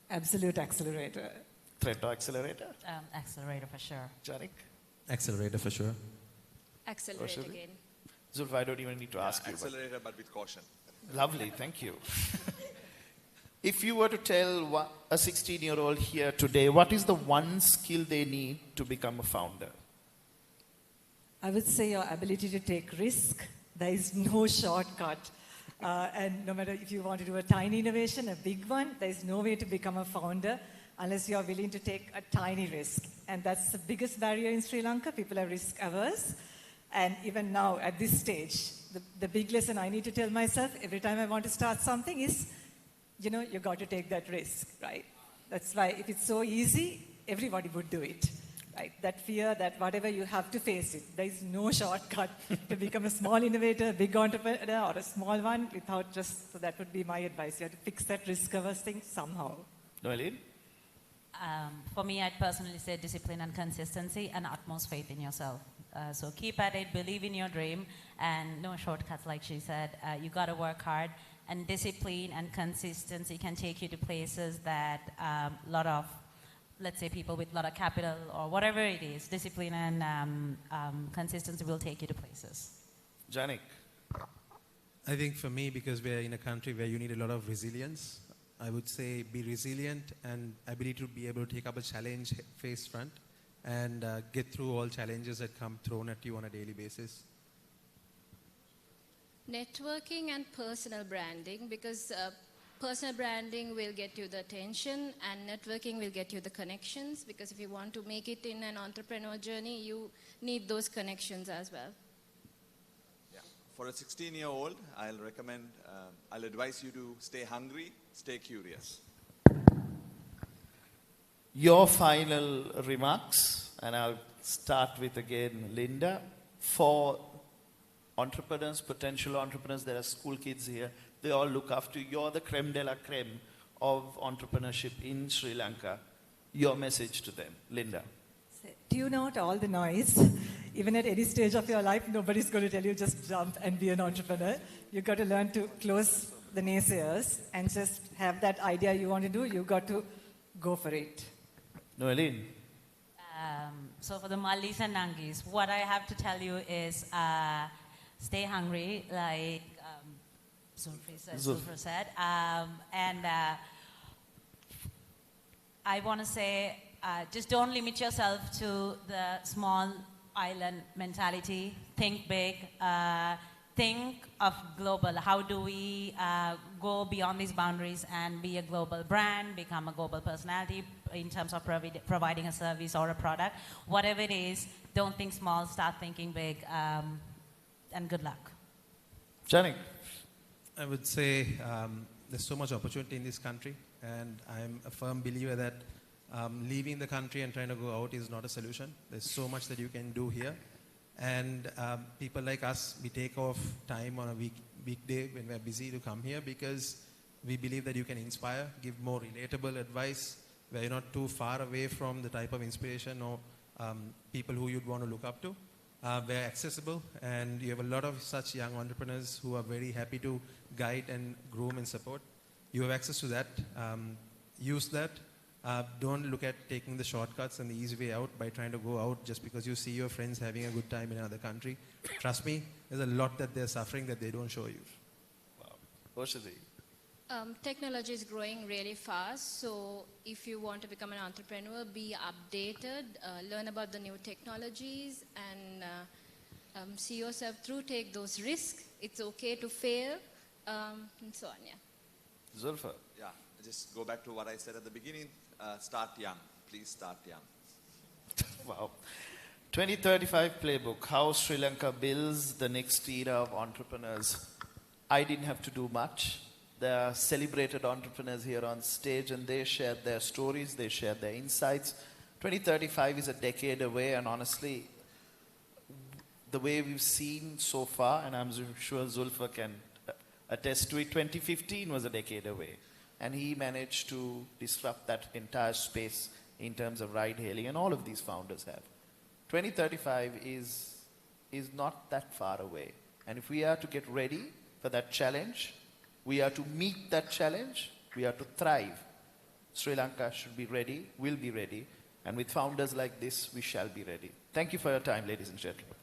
[SPEAKER 13] Absolute accelerator.
[SPEAKER 12] Threat or accelerator?
[SPEAKER 14] Accelerator for sure.
[SPEAKER 12] Janik?
[SPEAKER 15] Accelerator for sure.
[SPEAKER 16] Accelerate again.
[SPEAKER 12] Zulfa, I don't even need to ask you.
[SPEAKER 17] Accelerator, but with caution.
[SPEAKER 12] Lovely, thank you. If you were to tell a 16-year-old here today, what is the one skill they need to become a founder?
[SPEAKER 13] I would say your ability to take risk. There is no shortcut. And no matter if you want to do a tiny innovation, a big one, there is no way to become a founder unless you are willing to take a tiny risk. And that's the biggest barrier in Sri Lanka. People are risk averse. And even now, at this stage, the big lesson I need to tell myself every time I want to start something is, you know, you got to take that risk, right? That's why if it's so easy, everybody would do it, right? That fear, that whatever you have to face it. There is no shortcut to become a small innovator, a big entrepreneur, or a small one without just, so that would be my advice. You have to fix that risk-averse thing somehow.
[SPEAKER 12] Noeline?
[SPEAKER 14] For me, I'd personally say discipline and consistency and utmost faith in yourself. So keep at it, believe in your dream, and no shortcuts, like she said. You got to work hard, and discipline and consistency can take you to places that a lot of, let's say, people with a lot of capital or whatever it is, discipline and consistency will take you to places.
[SPEAKER 12] Janik?
[SPEAKER 15] I think for me, because we're in a country where you need a lot of resilience, I would say be resilient and ability to be able to take up a challenge face front and get through all challenges that come thrown at you on a daily basis.
[SPEAKER 16] Networking and personal branding, because personal branding will get you the attention and networking will get you the connections, because if you want to make it in an entrepreneur journey, you need those connections as well.
[SPEAKER 17] Yeah. For a 16-year-old, I'll advise you to stay hungry, stay curious.
[SPEAKER 12] Your final remarks, and I'll start with again Linda. For entrepreneurs, potential entrepreneurs, there are school kids here, they all look after you. You're the creme de la creme of entrepreneurship in Sri Lanka. Your message to them, Linda.
[SPEAKER 13] Tune out all the noise. Even at any stage of your life, nobody's going to tell you just jump and be an entrepreneur. You've got to learn to close the naysayers and just have that idea you want to do. You've got to go for it.
[SPEAKER 12] Noeline?
[SPEAKER 14] So for the Mallis and Nangis, what I have to tell you is stay hungry, like Zulfa said. And I want to say, just don't limit yourself to the small island mentality. Think big. Think of global. How do we go beyond these boundaries and be a global brand, become a global personality in terms of providing a service or a product? Whatever it is, don't think small, start thinking big, and good luck.
[SPEAKER 12] Janik?
[SPEAKER 15] I would say there's so much opportunity in this country, and I'm a firm believer that leaving the country and trying to go out is not a solution. There's so much that you can do here. And people like us, we take off time on a weekday when we're busy to come here because we believe that you can inspire, give more relatable advice, where you're not too far away from the type of inspiration or people who you'd want to look up to. We're accessible, and you have a lot of such young entrepreneurs who are very happy to guide and groom and support. You have access to that. Use that. Don't look at taking the shortcuts and the easy way out by trying to go out just because you see your friends having a good time in another country. Trust me, there's a lot that they're suffering that they don't show you.
[SPEAKER 12] Wow. Oshadi?
[SPEAKER 16] Technology is growing really fast, so if you want to become an entrepreneur, be updated, learn about the new technologies, and see yourself through, take those risks. It's okay to fail, and so on, yeah.
[SPEAKER 12] Zulfa?
[SPEAKER 17] Yeah, just go back to what I said at the beginning. Start young. Please start young.
[SPEAKER 12] Wow. 2035 playbook, how Sri Lanka builds the next era of entrepreneurs. I didn't have to do much. There are celebrated entrepreneurs here on stage, and they shared their stories, they shared their insights. 2035 is a decade away, and honestly, the way we've seen so far, and I'm sure Zulfa can attest to it, 2015 was a decade away. And he managed to disrupt that entire space in terms of ride-hailing, and all of these founders have. 2035 is not that far away. And if we are to get ready for that challenge, we are to meet that challenge, we are to thrive. Sri Lanka should be ready, will be ready, and with founders like this, we shall be ready. Thank you for your time, ladies and gentlemen.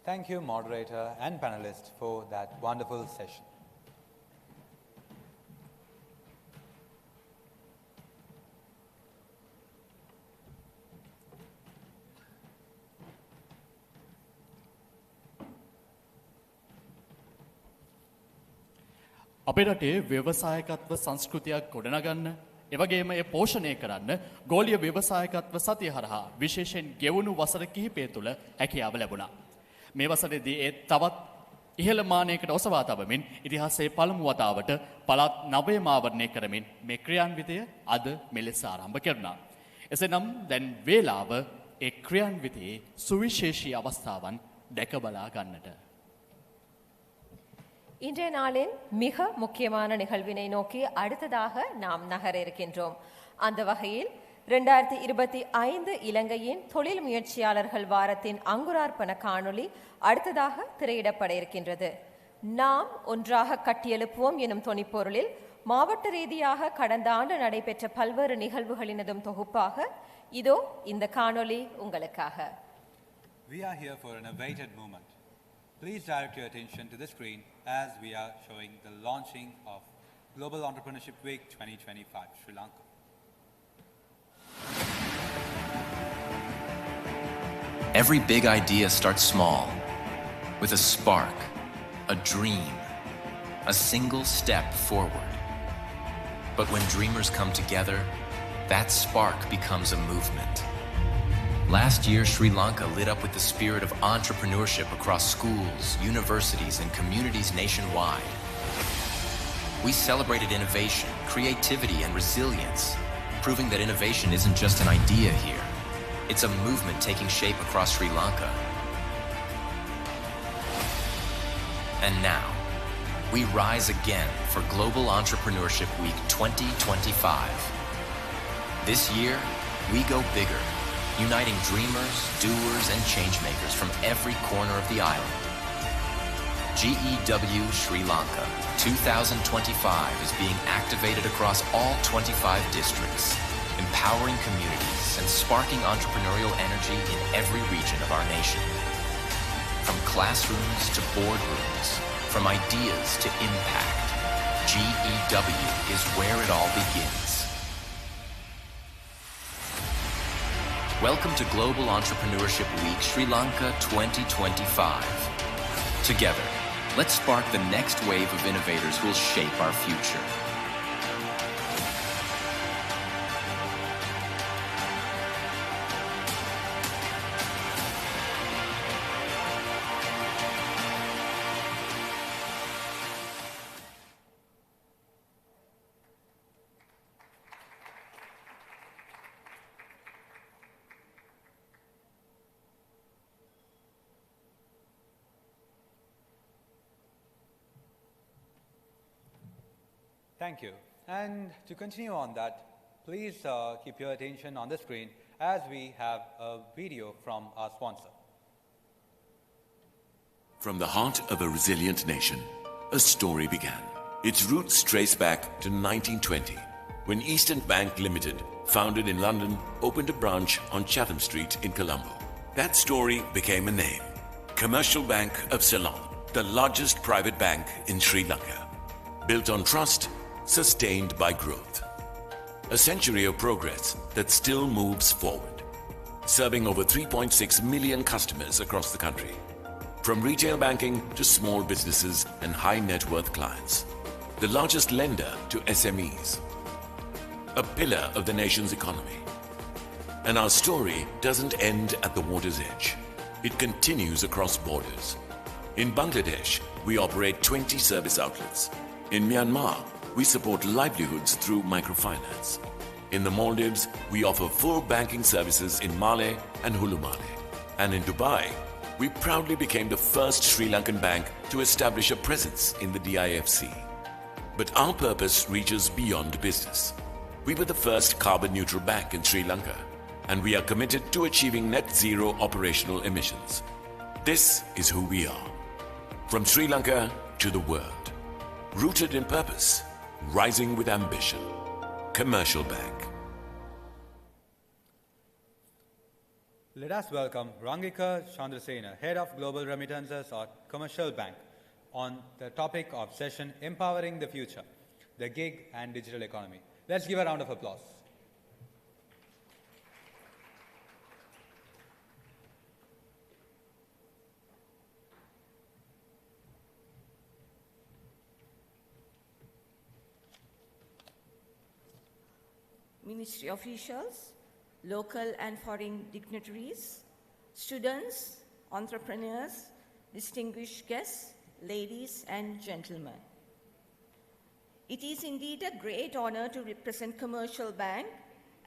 [SPEAKER 1] Thank you, moderator and panelists, for that wonderful session.
[SPEAKER 2] අපේ රටේ ව්‍යවසායකත්ව සංස්කෘතියක් ගොඩනගන්න එවැගේම ඒ පෝෂණය කරන්න ගෝලීය ව්‍යවසායකත්ව සතිය හරහා විශේෂයෙන් ගෙවුණු වසර කිහිපය තුළ හැකියාව ලැබුණා. මේ වසරේදී ඒ තවත් ඉහළ මානයකට ඔසවා තබමින් ඉතිහාසයේ පළමු වතාවට පළාත් 9 ආවරණය කරමින් මේ ක්‍රියාන්විතය අද මෙලෙස ආරම්භ කෙරුණා. එසේනම් දැන් වේලාව ඒ ක්‍රියාන්විතයේ සුවිශේෂී අවස්ථාවන් දැක බලා ගන්නට.
[SPEAKER 3] இன்றைய நாளின் மிக முக்கியமான நிகழ்வினை நோக்கி அடுத்ததாக நாம் நகர இருக்கின்றோம். அந்த வகையில் 2025 இலங்கையின் தொழில் முயற்சியாளர்கள் வாரத்தின் அங்குரார்ப்பண காணொளி அடுத்ததாக திரையிடப்பட இருக்கின்றது. நாம் ஒன்றாக கட்டியெழுப்புவோம் எனும் தொனிப்பொருளில் மாவட்ட ரீதியாக கடந்த ஆண்டு நடைபெற்ற பல்வேறு நிகழ்வுகளினதும் தொகுப்பாக இதோ இந்த காணொளி உங்களுக்காக.
[SPEAKER 1] We are here for an awaited moment. Please direct your attention to the screen as we are showing the launching of Global Entrepreneurship Week 2025, Sri Lanka.
[SPEAKER 18] Every big idea starts small, with a spark, a dream, a single step forward. But when dreamers come together, that spark becomes a movement. Last year, Sri Lanka lit up with the spirit of entrepreneurship across schools, universities, and communities nationwide. We celebrated innovation, creativity, and resilience, proving that innovation isn't just an idea here. It's a movement taking shape across Sri Lanka. And now, we rise again for Global Entrepreneurship Week 2025. This year, we go bigger, uniting dreamers, doers, and changemakers from every corner of the island. GEW Sri Lanka 2025 is being activated across all 25 districts, empowering communities and sparking entrepreneurial energy in every region of our nation. From classrooms to boardrooms, from ideas to impact, GEW is where it all begins. Welcome to Global Entrepreneurship Week Sri Lanka 2025. Together, let's spark the next wave of innovators who will shape our future.
[SPEAKER 1] Thank you. And to continue on that, please keep your attention on the screen as we have a video from our sponsor.
[SPEAKER 19] From the heart of a resilient nation, a story began. Its roots trace back to 1920, when Eastern Bank Limited, founded in London, opened a branch on Chatham Street in Colombo. That story became a name, Commercial Bank of Ceylon, the largest private bank in Sri Lanka. Built on trust, sustained by growth. A century of progress that still moves forward, serving over 3.6 million customers across the country. from retail banking to small businesses and high net worth clients, the largest lender to SMEs, a pillar of the nation's economy. And our story doesn't end at the water's edge. It continues across borders. In Bangladesh, we operate 20 service outlets. In Myanmar, we support livelihoods through microfinance. In the Maldives, we offer full banking services in Malé and Hulumale. And in Dubai, we proudly became the first Sri Lankan bank to establish a presence in the DIFC. But our purpose reaches beyond business. We were the first carbon-neutral bank in Sri Lanka, and we are committed to achieving net zero operational emissions. This is who we are. From Sri Lanka to the world. Rooted in purpose, rising with ambition. Commercial Bank.
[SPEAKER 1] Let us welcome Rangika Chandrasena, Head of Global Remittances at Commercial Bank, on the topic of session Empowering the Future, the Gig and Digital Economy. Let's give a round of applause.
[SPEAKER 20] Ministry officials, local and foreign dignitaries, students, entrepreneurs, distinguished guests, ladies and gentlemen. It is indeed a great honor to represent Commercial Bank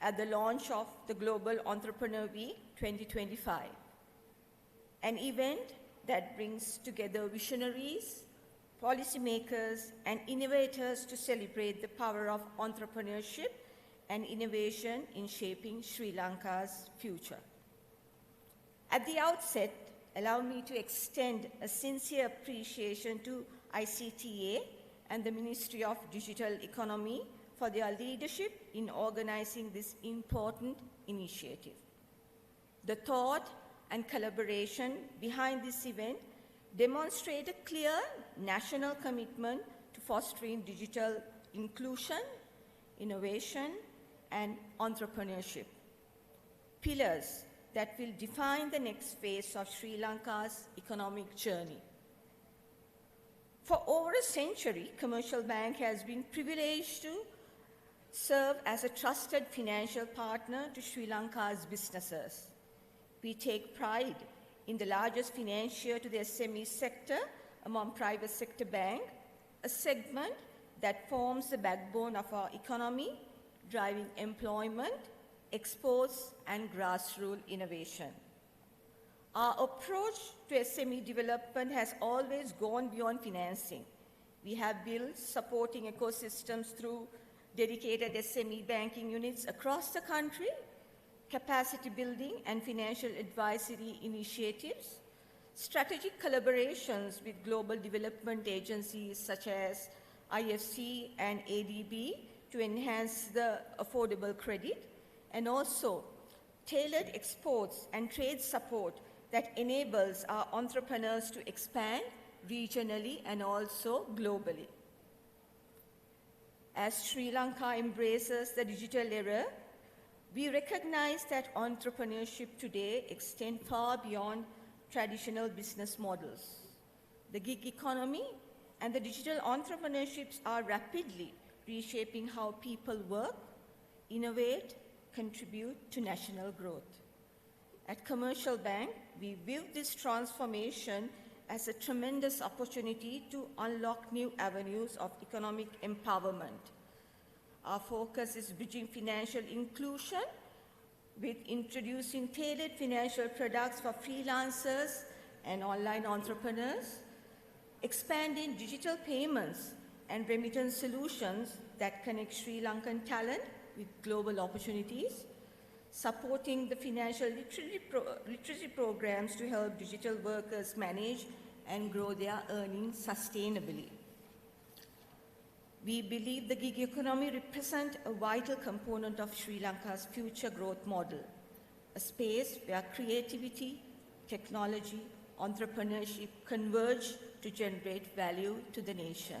[SPEAKER 20] at the launch of the Global Entrepreneur Week 2025, an event that brings together visionaries, policymakers, and innovators to celebrate the power of entrepreneurship and innovation in shaping Sri Lanka's future. At the outset, allow me to extend a sincere appreciation to ICTA and the Ministry of Digital Economy for their leadership in organizing this important initiative. The thought and collaboration behind this event demonstrate a clear national commitment to fostering digital inclusion, innovation, and entrepreneurship, pillars that will define the next phase of Sri Lanka's economic journey. For over a century, Commercial Bank has been privileged to serve as a trusted financial partner to Sri Lanka's businesses. We take pride in the largest financier to the SME sector among private sector banks, a segment that forms the backbone of our economy, driving employment, exports, and grassroots innovation. Our approach to SME development has always gone beyond financing. We have built supporting ecosystems through dedicated SME banking units across the country, capacity building and financial advisory initiatives, strategic collaborations with global development agencies such as IFC and ADB to enhance the affordable credit, and also tailored exports and trade support that enables our entrepreneurs to expand regionally and also globally. As Sri Lanka embraces the digital era, we recognize that entrepreneurship today extends far beyond traditional business models. The gig economy and the digital entrepreneurships are rapidly reshaping how people work, innovate, contribute to national growth. At Commercial Bank, we view this transformation as a tremendous opportunity to unlock new avenues of economic empowerment. Our focus is bridging financial inclusion with introducing tailored financial products for freelancers and online entrepreneurs, expanding digital payments and remittance solutions that connect Sri Lankan talent with global opportunities, supporting the financial literacy programs to help digital workers manage and grow their earnings sustainably. We believe the gig economy represents a vital component of Sri Lanka's future growth model, a space where creativity, technology, entrepreneurship converge to generate value to the nation.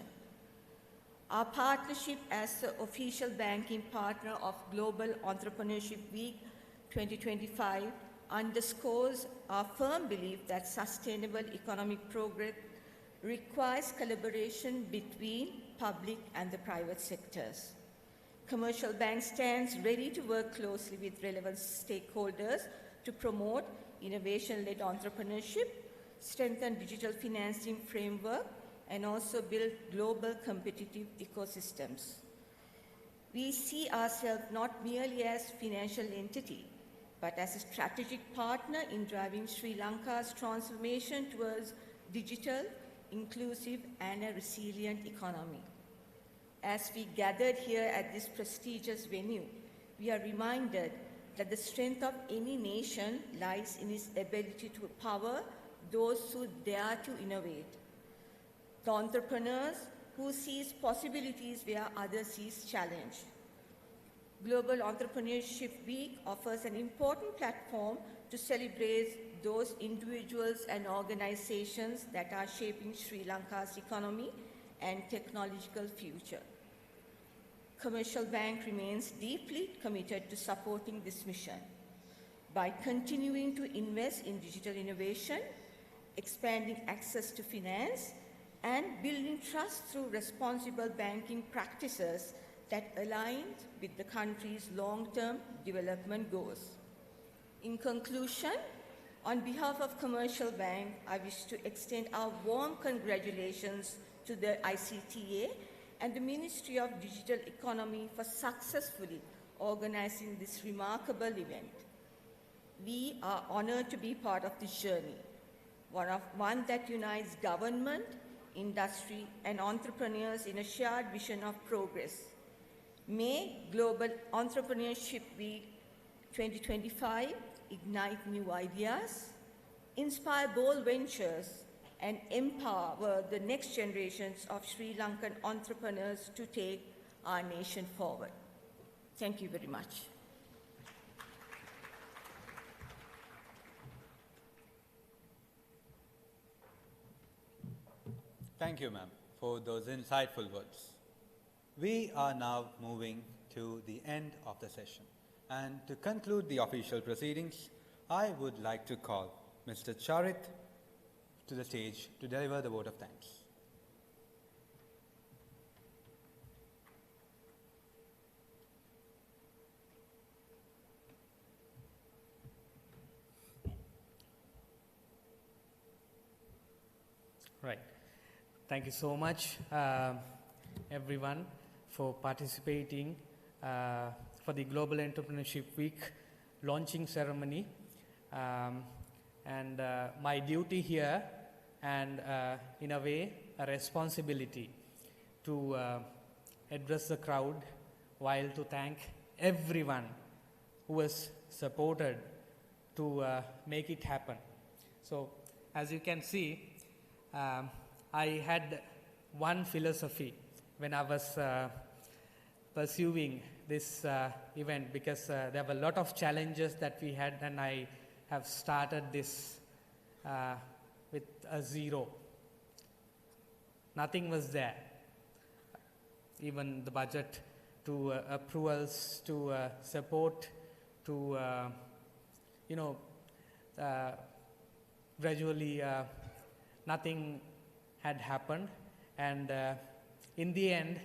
[SPEAKER 20] Our partnership as the official banking partner of Global Entrepreneurship Week 2025 underscores our firm belief that sustainable economic progress requires collaboration between public and the private sectors. Commercial Bank stands ready to work closely with relevant stakeholders to promote innovation-led entrepreneurship, strengthen digital financing framework, and also build global competitive ecosystems. We see ourselves not merely as financial entity, but as a strategic partner in driving Sri Lanka's transformation towards digital, inclusive, and a resilient economy. As we gathered here at this prestigious venue, we are reminded that the strength of any nation lies in its ability to empower those who dare to innovate. The entrepreneurs who sees possibilities where others sees challenge. Global Entrepreneurship Week offers an important platform to celebrate those individuals and organizations that are shaping Sri Lanka's economy and technological future. Commercial Bank remains deeply committed to supporting this mission by continuing to invest in digital innovation, expanding access to finance, and building trust through responsible banking practices that align with the country's long-term development goals. In conclusion, on behalf of Commercial Bank, I wish to extend our warm congratulations to the ICTA and the Ministry of Digital Economy for successfully organizing this remarkable event. We are honored to be part of this journey, one that unites government, industry, and entrepreneurs in a shared vision of progress. May Global Entrepreneurship Week 2025 ignite new ideas, inspire bold ventures, and empower the next generations of Sri Lankan entrepreneurs to take our nation forward. Thank you very much.
[SPEAKER 1] Thank you, ma'am, for those insightful words. We are now moving to the end of the session. And to conclude the official proceedings, I would like to call Mr. Charit to the stage to deliver the vote of thanks.
[SPEAKER 21] Right. Thank you so much, everyone, for participating for the Global Entrepreneurship Week launching ceremony. And my duty here, and in a way, a responsibility to address the crowd while to thank everyone who has supported to make it happen. So, as you can see, I had one philosophy when I was pursuing this event, because there were a lot of challenges that we had, and I have started this with a zero. Nothing was there. Even the budget, to approvals, to support, to gradually nothing had happened, and in the end,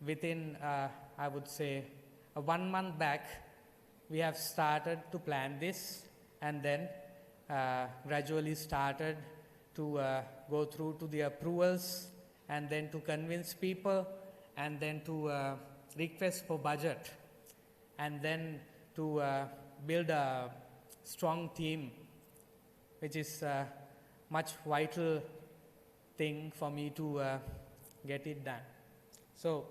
[SPEAKER 21] within I would say 1 month back, we have started to plan this, and then gradually started to go through to the approvals, and then to convince people, and then to request for budget, and then to build a strong team, which is much vital thing for me to get it done. So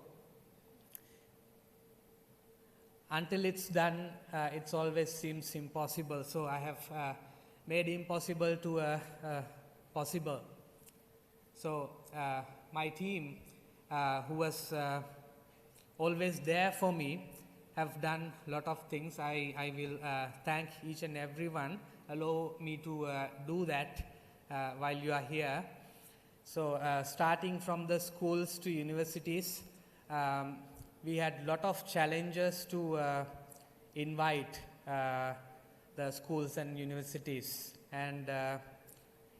[SPEAKER 21] until it's done, it always seems impossible. So I have made impossible to possible. So my team, who was always there for me, have done a lot of things. I will thank each and everyone. Allow me to do that while you are here. So starting from the schools to universities, we had a lot of challenges to invite the schools and universities. And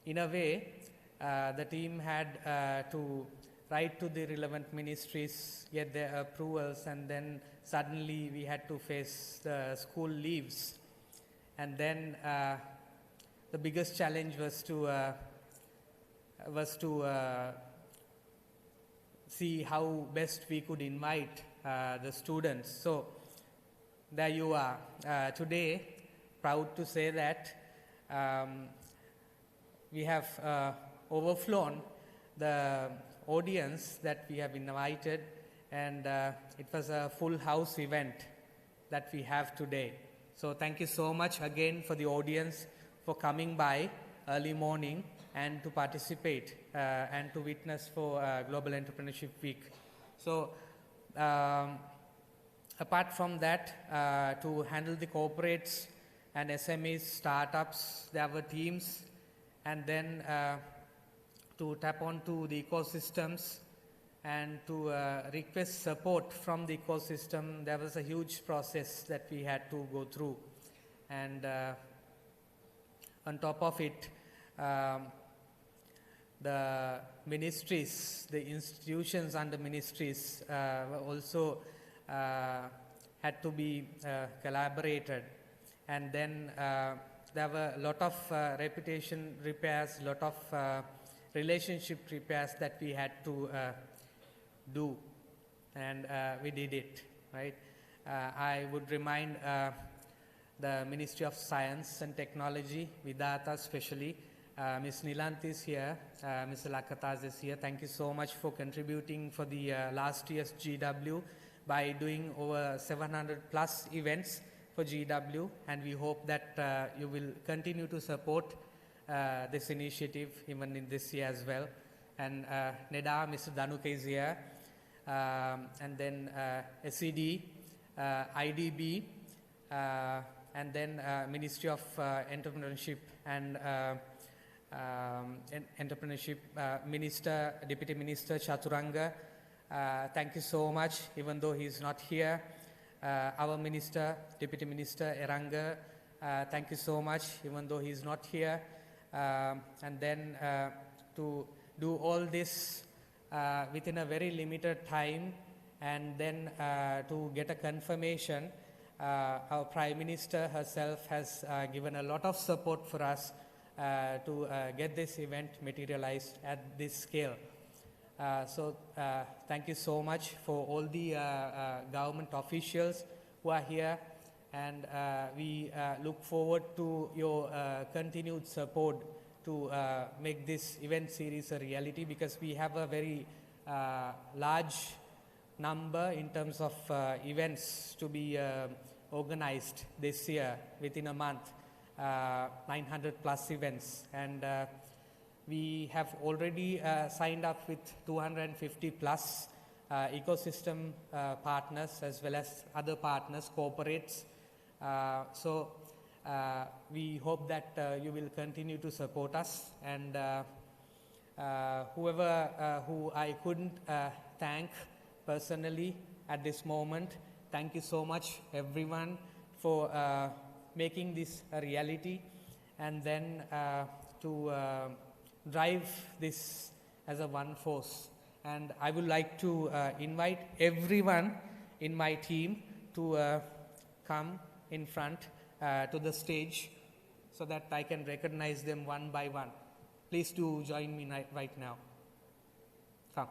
[SPEAKER 21] in a way, the team had to write to the relevant ministries, get their approvals, and then suddenly we had to face the school leaves. And then the biggest challenge was to see how best we could invite the students. So there you are. Today, proud to say that we have overflown the audience that we have invited, and it was a full house event that we have today. So thank you so much again for the audience for coming by early morning and to participate and to witness for Global Entrepreneurship Week. So apart from that, to handle the corporates and SMEs, startups, there were teams, and then to tap onto the ecosystems and to request support from the ecosystem, there was a huge process that we had to go through. And on top of it, the ministries, the institutions under ministries also had to be collaborated. And then there were a lot of reputation repairs, a lot of relationship repairs that we had to do, and we did it, right? I would remind the Ministry of Science and Technology, Vidata especially, Ms. Nilanthi is here, Mr. Lakataz is here. Thank you so much for contributing for the last year's GW by doing over 700 plus events for GW, and we hope that you will continue to support this initiative even in this year as well. And NEDA, Mr. Dhanuka is here, and then SED, IDB, and then Ministry of Entrepreneurship and Entrepreneurship Minister, Deputy Minister Chaturanga. Thank you so much, even though he is not here. Our Minister, Deputy Minister Eranga, thank you so much, even though he is not here. And then to do all this within a very limited time, and then to get a confirmation, our Prime Minister herself has given a lot of support for us to get this event materialized at this scale. So thank you so much for all the government officials who are here, and we look forward to your continued support to make this event series a reality, because we have a very large number in terms of events to be organized this year within a month, 900 plus events, and we have already signed up with 250 plus ecosystem partners as well as other partners, corporates. So we hope that you will continue to support us, and who I couldn't thank personally at this moment, thank you so much everyone for making this a reality, and then to drive this as a one force. And I would like to invite everyone in my team to come in front to the stage so that I can recognize them one by one. Please do join me right now. Come.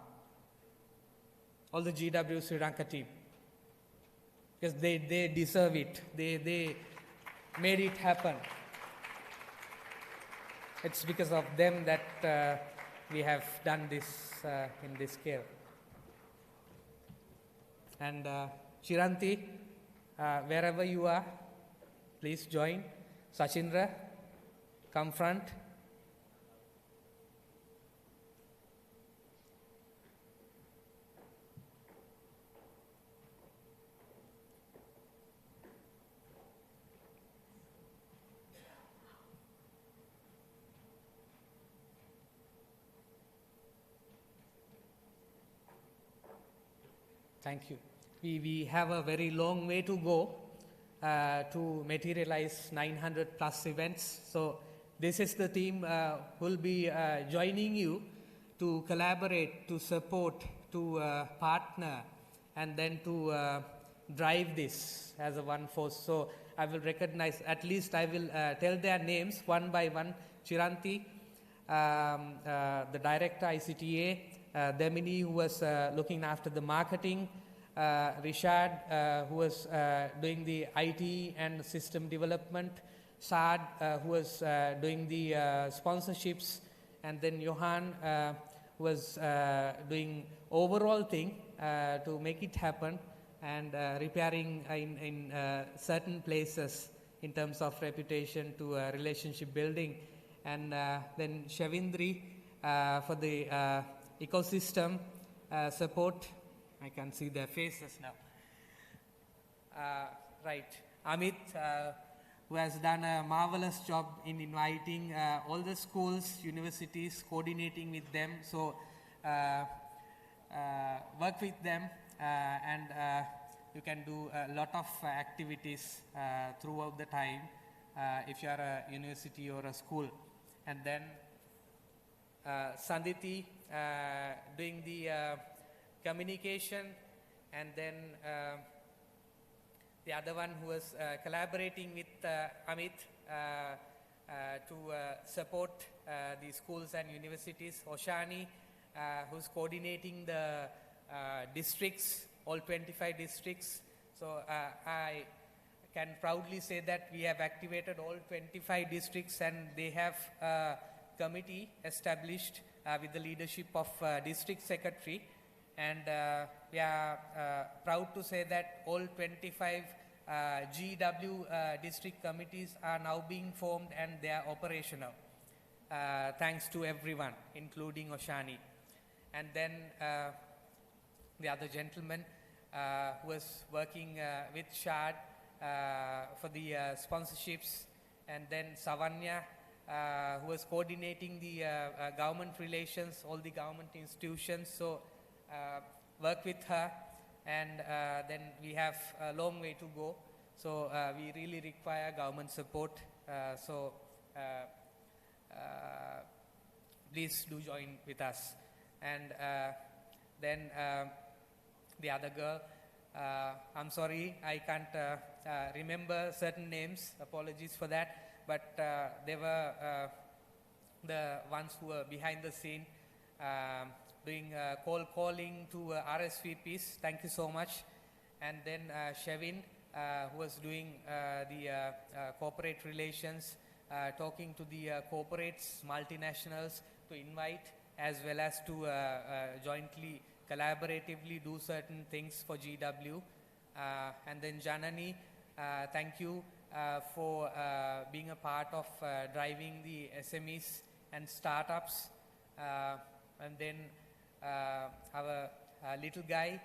[SPEAKER 21] All the GW Sri Lanka team. Because they deserve it. They made it happen. It's because of them that we have done this in this scale. And Chiranti, wherever you are, please join. Sachindra, come front. Thank you. We have a very long way to go, to materialize 900 plus events. So this is the team who will be joining you to collaborate, to support, to partner, and then to drive this as a one force. So I will recognize, at least I will tell their names one by one. Chiranti, the director ICTA, Demini, who was looking after the marketing, Rishad, who was doing the IT and system development, Saad, who was doing the sponsorships, and then Johan was doing overall thing to make it happen, and repairing in certain places in terms of reputation to relationship building. And then Shavindri for the ecosystem support. I can see their faces now. Right. Amit, who has done a marvelous job in inviting all the schools, universities, coordinating with them. So work with them and you can do a lot of activities throughout the time if you are a university or a school. And then Sanditi doing the communication, and then the other one who was collaborating with Amit to support the schools and universities. Oshani, who's coordinating the districts, all 25 districts. So I can proudly say that we have activated all 25 districts, and they have a committee established with the leadership of district secretary. And we are proud to say that all 25 GW district committees are now being formed and they are operational. Thanks to everyone, including Oshani. And then the other gentleman who was working with Shad for the sponsorships, and then Savanya, who was coordinating the government relations, all the government institutions. So work with her, and then we have a long way to go. So we really require government support. So please do join with us. And then the other girl, I'm sorry, I can't remember certain names, apologies for that, but they were the ones who were behind the scene doing calling to RSVPs. Thank you so much. And then Shavin, who was doing the corporate relations, talking to the corporates, multinationals to invite, as well as to jointly, collaboratively do certain things for GW. And then Janani, thank you for being a part of driving the SMEs and startups. And then our little guy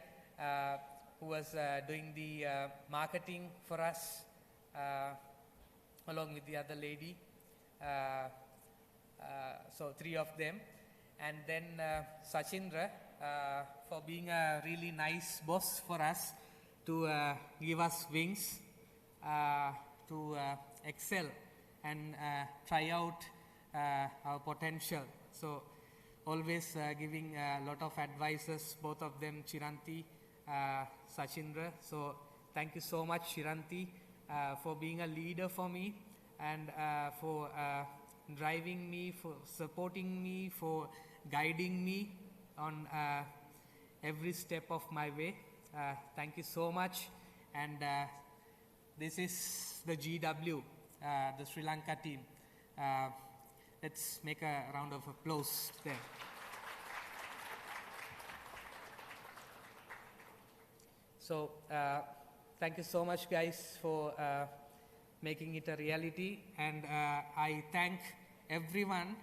[SPEAKER 21] who was doing the marketing for us along with the other lady. So 3 of them. And then Sachindra for being a really nice boss for us, to give us wings to excel and try out our potential. So always giving a lot of advices, both of them, Chiranti, Sachindra. So thank you so much, Chiranti, for being a leader for me, and for driving me, for supporting me, for guiding me on every step of my way. Thank you so much. And this is the GW, the Sri Lanka team. Let's make a round of applause there. So thank you so much, guys, for making it a reality. And I thank everyone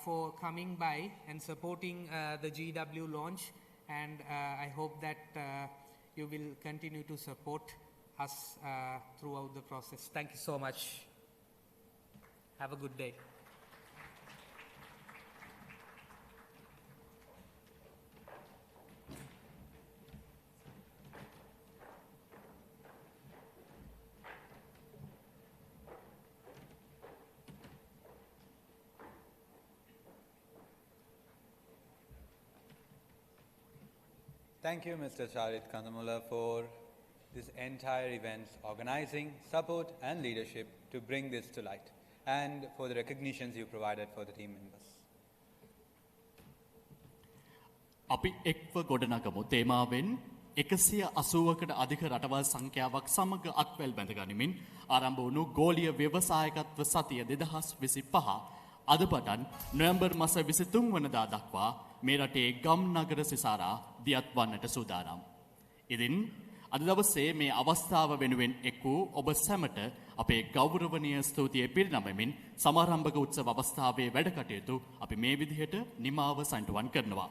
[SPEAKER 21] for coming by and supporting the GW launch. And I hope that you will continue to support us throughout the process. Thank you so much. Have a good day.
[SPEAKER 1] Thank you, Mr. Charit Kandamula, for this entire event's organizing, support and leadership to bring this to light, and for the recognitions you provided for the team members.
[SPEAKER 2] අපි එක්ව ගොඩනගමු තේමාවෙන් 180කට අධික රටවල් සංඛ්‍යාවක් සමග අත්වැල් බැඳ ගනිමින් ආරම්භ වුණු ගෝලීය ව්‍යවසායකත්ව සතිය 2025 අද පටන් නොවැම්බර් මාස 23 වනදා දක්වා මේ රටේ ගම් නගර සිසාරා දියත් වන්නට සූදානම්. ඉතින් අද දවසේ මේ අවස්ථාව වෙනුවෙන් එක් වූ ඔබ සැමට අපේ ගෞරවනීය ස්තුතිය පිරිනමමින් සමාරම්භක උත්සව අවස්ථාවේ වැඩ කටයුතු අපි මේ විදිහට නිමාව සම්පූර්ණ කරනවා.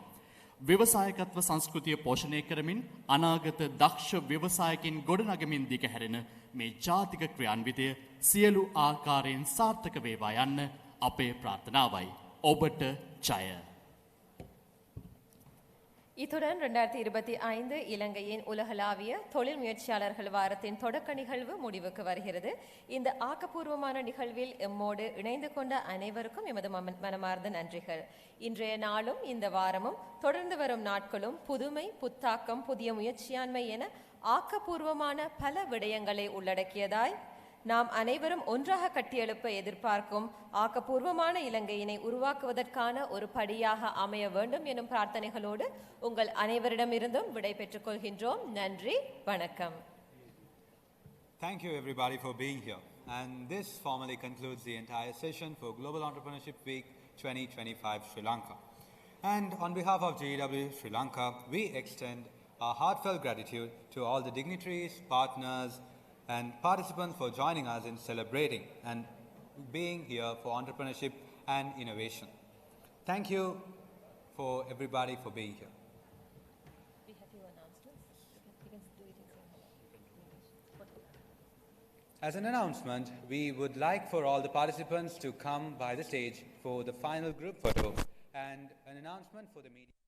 [SPEAKER 2] ව්‍යවසායකත්ව සංස්කෘතිය පෝෂණය කරමින් අනාගත දක්ෂ ව්‍යවසායකින් ගොඩනගමින් දිගහැරෙන මේ ජාතික ක්‍රියාන්විතය සියලු ආකාරයෙන් සාර්ථක වේවා යන්න අපේ ප්‍රාර්ථනාවයි. ඔබට ජය.
[SPEAKER 3] இத்துடன் 2025 இலங்கையின் உலகளாவிய தொழில் முயற்சியாளர்கள் வாரத்தின் தொடக்க நிகழ்வு முடிவுக்கு வருகிறது. இந்த ஆக்கப்பூர்வமான நிகழ்வில் எம்மோடு இணைந்து கொண்ட அனைவருக்கும் எமது மனமார்ந்த நன்றிகள். இன்றைய நாளும் இந்த வாரமும் தொடர்ந்து வரும் நாட்களும் புதுமை, புத்தாக்கம், புதிய முயற்சியாண்மை என ஆக்கப்பூர்வமான பல விடயங்களை உள்ளடக்கியதாய் நாம் அனைவரும் ஒன்றாக கட்டியெழுப்ப எதிர்பார்க்கும் ஆக்கப்பூர்வமான இலங்கையினை உருவாக்குவதற்கான ஒரு படியாக அமைய வேண்டும் எனும் பிரார்த்தனைகளோடு உங்கள் அனைவரிடமிருந்தும் விடை பெற்றுக் கொள்கின்றோம். நன்றி, வணக்கம்.
[SPEAKER 1] Thank you everybody for being here. And this formally concludes the entire session for Global Entrepreneurship Week 2025 Sri Lanka. And on behalf of GEW Sri Lanka, we extend our heartfelt gratitude to all the dignitaries, partners, and participants for joining us in celebrating and being here for entrepreneurship and innovation. Thank you for everybody for being here.
[SPEAKER 3] We have few announcements. You can do it in
[SPEAKER 1] As an announcement, we would like for all the participants to come by the stage for the final group photo and an announcement for the media.